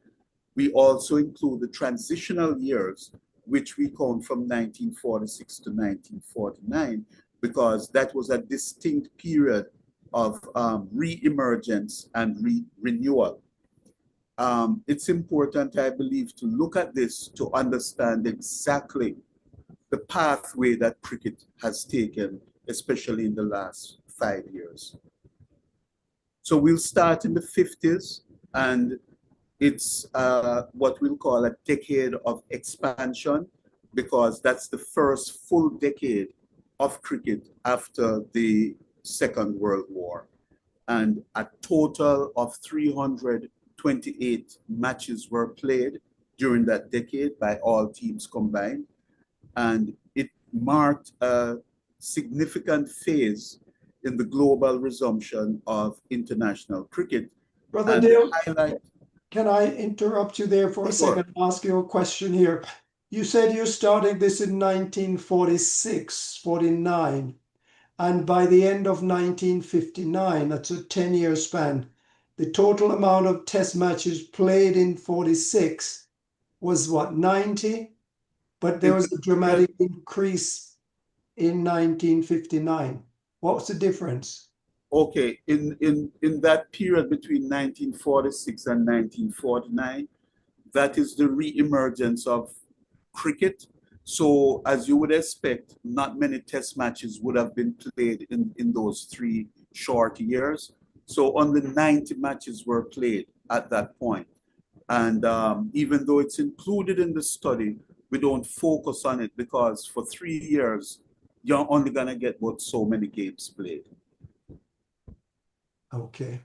we also include the transitional years, which we count from 1946 to 1949, because that was a distinct period of re-emergence and renewal. It's important, I believe, to look at this to understand exactly the pathway that cricket has taken, especially in the last 5 years. So we'll start in the 50s, and it's what we'll call a decade of expansion, because that's the first full decade of cricket after the Second World War. And a total of 328 matches were played during that decade by all teams combined. And it marked a significant phase in the global resumption of international cricket. Brother Dale, can I interrupt you there for a second and ask you a question here? You said you started this in 1946, 49, and by the end of 1959, that's a 10-year span, the total amount of test matches played in 46 was what, 90? But there was a dramatic increase in 1959. What's the difference? Okay, in that period between 1946 and 1949, that is the re-emergence of cricket. So as you would expect, not many test matches would have been played in those 3 short years. So only 90 matches were played at that point. And even though it's included in the study, we don't focus on it because for 3 years, you're only gonna get about so many games played. Okay.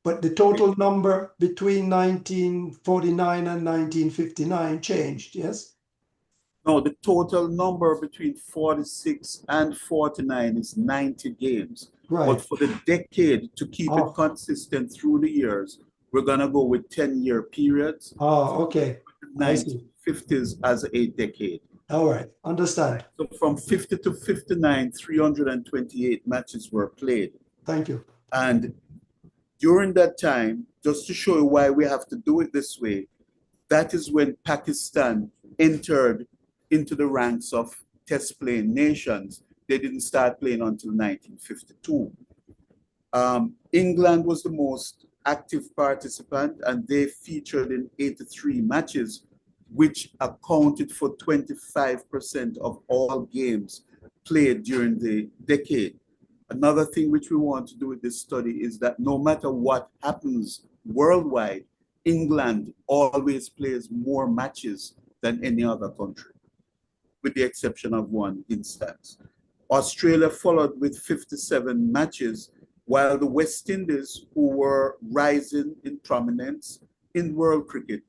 But the total number between 1949 and 1959 changed, yes? No, the total number between 46 and 49 is 90 games. Right. But for the decade, to keep it consistent through the years, we're gonna go with 10-year periods. Oh, okay. 1950s as a decade. All right, understand. So from 50 to 59, 328 matches were played. Thank you. And during that time, just to show you why we have to do it this way, that is when Pakistan entered into the ranks of test playing nations. They didn't start playing until 1952. England was the most active participant, and they featured in 83 matches, which accounted for 25% of all games played during the decade. Another thing which we want to do with this study is that no matter what happens worldwide, England always plays more matches than any other country, with the exception of one instance. Australia followed with 57 matches while the West Indies, who were rising in prominence in world cricket,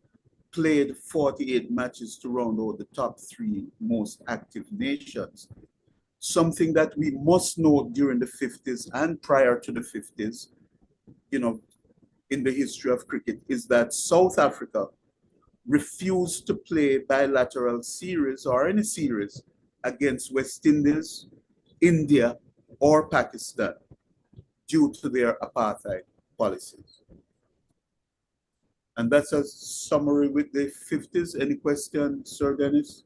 played 48 matches to round out the top 3 most active nations. Something that we must note during the 50s and prior to the 50s, in the history of cricket, is that South Africa refused to play bilateral series or any series against West Indies, India, or Pakistan due to their apartheid policies. And that's a summary with the 50s. Any questions, Sir Dennis?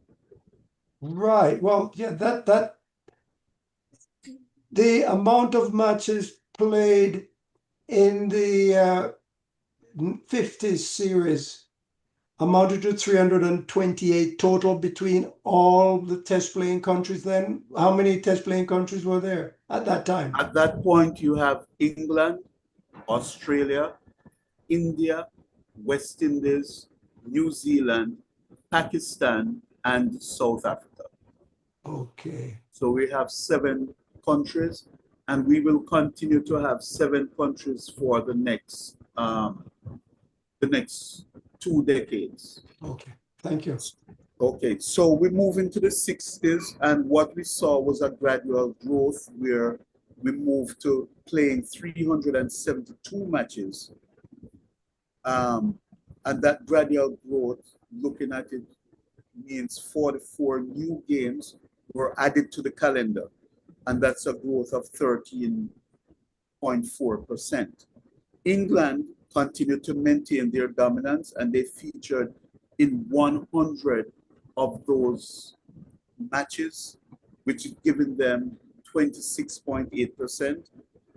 Right. Well, yeah, that the amount of matches played in the 50s series amounted to 328 total between all the test playing countries then. How many test playing countries were there at that time? At that point, you have England, Australia, India, West Indies, New Zealand, Pakistan, and South Africa. Okay. So we have 7 countries, and we will continue to have 7 countries for the next 2 decades. Okay, thank you. Okay, so we move into the 60s, and what we saw was a gradual growth where we moved to playing 372 matches. And that gradual growth, looking at it, means 44 new games were added to the calendar, and that's a growth of 13.4%. England continued to maintain their dominance, and they featured in 100 of those matches, which is giving them 26.8%.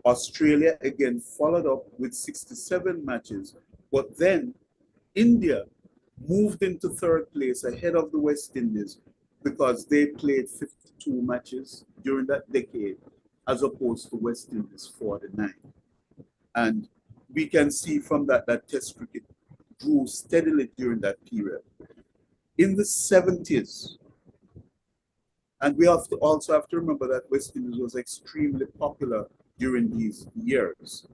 Australia again followed up with 67 matches, but then India moved into 3rd place ahead of the West Indies because they played 52 matches during that decade, as opposed to West Indies 49. And we can see from that Test cricket grew steadily during that period. In the 70s, and we also have to remember that West Indies was extremely popular during these years.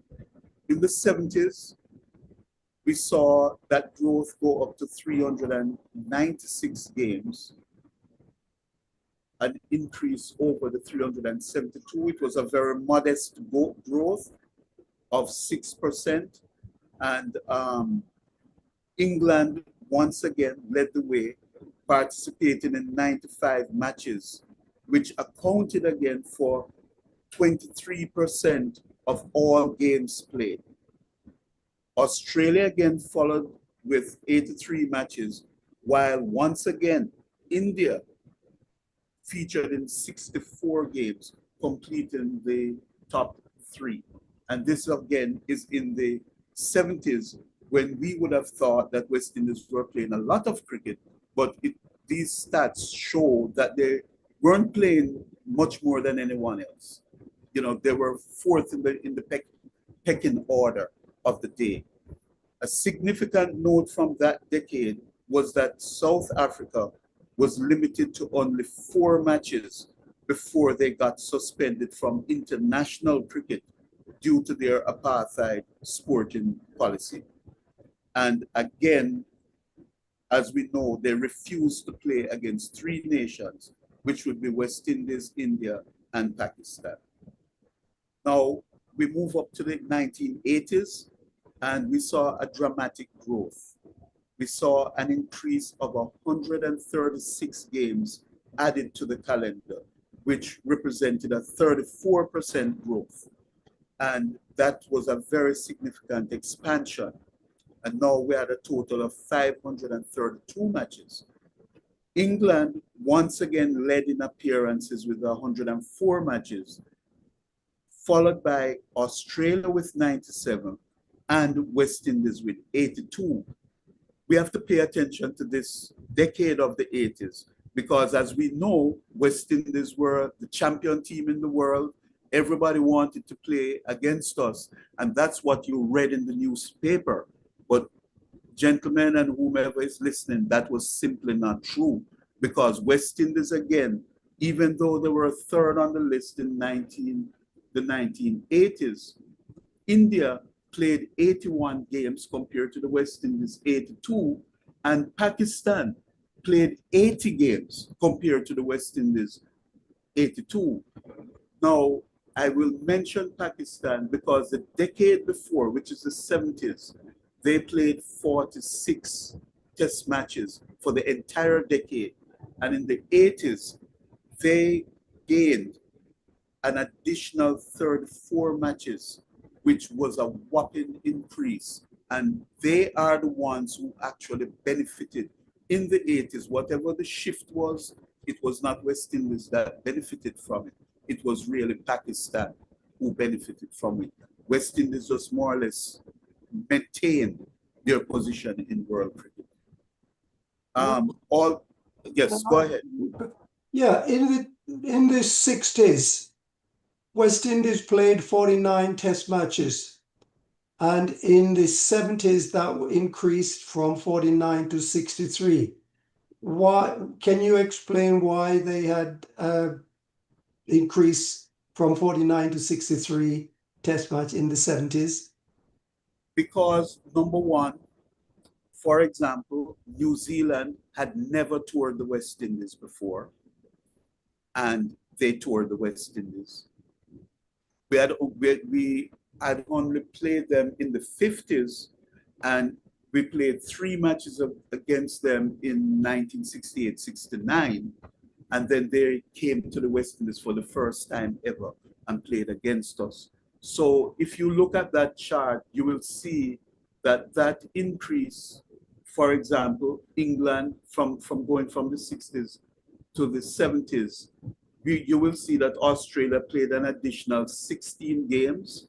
In the 70s, we saw that growth go up to 396 games, an increase over the 372. It was a very modest growth of 6%. And England once again led the way, participating in 95 matches, which accounted again for 23% of all games played. Australia again followed with 83 matches, while once again, India featured in 64 games, completing the top 3. And this again is in the 70s, when we would have thought that West Indies were playing a lot of cricket, but these stats show that they weren't playing much more than anyone else. They were 4th in the pecking order of the day. A significant note from that decade was that South Africa was limited to only 4 matches before they got suspended from international cricket due to their apartheid sporting policy. And again, as we know, they refused to play against 3 nations, which would be West Indies, India, and Pakistan. Now, we move up to the 1980s, and we saw a dramatic growth. We saw an increase of 136 games added to the calendar, which represented a 34% growth. And that was a very significant expansion. And now we had a total of 532 matches. England once again led in appearances with 104 matches, followed by Australia with 97 and West Indies with 82. We have to pay attention to this decade of the 80s, because as we know, West Indies were the champion team in the world. Everybody wanted to play against us, and that's what you read in the newspaper. But gentlemen and whomever is listening, that was simply not true, because West Indies, again, even though they were 3rd on the list in the 1980s, India played 81 games compared to the West Indies 82, and Pakistan played 80 games compared to the West Indies 82. Now, I will mention Pakistan because the decade before, which is the 70s, they played 46 test matches for the entire decade. And in the 80s, they gained an additional 34 matches, which was a whopping increase. And they are the ones who actually benefited in the 80s. Whatever the shift was, it was not West Indies that benefited from it. It was really Pakistan who benefited from it. West Indies just more or less maintained their position in world cricket. Yes, go ahead. Yeah, in the 60s, West Indies played 49 test matches. And in the 70s, that increased from 49 to 63. Why, can you explain why they had increase from 49 to 63 test match in the 70s? Because number one, for example, New Zealand had never toured the West Indies before, and they toured the West Indies. We had only played them in the 50s, and we played 3 matches against them in 1968-69, and then they came to the West Indies for the first time ever and played against us. So if you look at that chart, you will see that that increase, for example, England from going from the 60s to the 70s, you will see that Australia played an additional 16 games,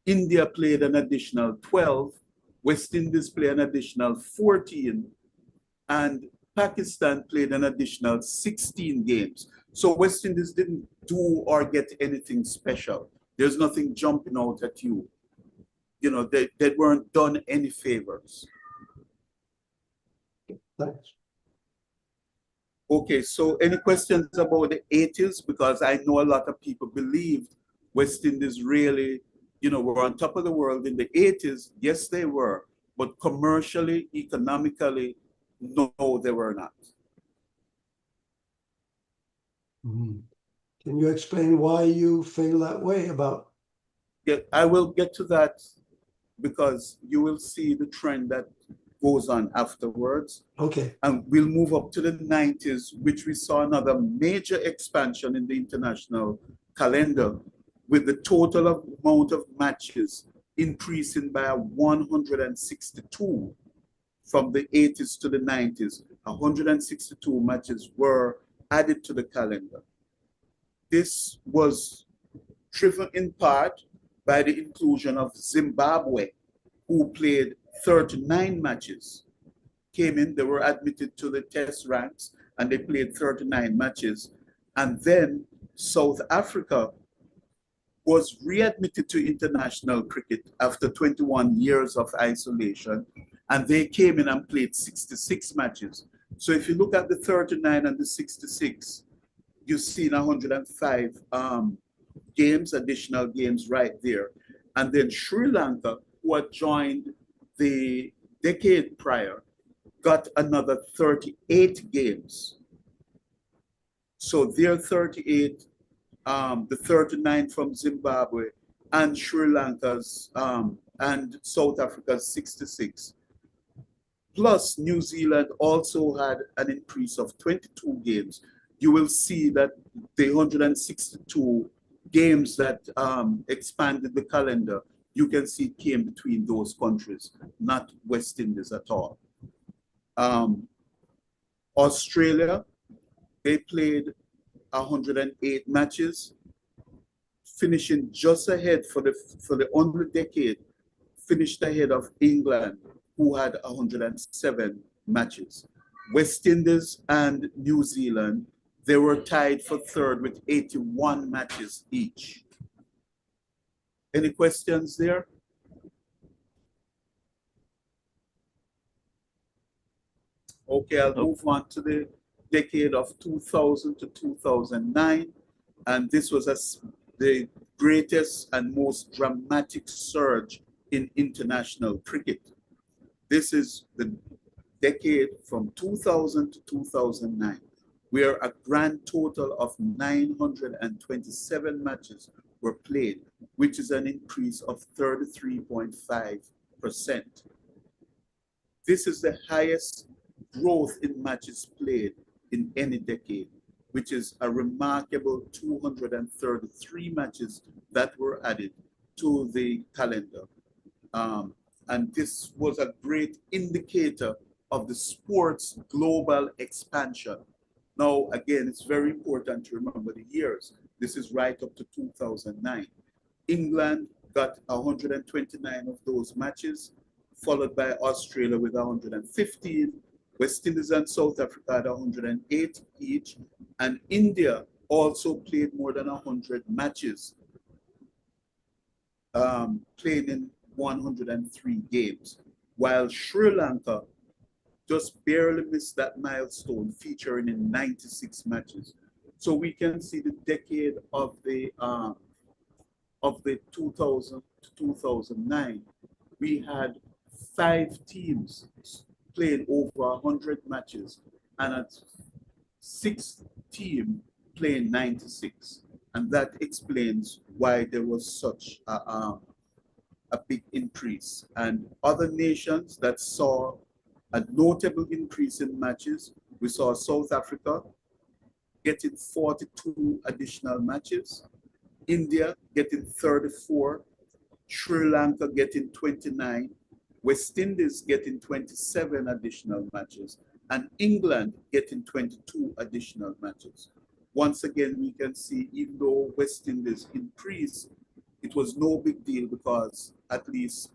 India played an additional 12, West Indies played an additional 14, and Pakistan played an additional 16 games. So West Indies didn't do or get anything special. There's nothing jumping out at you. You know, they weren't done any favors. Thanks. Okay, so any questions about the 80s? Because I know a lot of people believed West Indies really, you know, were on top of the world in the 80s. Yes, they were, but commercially, economically, no, they were not. Can you explain why you feel that way about? Yeah, I will get to that because you will see the trend that goes on afterwards. Okay. And we'll move up to the 90s, which we saw another major expansion in the international calendar, with the total amount of matches increasing by 162 from the 80s to the 90s. 162 matches were added to the calendar. This was driven in part by the inclusion of Zimbabwe, who played 39 matches. Came in, they were admitted to the test ranks, and they played 39 matches. And then South Africa was readmitted to international cricket after 21 years of isolation, and they came in and played 66 matches. So if you look at the 39 and the 66, you see 105 games, additional games right there. And then Sri Lanka, who had joined the decade prior, got another 38 games. So their 38, the 39 from Zimbabwe, and Sri Lanka's and South Africa's 66. Plus, New Zealand also had an increase of 22 games. You will see that the 162 games that expanded the calendar, you can see came between those countries, not West Indies at all. Australia, they played 108 matches, finishing just ahead for the only decade, finished ahead of England, who had 107 matches. West Indies and New Zealand, they were tied for third with 81 matches each. Any questions there? Okay, I'll move on to the decade of 2000 to 2009. And this was the greatest and most dramatic surge in international cricket. This is the decade from 2000 to 2009, where a grand total of 927 matches were played, which is an increase of 33.5%. This is the highest growth in matches played in any decade, which is a remarkable 233 matches that were added to the calendar. And this was a great indicator of the sport's global expansion. Now, again, it's very important to remember the years. This is right up to 2009. England got 129 of those matches, followed by Australia with 115. West Indies and South Africa had 108 each, and India also played more than 100 matches, playing in 103 games, while Sri Lanka just barely missed that milestone, featuring in 96 matches. So we can see the decade of the 2000 to 2009, we had 5 teams playing over 100 matches, and a 6th team playing 96. And that explains why there was such a big increase. And other nations that saw a notable increase in matches, we saw South Africa getting 42 additional matches, India getting 34, Sri Lanka getting 29, West Indies getting 27 additional matches, and England getting 22 additional matches. Once again, we can see, even though West Indies increased, it was no big deal because at least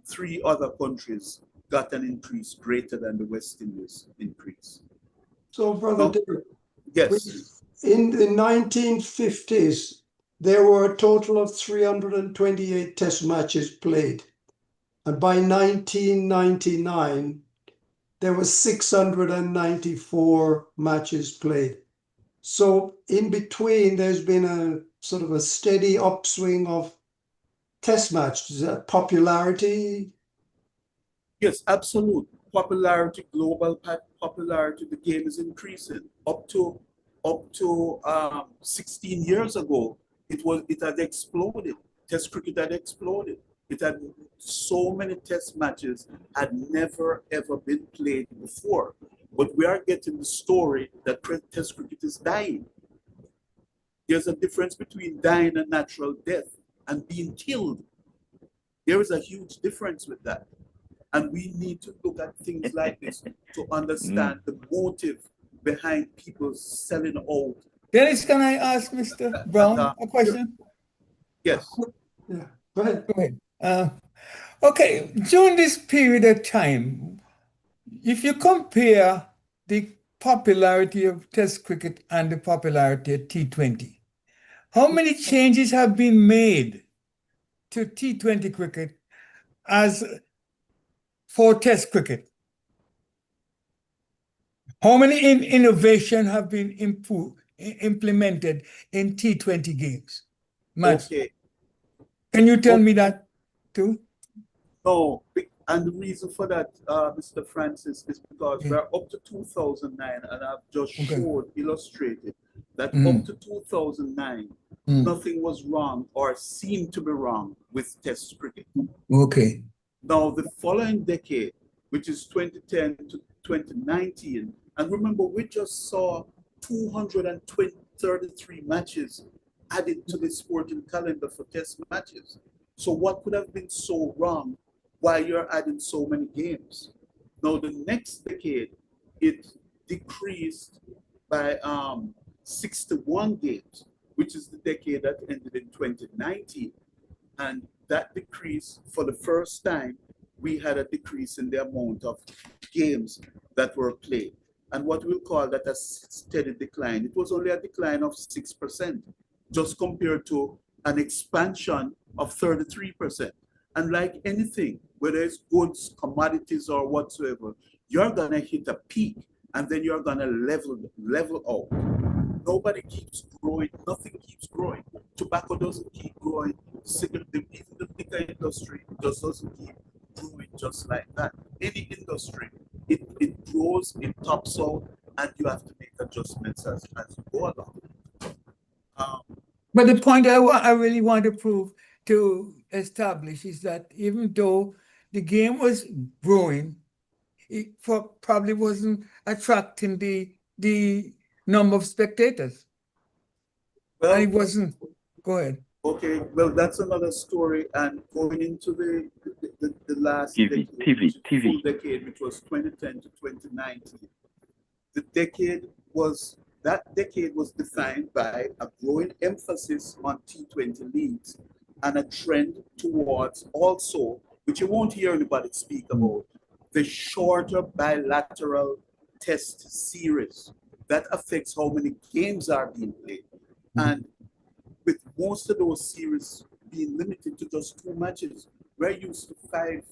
3 other countries got an increase greater than the West Indies increase. So, Brother Derek, yes. In the 1950s, there were a total of 328 test matches played. And by 1999, there were 694 matches played. So in between, there's been a sort of a steady upswing of test matches, popularity. Yes, absolute popularity, global popularity. The game is increasing. Up to 16 years ago, it had exploded. Test cricket had exploded. It had so many test matches had never ever been played before. But we are getting the story that test cricket is dying. There's a difference between dying a natural death and being killed. There is a huge difference with that. And we need to look at things like this to understand the motive behind people selling out. Dennis, can I ask Mr. Brown a question? Yes. Yeah, go ahead. Go ahead. Okay, during this period of time, if you compare the popularity of Test cricket and the popularity of T20, how many changes have been made to T20 cricket as for Test cricket? How many innovation have been implemented in T20 games? Okay. Can you tell me that too? No, and the reason for that, Mr. Francis, is because we're up to 2009, and I've just illustrated that up to 2009, nothing was wrong or seemed to be wrong with Test cricket. Okay. Now, the following decade, which is 2010 to 2019, and remember, we just saw 233 matches added to the sporting calendar for Test matches. So what could have been so wrong while you're adding so many games? Now, the next decade, it decreased by 61 games, which is the decade that ended in 2019. And that decrease, for the first time, we had a decrease in the amount of games that were played. And what we'll call that a steady decline. It was only a decline of 6%, just compared to an expansion of 33%. And like anything, whether it's goods, commodities, or whatsoever, you're gonna hit a peak and then you're gonna level out. Nobody keeps growing. Nothing keeps growing. Tobacco doesn't keep growing. Even the liquor industry just doesn't keep growing just like that. Any industry, it grows, it tops out, and you have to make adjustments as you go along. But the point I really want to prove to establish is that even though the game was growing, it probably wasn't attracting the number of spectators. Well, and it wasn't. Go ahead. Okay, well, that's another story. And going into the last full decade, which was 2010 to 2019, that decade was defined by a growing emphasis on T20 leagues and a trend towards also, which you won't hear anybody speak about, the shorter bilateral test series that affects how many games are being played. And with most of those series being limited to just 2 matches, we're used to five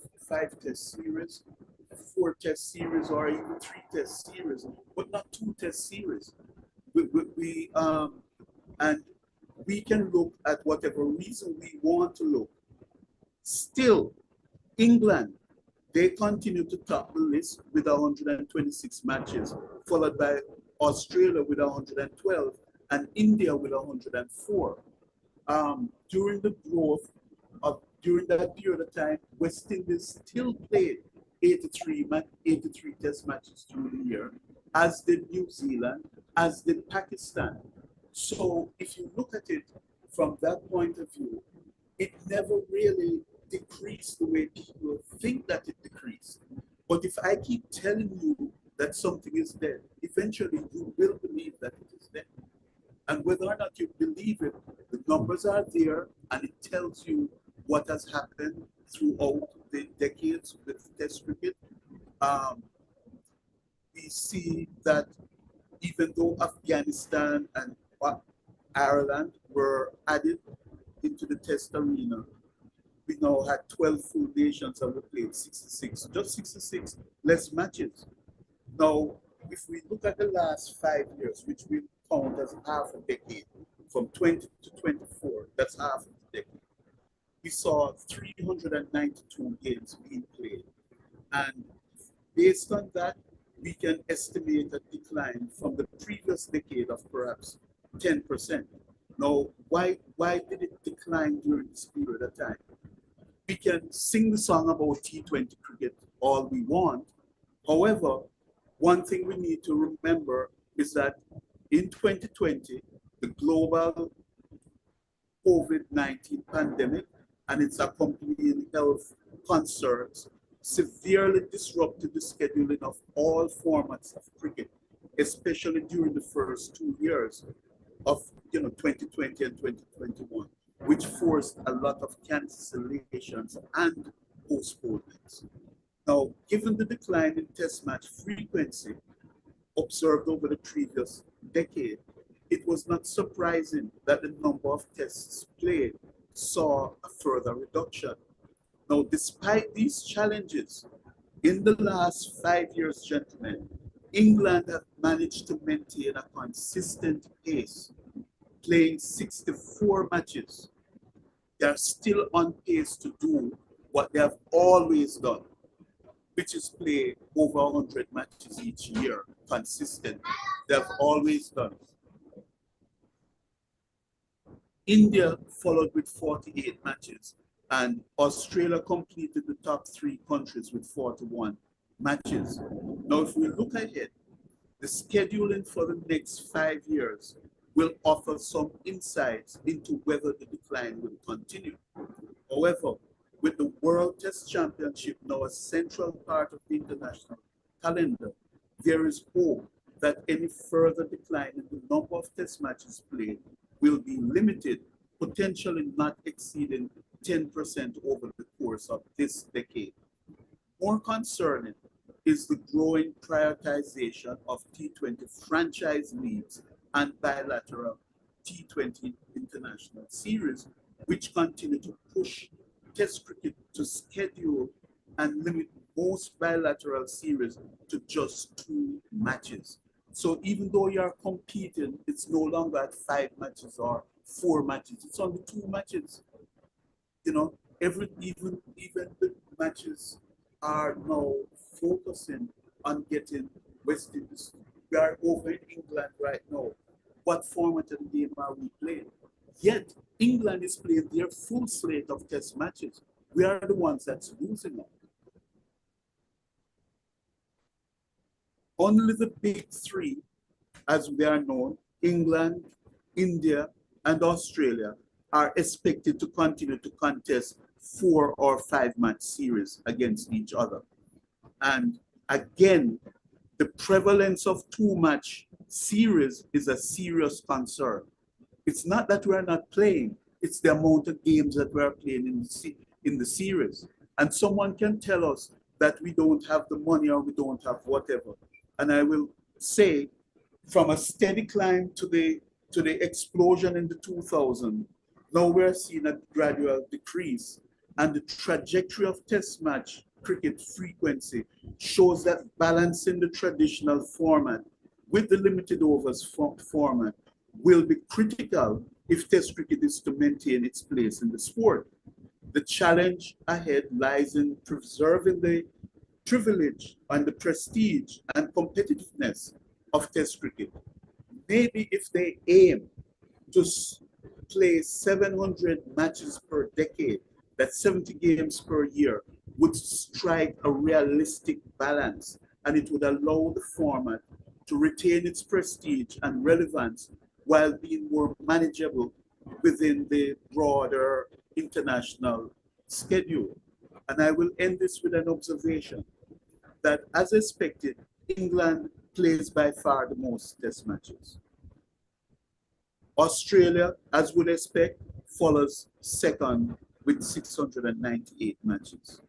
test series, 4 test series, or even 3 test series, but not 2 test series. And we can look at whatever reason we want to look. Still, England, they continue to top the list with 126 matches, followed by Australia with 112 and India with 104. During the growth during that period of time, West Indies still played 83 test matches through the year, as did New Zealand, as did Pakistan. So if you look at it from that point of view, it never really decreased the way people think that it decreased. But if I keep telling you that something is dead, eventually you will believe that it is dead. And whether or not you believe it, the numbers are there, and it tells you what has happened throughout the decades with Test cricket. We see that even though Afghanistan and Ireland were added into the Test arena, we now had 12 full nations and we played 66, just 66 less matches. Now, if we look at the last 5 years, which we count as half a decade, from 20 to 24, that's half of the decade, we saw 392 games being played. And based on that, we can estimate a decline from the previous decade of perhaps 10%. Now, why did it decline during this period of time? We can sing the song about T20 cricket all we want. However, one thing we need to remember is that in 2020, the global COVID-19 pandemic and its accompanying health concerns severely disrupted the scheduling of all formats of cricket, especially during the first 2 years of 2020 and 2021, which forced a lot of cancellations and postponements. Now, given the decline in test match frequency observed over the previous decade, it was not surprising that the number of tests played saw a further reduction. Now, despite these challenges, in the last 5 years, gentlemen, England have managed to maintain a consistent pace, playing 64 matches. They are still on pace to do what they have always done, which is play over 100 matches each year, consistent. They have always done. India followed with 48 matches, and Australia completed the top 3 countries with 41 matches. Now, if we look ahead, the scheduling for the next 5 years will offer some insights into whether the decline will continue. However, with the World Test Championship now a central part of the international calendar, there is hope that any further decline in the number of test matches played will be limited, potentially not exceeding 10% over the course of this decade. More concerning is the growing prioritization of T20 franchise leagues and bilateral T20 international series, which continue to push Test cricket to schedule and limit most bilateral series to just 2 matches. So even though you're competing, it's no longer at 5 matches or 4 matches. It's only 2 matches. You know, even the matches are now focusing on getting West Indies. We are over in England right now. What format of the game are we playing? Yet England is playing their full slate of test matches. We are the ones that's losing them. Only the big three, as they are known, England, India, and Australia, are expected to continue to contest 4 or 5 match series against each other. And again, the prevalence of 2-match series is a serious concern. It's not that we're not playing, it's the amount of games that we're playing in the series. And someone can tell us that we don't have the money or we don't have whatever. And I will say, from a steady climb to the explosion in the 2000s, now we're seeing a gradual decrease. And the trajectory of test match cricket frequency shows that balancing the traditional format with the limited overs format will be critical if test cricket is to maintain its place in the sport. The challenge ahead lies in preserving the privilege and the prestige and competitiveness of test cricket. Maybe if they aim to play 700 matches per decade, that's 70 games per year, would strike a realistic balance, and it would allow the format to retain its prestige and relevance while being more manageable within the broader international schedule. And I will end this with an observation that, as expected, England plays by far the most test matches. Australia, as would expect, follows second with 698 matches.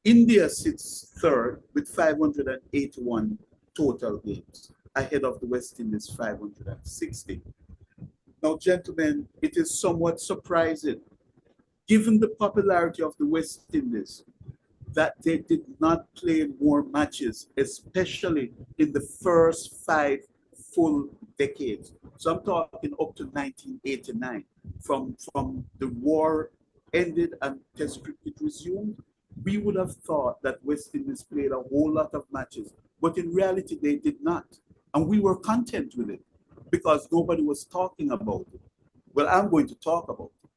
India sits third with 581 total games, ahead of the West Indies 560. Now, gentlemen, it is somewhat surprising, given the popularity of the West Indies, that they did not play more matches, especially in the first 5 full decades. So I'm talking up to 1989. From the war ended and test cricket resumed, we would have thought that West Indies played a whole lot of matches, but in reality they did not. And we were content with it because nobody was talking about it. Well, I'm going to talk about it.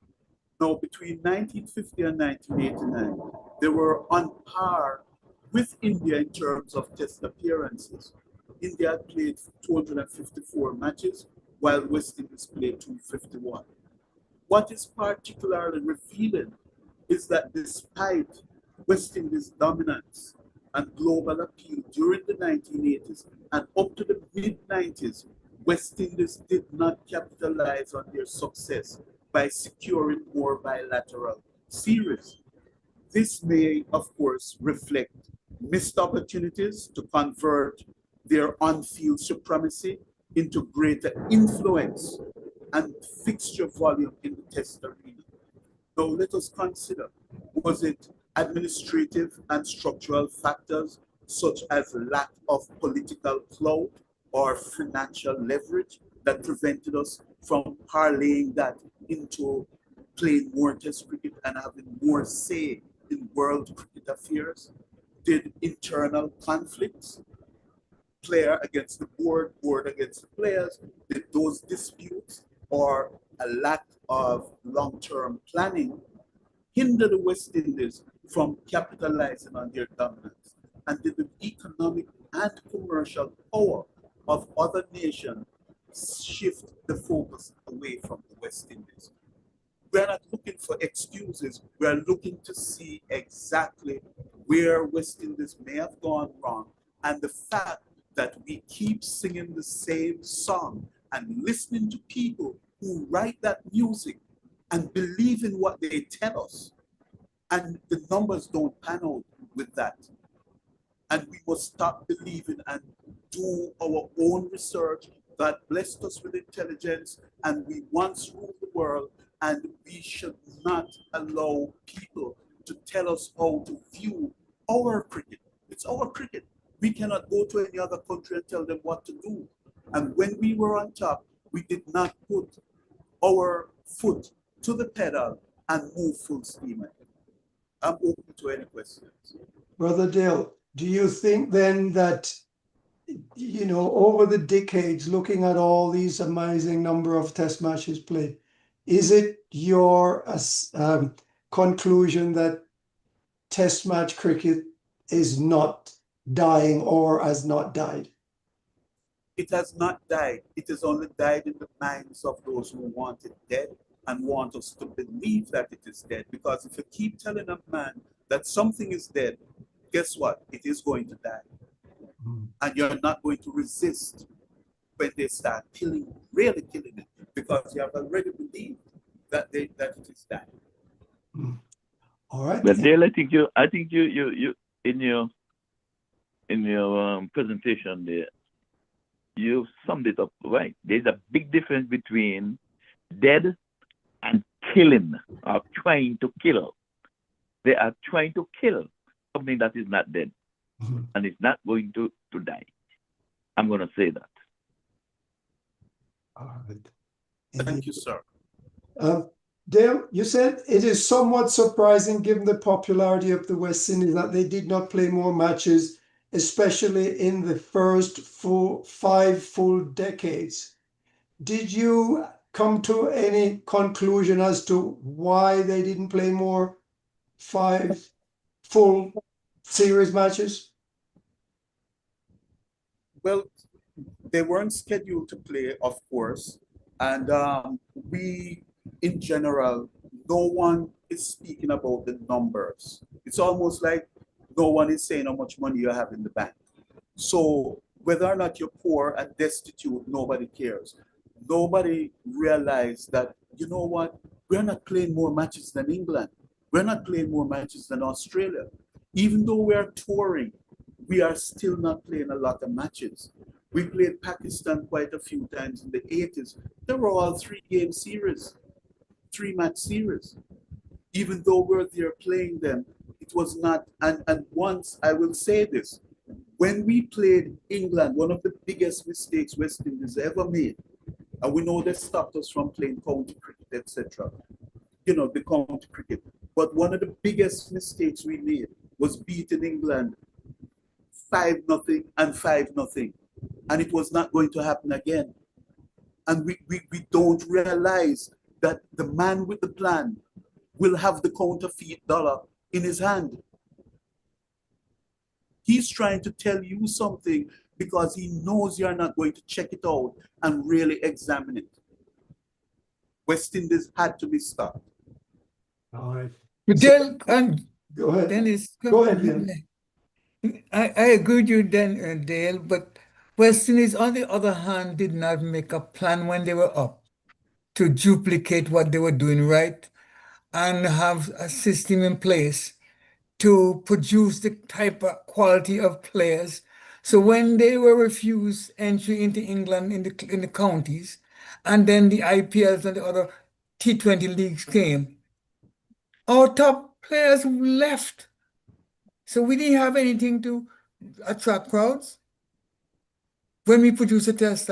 Now, between 1950 and 1989, they were on par with India in terms of test appearances. India played 254 matches, while West Indies played 251. What is particularly revealing is that despite West Indies' dominance and global appeal during the 1980s and up to the mid-90s, West Indies did not capitalize on their success by securing more bilateral series. This may, of course, reflect missed opportunities to convert their on-field supremacy into greater influence and fixture volume in the test arena. Now let us consider, was it administrative and structural factors such as lack of political clout or financial leverage that prevented us from parlaying that into playing more test cricket and having more say in world cricket affairs? Did internal conflicts, player against the board, board against the players, did those disputes or a lack of long-term planning hinder the West Indies from capitalizing on their dominance? And did the economic and commercial power of other nations shift the focus away from the West Indies? We're not looking for excuses. We're looking to see exactly where West Indies may have gone wrong, and the fact that we keep singing the same song and listening to people who write that music and believe in what they tell us, and the numbers don't pan out with that. And we must stop believing and do our own research. God blessed us with intelligence, and we once ruled the world, and we should not allow people to tell us how to view our cricket. It's our cricket. We cannot go to any other country and tell them what to do. And when we were on top, we did not put our foot to the pedal and move full steam ahead. I'm open to any questions. Brother Dale, do you think then that, you know, over the decades, looking at all these amazing number of test matches played, is it your conclusion that test match cricket is not dying or has not died? It has not died. It has only died in the minds of those who want it dead and want us to believe that it is dead. Because if you keep telling a man that something is dead, guess what? It is going to die. And you're not going to resist when they start killing, really killing it, because you have already believed that that it is dying. All right. But Dale, I think you in your presentation there, you summed it up right. There's a big difference between dead and killing, or trying to kill. They are trying to kill something that is not dead and it's not going to die. I'm going to say that. All right. Thank you, sir. Dale, you said it is somewhat surprising given the popularity of the West Indies that they did not play more matches, especially in the first 5 full decades. Did you come to any conclusion as to why they didn't play more 5 full series matches? Well, they weren't scheduled to play, of course. And we, in general, no one is speaking about the numbers. It's almost like no one is saying how much money you have in the bank. So whether or not you're poor and destitute, nobody cares. Nobody realized that, you know what, we're not playing more matches than England. We're not playing more matches than Australia. Even though we're touring, we are still not playing a lot of matches. We played Pakistan quite a few times in the 80s. They were all 3-game series, 3-match series. Even though we're there playing them, it was not, and once I will say this, when we played England, one of the biggest mistakes West Indies ever made, and we know they stopped us from playing county cricket, etc. You know, the county cricket. But one of the biggest mistakes we made was beating England 5-0 and 5-0. And it was not going to happen again. And we don't realize that the man with the plan will have the counterfeit dollar in his hand. He's trying to tell you something because he knows you're not going to check it out and really examine it. West Indies had to be stopped. All right. Dale, Go ahead. Dennis, Go ahead, Ian. I agree with you, Dale, but West Indies, on the other hand, did not make a plan when they were up to duplicate what they were doing right and have a system in place to produce the type of quality of players. So when they were refused entry into England in the counties, and then the IPLs and the other T20 leagues came, our top players left. So we didn't have anything to attract crowds. When we produce a test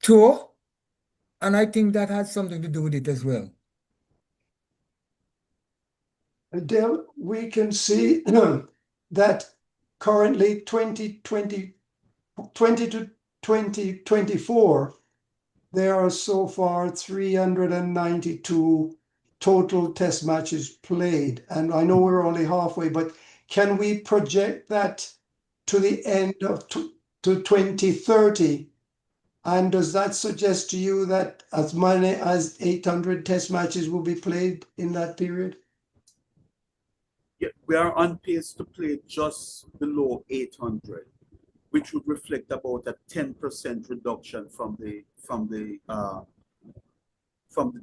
tour, and I think that had something to do with it as well. Dale, we can see that currently 2020 to 2024, there are so far 392 total test matches played. And I know we're only halfway, but can we project that to the end of to 2030? And does that suggest to you that as many as 800 test matches will be played in that period? Yeah, we are on pace to play just below 800, which would reflect about a 10% reduction from the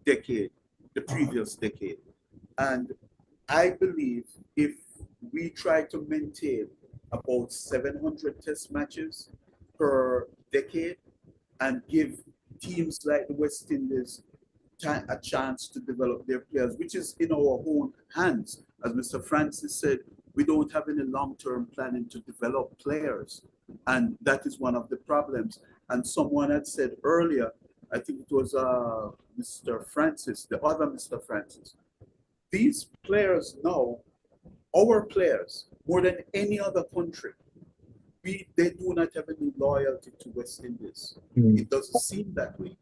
decade, the previous decade. And I believe if we try to maintain about 700 test matches per decade and give teams like the West Indies a chance to develop their players, which is in our own hands. As Mr. Francis said, we don't have any long-term planning to develop players. And that is one of the problems. And someone had said earlier, I think it was Mr. Francis, the other Mr. Francis, these players now, our players, more than any other country, they do not have any loyalty to West Indies. It doesn't seem that way.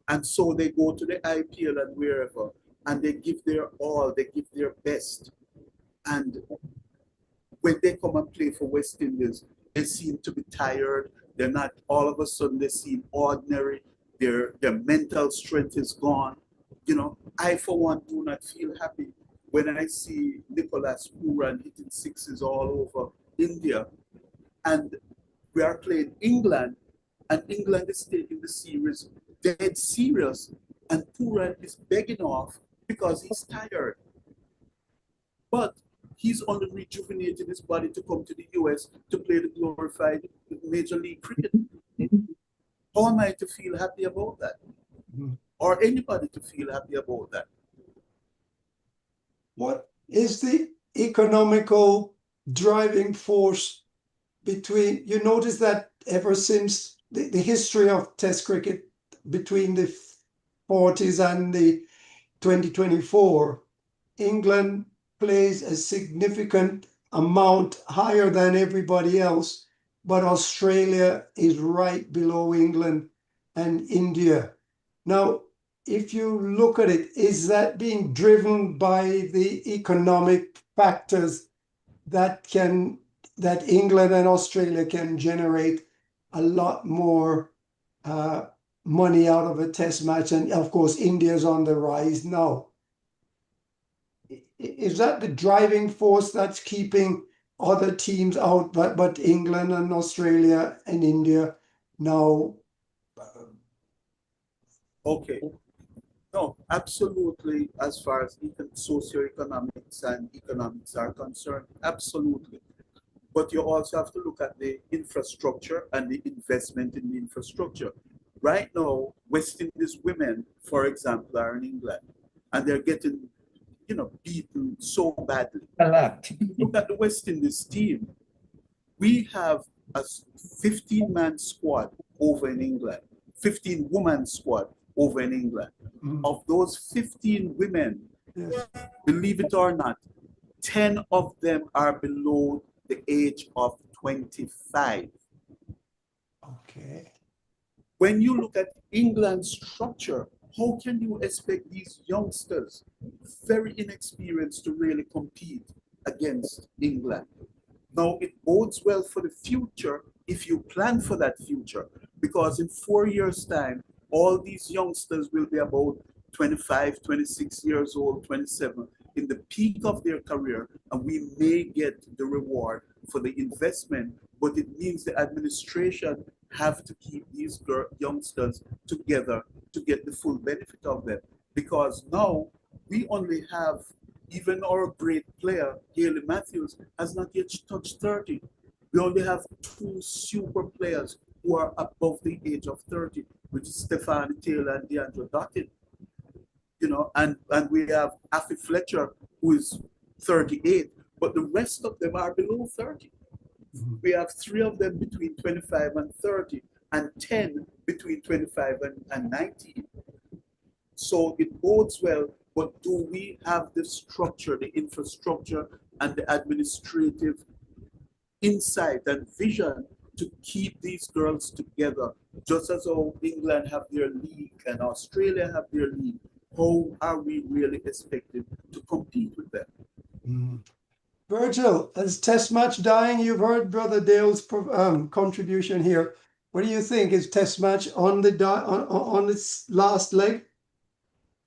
And so they go to the IPL and wherever, and they give their all, they give their best. And when they come and play for West Indies, they seem to be tired. They're not, all of a sudden they seem ordinary. Their mental strength is gone. You know, I for one do not feel happy when I see Nicholas Pooran hitting sixes all over India. And we are playing England, and England is taking the series dead serious, and Pooran is begging off because he's tired. But he's only rejuvenating his body to come to the US to play the glorified Major League Cricket. How am I to feel happy about that? Or anybody to feel happy about that? What is the economical driving force between, you notice that ever since the history of Test cricket between the 40s and the 2024, England plays a significant amount higher than everybody else, but Australia is right below England and India. Now, if you look at it, is that being driven by the economic factors that England and Australia can generate a lot more money out of a test match? And of course, India's on the rise now. Is that the driving force that's keeping other teams out, but England and Australia and India now? Okay. No, absolutely. As far as socioeconomics and economics are concerned, absolutely. But you also have to look at the infrastructure and the investment in the infrastructure. Right now, West Indies women, for example, are in England, and they're getting, beaten so badly. A lot. Look at the West Indies team. We have a 15-man squad over in England, 15-woman squad over in England. Of those 15 women, believe it or not, 10 of them are below the age of 25. Okay. When you look at England's structure, how can you expect these youngsters, very inexperienced, to really compete against England? Now, it bodes well for the future if you plan for that future, because in 4 years' time, all these youngsters will be about 25, 26 years old, 27, in the peak of their career, and we may get the reward for the investment, but it means the administration have to keep these youngsters together to get the full benefit of them. Because now we only have, even our great player, Haley Matthews, has not yet touched 30. We only have 2 super players who are above the age of 30, which is Stephanie Taylor and DeAndre Dottin. And we have Affy Fletcher, who is 38, but the rest of them are below 30. We have 3 of them between 25 and 30, and 10 between 25 and 19. So it bodes well, but do we have the structure, the infrastructure, and the administrative insight and vision to keep these girls together, just as how England have their league and Australia have their league? How are we really expected to compete with them? Virgil, as Test match dying, you've heard Brother Dale's contribution here. What do you think? Is Test match on its last leg?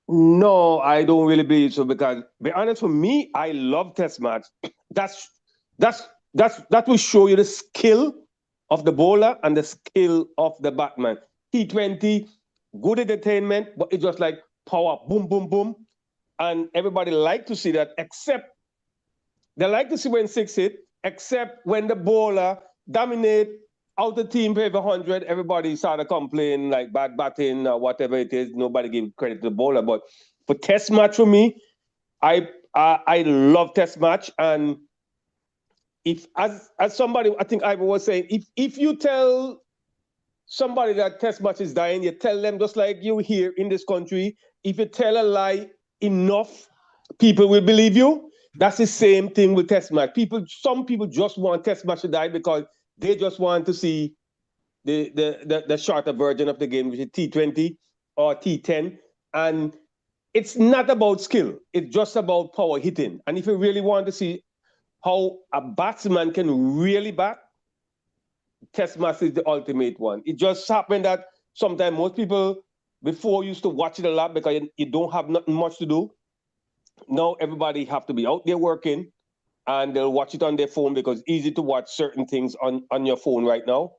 No, I don't really believe so, because, be honest, for me, I love Test match. That will show you the skill of the bowler and the skill of the batsman. T20, good entertainment, but it's just like power, boom, boom, boom. And everybody like to see that, except they like to see when 6 hit, except when the bowler dominate out the team for every 100, everybody started complaining like bad batting or whatever it is. Nobody give credit to the bowler. But for Test match, for me, I love Test match, and if as somebody, I think Ivor was saying, if you tell somebody that test match is dying, you tell them just like you here in this country, if you tell a lie enough, people will believe you. That's the same thing with test match. Some people just want test match to die because they just want to see the shorter version of the game, which is T20 or T10. And it's not about skill. It's just about power hitting. And if you really want to see how a batsman can really bat, test match is the ultimate one. It just happened that sometimes most people before used to watch it a lot because you don't have nothing much to do. Now everybody have to be out there working, and they'll watch it on their phone because it's easy to watch certain things on your phone right now.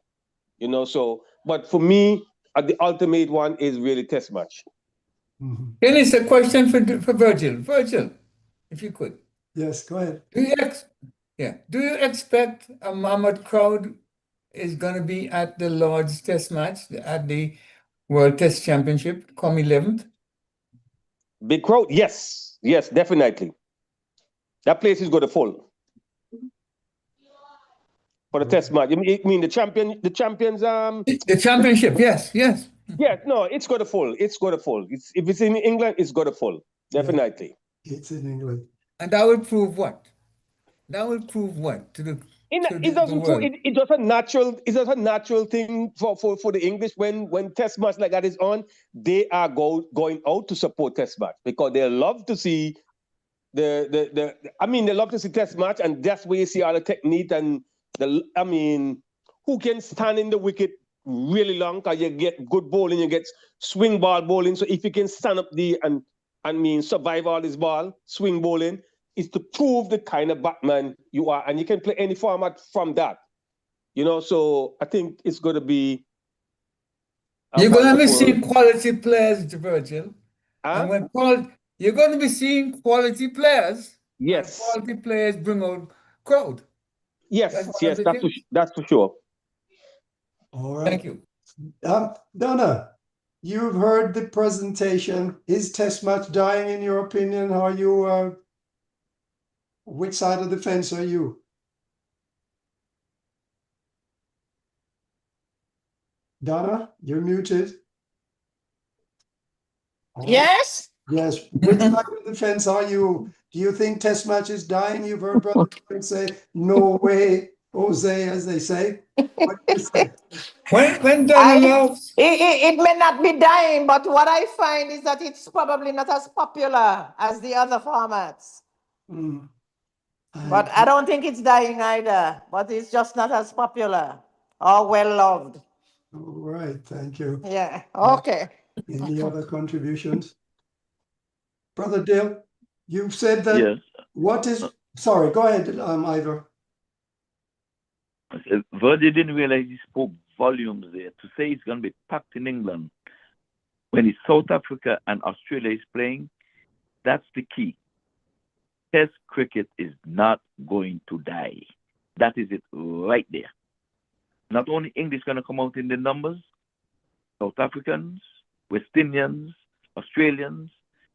So, but for me, the ultimate one is really test match. Mm-hmm. Then it's a question for Virgil. Virgil, if you could. Yes, go ahead. Do you expect a mammoth crowd is going to be at the Lord's Test match at the World Test Championship come 11th? Big crowd? Yes, definitely. That place is going to full for the test match. You mean the champions? The championship? Yes. Yeah, no, it's going to full. If it's in England, it's going to full. Definitely. Yeah, it's in England. And that will prove what? To the world? It's just a natural thing for the English when test match like that is on. They are going out to support test match because they love to see they love to see test match, and that's where you see all the technique and who can stand in the wicket really long, because you get good bowling, you get swing ball bowling. So if you can stand up there and survive all this ball, swing bowling, is to prove the kind of batsman you are, and you can play any format from that. So I think it's going to be. You're going to be seeing quality players, Virgil. Huh? And you're going to be seeing quality players. Yes. And quality players bring out crowd. Yes, that's for sure. All right. Thank you. Donna, you've heard the presentation. Is test match dying in your opinion? Are you, which side of the fence are you? Donna, you're muted. Yes? Yes. Which side of the fence are you? Do you think test match is dying? You've heard Brother say, no way, Jose, as they say. What do you say? When Donna loves... It may not be dying, but what I find is that it's probably not as popular as the other formats. But I don't think it's dying either, but it's just not as popular or well loved. All right, thank you. Yeah, okay. Any other contributions? Brother Dale, you've said that. Yes. Sorry, go ahead, Ivor. Verdi didn't realize he spoke volumes there. To say it's going to be packed in England when it's South Africa and Australia is playing, that's the key. Test cricket is not going to die. That is it right there. Not only English going to come out in the numbers, South Africans, West Indians, Australians,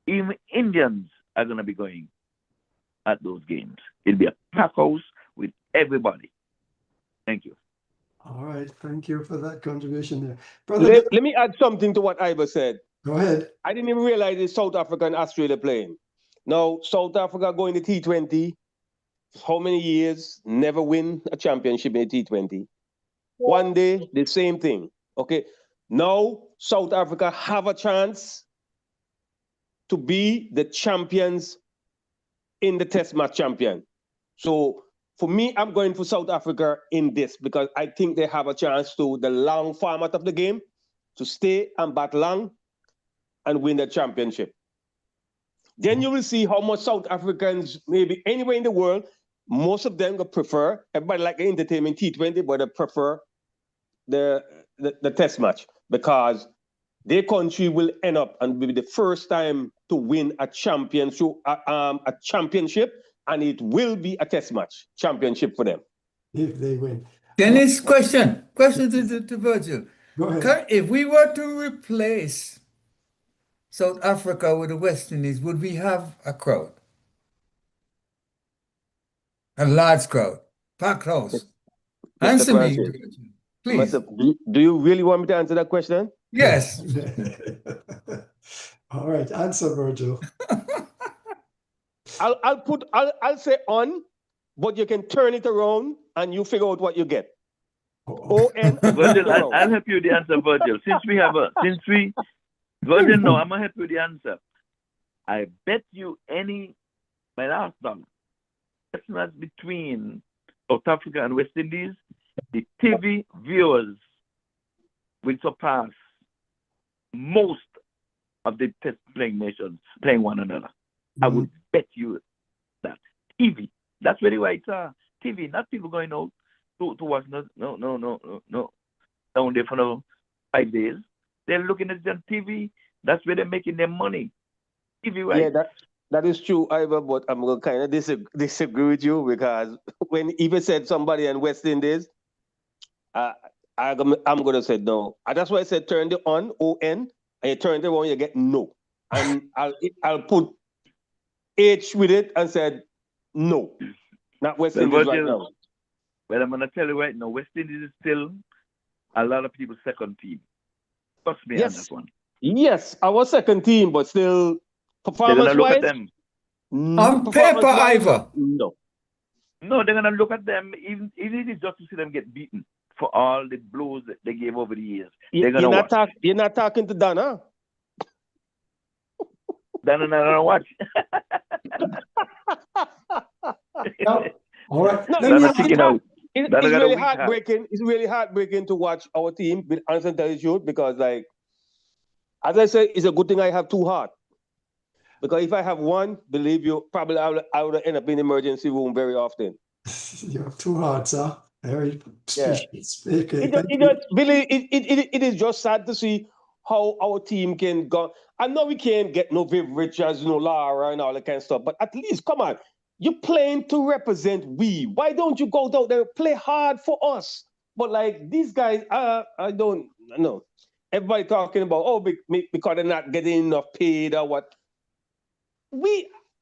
even Indians are going to be going at those games. It'll be a pack house with everybody. Thank you. All right, thank you for that contribution there. Brother, let me add something to what Ivor said. Go ahead. I didn't even realize it's South Africa and Australia playing. Now, South Africa going to T20, how many years, never win a championship in T20. One day, the same thing. Okay, now South Africa have a chance to be the champions in the test match champion. So for me, I'm going for South Africa in this because I think they have a chance to the long format of the game to stay and bat long and win the championship. Then you will see how much South Africans, maybe anywhere in the world, most of them prefer, everybody like the entertainment T20, but they prefer the test match because their country will end up and be the first time to win a championship, and it will be a test match championship for them. If they win. Dennis, question to Virgil. Go ahead. If we were to replace South Africa with the West Indies, would we have a crowd? A large crowd? Packed house. Mr. Answer me, Francis, please. do you really want me to answer that question? Yes. All right, answer, Virgil. I'll say on, but you can turn it around and you figure out what you get. O-N. Virgil, I'll help you with the answer, Virgil. Virgil, no, I'm gonna help you with the answer. I bet you my last dollar, Christmas between South Africa and West Indies, the TV viewers will surpass most of the test playing nations playing one another. I would bet you that. TV. That's very why it's TV, not people going out to watch no down there for 5 days. They're looking at it on TV. That's where they're making their money. TV, right? Yeah, that is true, Ivor, but I'm going to kind of disagree with you because when Eva said somebody in West Indies, I'm going to say no. That's why I said turn the on, O-N, and you turn it on, you get no. And I'll put H with it and said no. Not West Indies right now. Well, I'm going to tell you right now, West Indies is still a lot of people's second team. Trust me on that one. Yes, our second team, but still performance-wise. They're going to look at them. On paper, Ivor. No. No, they're going to look at them, even if it's just to see them get beaten for all the blows that they gave over the years. They're going to watch. You're not talking to Dan, huh? Dan and I don't watch. No. All right. It's really heartbreaking. It's really heartbreaking to watch our team with honest truth because, like, as I say, it's a good thing I have two hearts. Because if I have one, believe you, probably I would end up in the emergency room very often. You have two hearts, huh? Very speaking. It is just sad to see how our team can go. I know we can't get no Viv Richards, no Lara and all that kind of stuff, but at least, come on. You're playing to represent we. Why don't you go out there, play hard for us? But like these guys, I don't know. Everybody talking about, because they're not getting enough paid or what.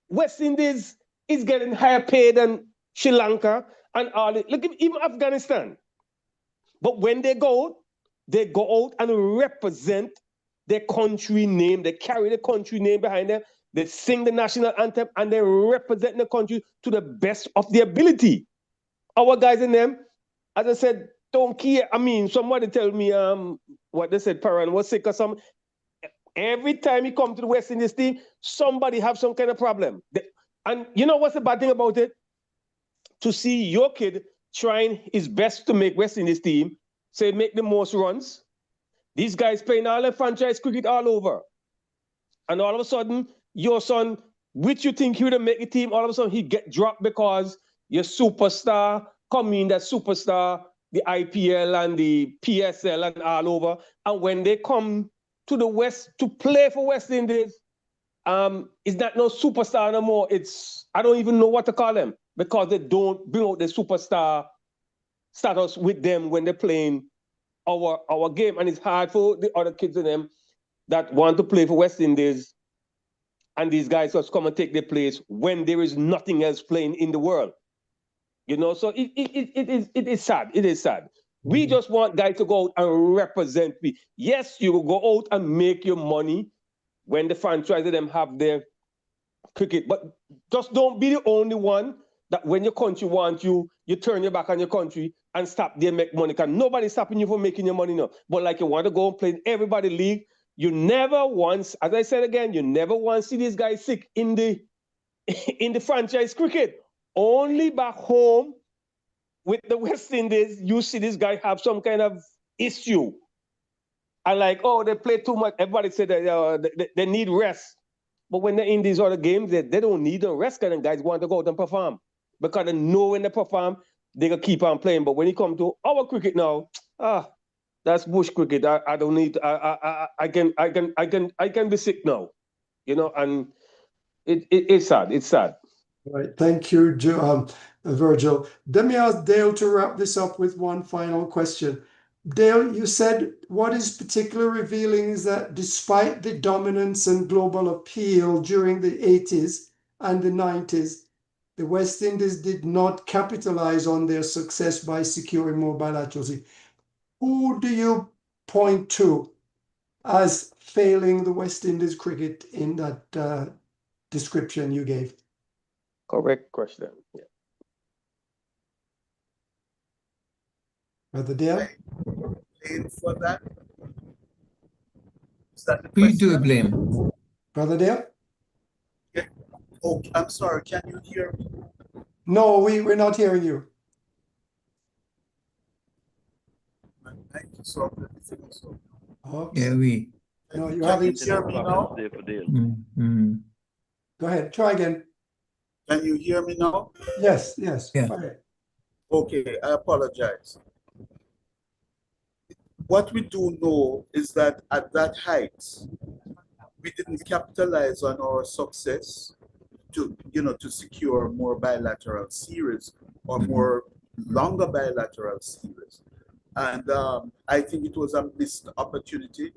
West Indies is getting higher paid than Sri Lanka and all it. Look, even Afghanistan. But when they go out and represent their country name. They carry the country name behind them. They sing the national anthem and they represent the country to the best of their ability. Our guys in them, as I said, don't care. I mean, somebody tell me what they said, Paran was sick or something. Every time he come to the West Indies team, somebody have some kind of problem. And you know what's the bad thing about it? To see your kid trying his best to make West Indies team, say make the most runs. These guys playing all the franchise cricket all over. And all of a sudden, your son, which you think he would make a team, all of a sudden he get dropped because your superstar come in, that superstar, the IPL and the PSL and all over. And when they come to the West to play for West Indies, it's not no superstar no more. It's, I don't even know what to call them because they don't bring out the superstar status with them when they're playing our game. And it's hard for the other kids in them that want to play for West Indies and these guys just come and take their place when there is nothing else playing in the world. You know, so it is sad. It is sad. We just want guys to go out and represent me. Yes, you will go out and make your money when the franchise of them have their cricket, but just don't be the only one that when your country wants you, you turn your back on your country and stop there make money. Because nobody's stopping you from making your money now. But like you want to go and play in everybody league, you never once, as I said again, you never once see these guys sick in the franchise cricket. Only back home with the West Indies, you see this guy have some kind of issue. And like, oh, they play too much. Everybody said that they need rest. But when they're in these other games, they don't need a rest. And guys want to go out and perform. Because they know when they perform, they can keep on playing. But when you come to our cricket now, that's bush cricket. I don't need. I can be sick now, you know. And it's sad. It's sad. All right, thank you, Virgil. Let me ask Dale to wrap this up with one final question. Dale, you said what is particularly revealing is that despite the dominance and global appeal during the 80s and the 90s, the West Indies did not capitalize on their success by securing more bilaterals. Who do you point to as failing the West Indies cricket in that description you gave? Correct question. Yeah. Brother Dale? Blame for that? Is that the We do question? blame. Brother Dale? Yeah. Oh, I'm sorry. Can you hear me? No, we're not hearing you. Thank you so much. Oops. Yeah, we. No, you're Can having. you hear me now? There for Dale. Go ahead. Try again. Can you hear me now? Yes, yes. Yeah. Fine. Okay, I apologize. What we do know is that at that height, we didn't capitalize on our success to, to secure more bilateral series or more longer bilateral series. And I think it was a missed opportunity,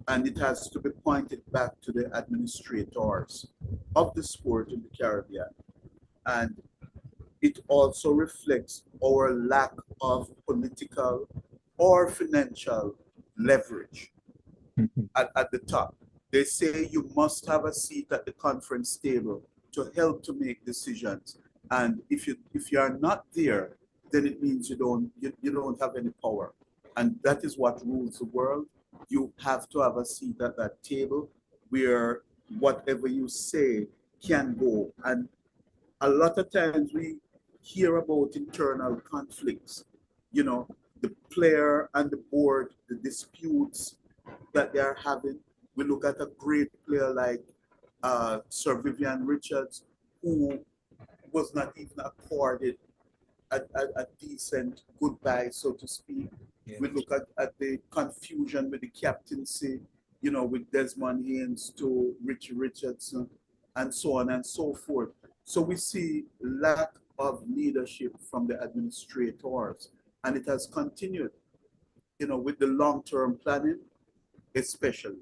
and it has to be pointed back to the administrators of the sport in the Caribbean. And it also reflects our lack of political or financial leverage at the top. They say you must have a seat at the conference table to help to make decisions. And if you are not there, then it means you don't have any power. And that is what rules the world. You have to have a seat at that table where whatever you say can go. And a lot of times we hear about internal conflicts, the player and the board, the disputes that they are having. We look at a great player like Sir Vivian Richards, who was not even accorded a decent goodbye, so to speak. Yeah. We look at the confusion with the captaincy, with Desmond Haynes to Richie Richardson, and so on and so forth. So we see lack of leadership from the administrators, and it has continued, with the long-term planning, especially.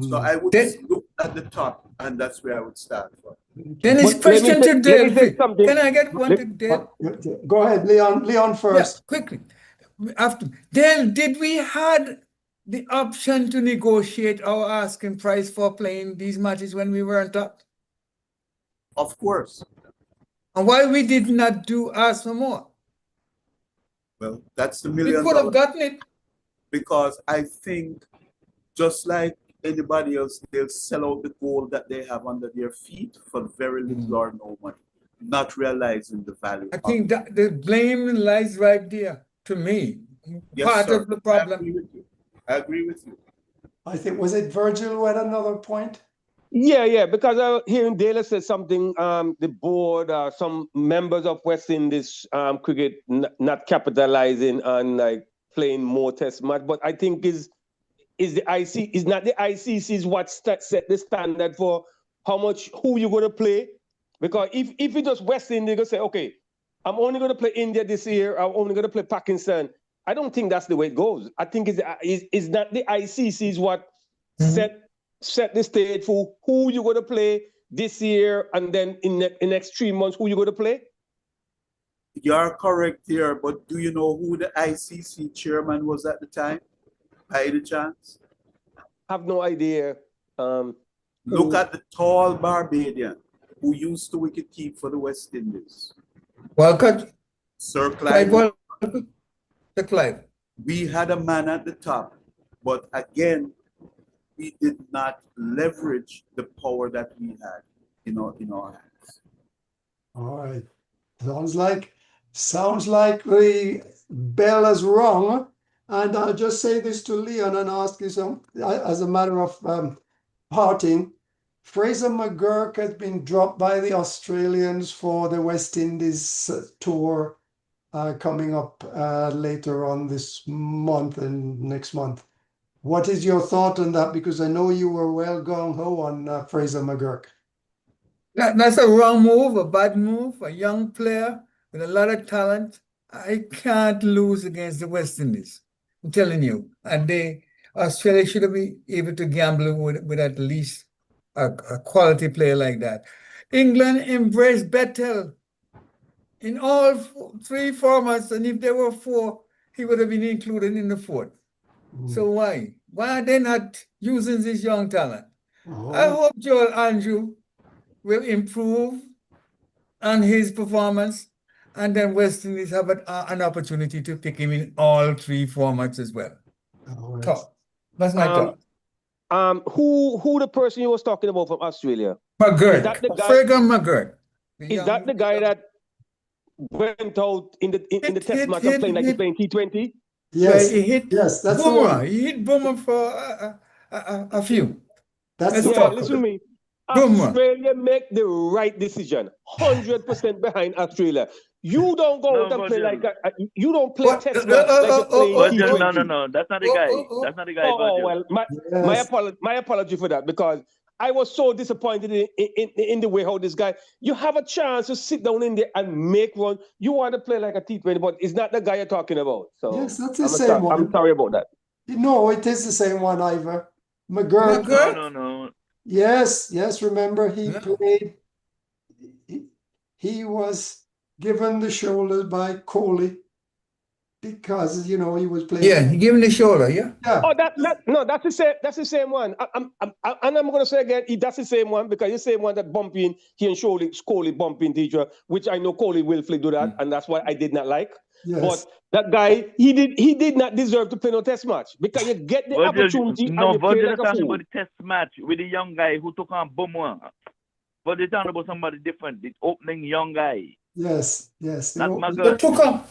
So I would look at the top, and that's where I would start from. Dennis, question to Dale. Can I get one to Dale? Go ahead, Leon. Leon first. Yeah, quickly. After Dale, did we had the option to negotiate our asking price for playing these matches when we were on top? Of course. And why we did not ask for more? Well, that's the million. We could have gotten it. Because I think, just like anybody else, they'll sell out the gold that they have under their feet for very little or no money, not realizing the value. I think that the blame lies right there, to me. Yes, part sir. of the problem. I agree with you. I think, was it Virgil who had another point? Yeah, because hearing Dale said something, the board, some members of West Indies cricket not capitalizing on like playing more test match, but I think is not the ICC's what set the standard for who you're going to play. Because if it was West Indies, going to say, okay, I'm only going to play India this year, I'm only going to play Pakistan. I don't think that's the way it goes. I think it's not the ICC's what set the stage for who you're going to play this year, and then in the next 3 months, who you're going to play? You're correct here, but do you know who the ICC chairman was at the time, by any chance? I have no idea. Look at the tall Barbadian who used to wicket keep for the West Indies. Walcott. Sir Clive. Clive. We had a man at the top, but again, we did not leverage the power that we had in our hands. All right. Sounds like the bell is rung. And I'll just say this to Leon and ask you as a matter of parting. Fraser McGurk has been dropped by the Australians for the West Indies tour coming up later on this month and next month. What is your thought on that? Because I know you were well gung-ho on Fraser McGurk. That's a wrong move, a bad move, a young player with a lot of talent. I can't lose against the West Indies. I'm telling you. And Australia should be able to gamble with at least a quality player like that. England embraced Bettel in all three formats, and if there were four, he would have been included in the fourth. So why? Why are they not using this young talent? I hope Joel Andrew will improve on his performance, and then West Indies have an opportunity to pick him in all three formats as well. Thought. That's my thought. Who the person you was talking about from Australia? McGirt. Is that the guy? Fergus McGirt. Is that the guy that went out in the test match and playing like he's playing T20? Yes, he hit yes, that's the one. He hit Boomer for a few. That's the one. Listen to me. Australia make the right decision. 100% behind Australia. You don't go out and play like you don't play test match like you're playing T20. No, that's not the guy. That's not the guy. Well, my apology for that, because I was so disappointed in the way how this guy, you have a chance to sit down in there and make one. You want to play like a T20, but it's not the guy you're talking about. So yes, that's the same one. I'm sorry about that. No, it is the same one, Ivor. McGirt. No. Yes, remember he played, he was given the shoulder by Kohli because, he was playing. Yeah, he gave him the shoulder, yeah. Oh, that's the same one. And I'm going to say again, that's the same one, because it's the same one that bumping, he and Kohli bumping teacher, which I know Kohli willfully do that, and that's why I did not like. Yes. But that guy, he did not deserve to play no test match, because you get the opportunity and you play like a fool. About the test match with the young guy who took on Bumwa. But they're talking about somebody different, the opening young guy. Yes. Not McGirt. Took on.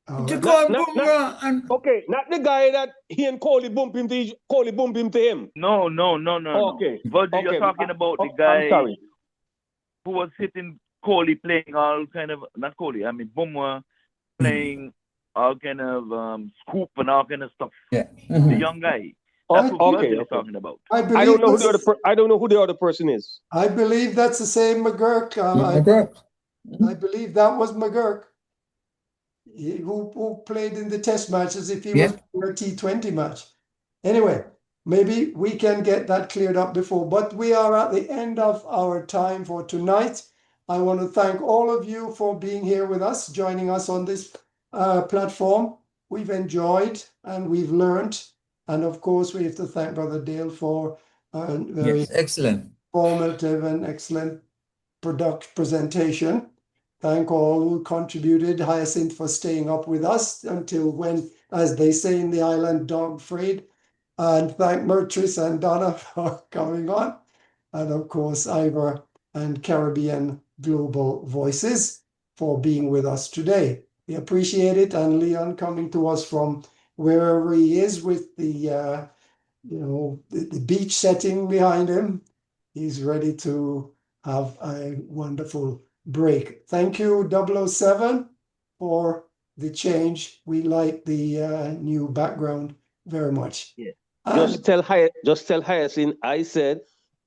Okay, not the guy that he and Kohli bump him to him. No. Okay. But you're talking about the guy who was hitting Kohli, playing all kind of, not Kohli, I mean Bumwa, playing all kind of scoop and all kind of stuff. Yeah. The young guy. That's what you're talking about. I don't know who the other person is. I believe that's the same McGirt. I believe that was McGirt. Who played in the test match as if he was playing a T20 match. Anyway, maybe we can get that cleared up before, but we are at the end of our time for tonight. I want to thank all of you for being here with us, joining us on this platform. We've enjoyed and we've learned. And of course, we have to thank Brother Dale for a very excellent, informative and excellent presentation. Thank all who contributed. Hyacinth for staying up with us until when, as they say in the island, dog freed. And thank Mertris and Donna for coming on. And of course, Ivor and Caribbean Global Voices for being with us today. We appreciate it. And Leon coming to us from wherever he is with the, the beach setting behind him. He's ready to have a wonderful break. Thank you, 007, for the change. We like the new background very much. Yeah. Just tell Hyacinth, I said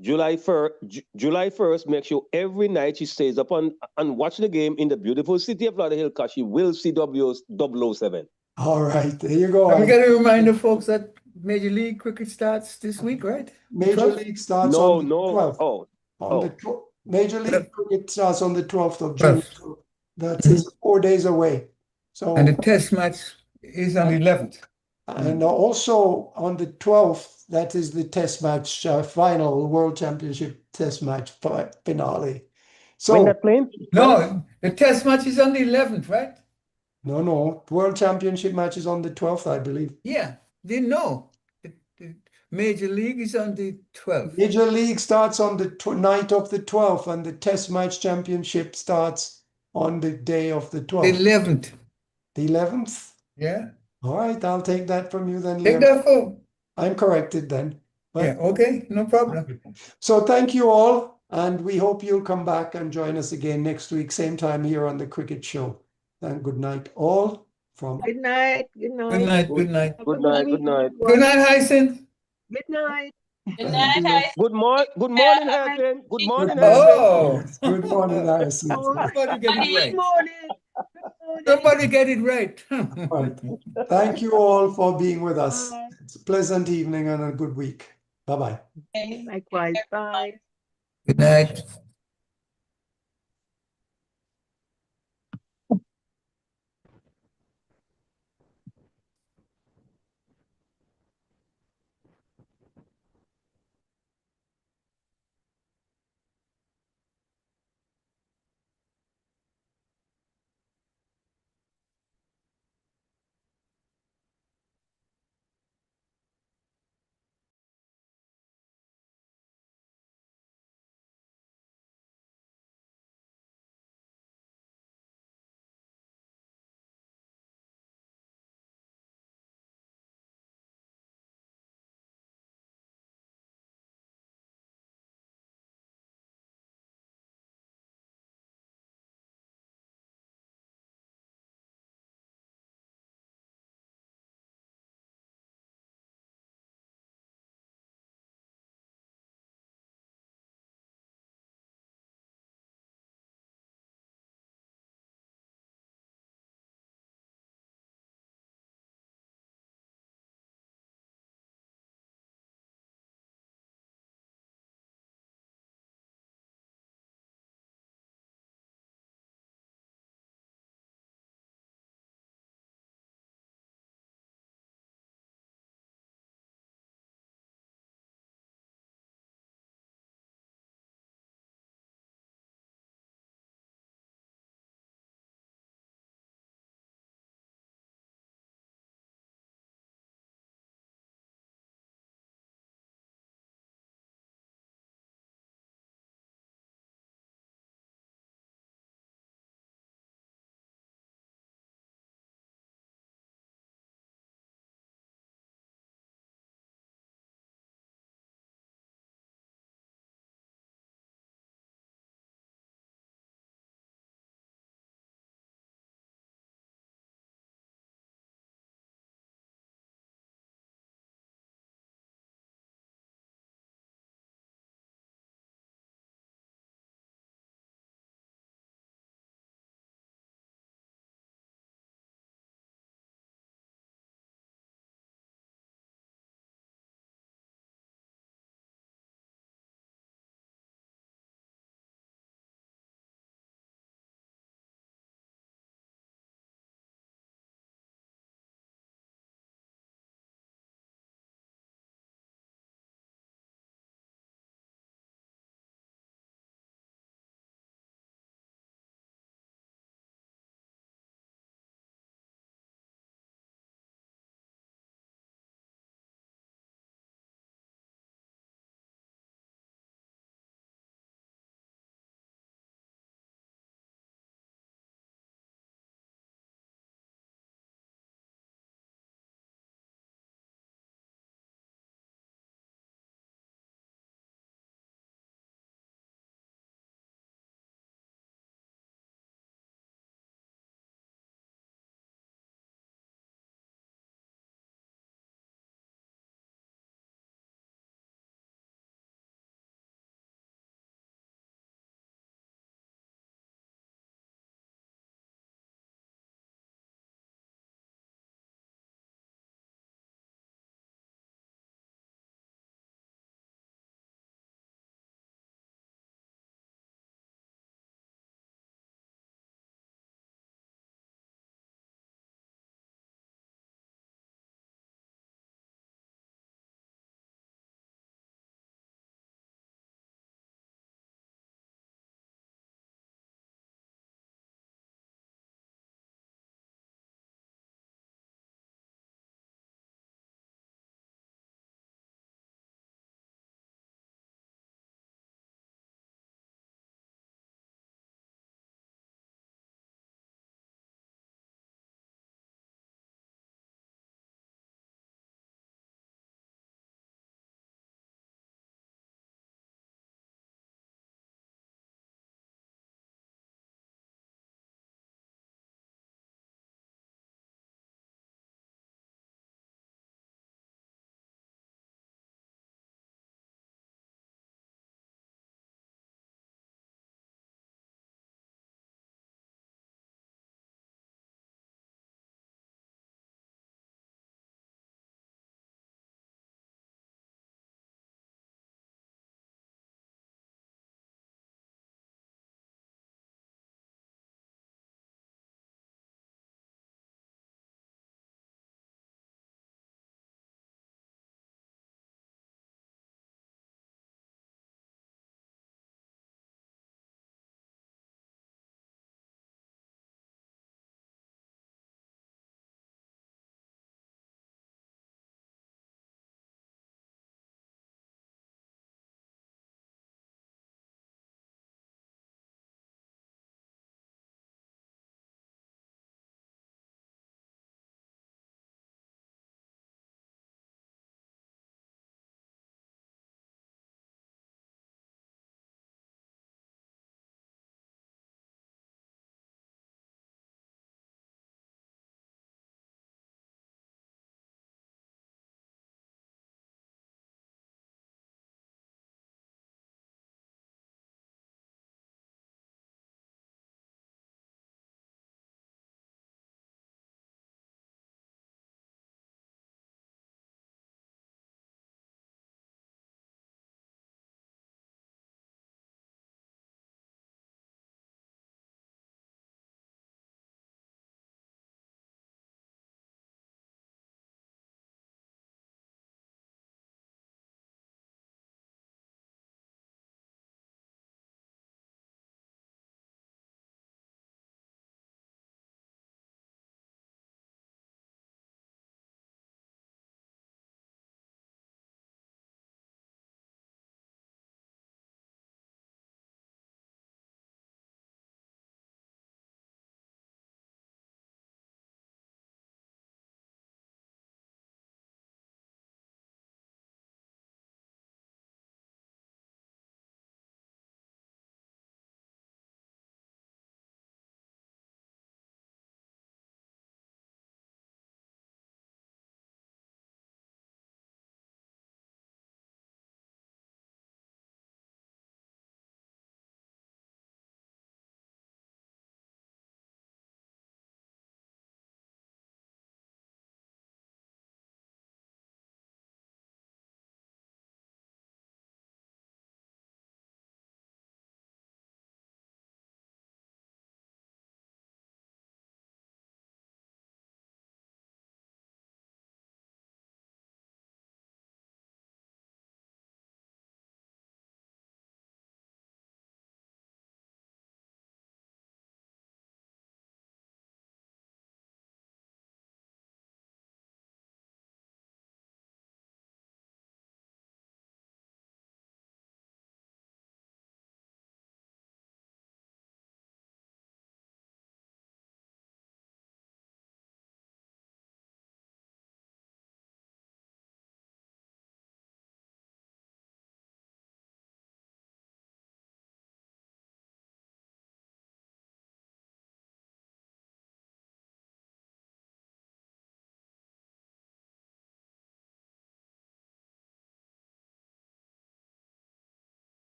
July 1st, make sure every night she stays up and watch the game in the beautiful city of Lauderhill, because she will see 007. All right, there you go. We got to remind the folks that Major League Cricket starts this week, right? Major League starts on the 12th. Oh. Major League Cricket starts on the 12th of June. So that is 4 days away. So and the test match is on the 11th. And also on the 12th, that is the test match final, World Championship test match finale. So when they're playing? No, the test match is on the 11th, right? No. World Championship match is on the 12th, I believe. Yeah, didn't know. The Major League is on the 12th. Major League starts on the night of the 12th, and the Test Match Championship starts on the day of the 12th. The 11th. The 11th? Yeah. All right, I'll take that from you then. Take that home. I'm corrected then. But, yeah, okay, no problem. So thank you all, and we hope you'll come back and join us again next week, same time here on the Cricket Show. And good night, all. Good night. Good night. Good night. Good night, Hyacinth. Good night. Good night, Hyacinth. Good morning, Hyacinth. Good morning, Hyacinth. Good morning, Hyacinth. Somebody get it right. Somebody get it right. Right. Thank you all for being with us. It's a pleasant evening and a good week. Bye-bye. Likewise. Bye. Good night.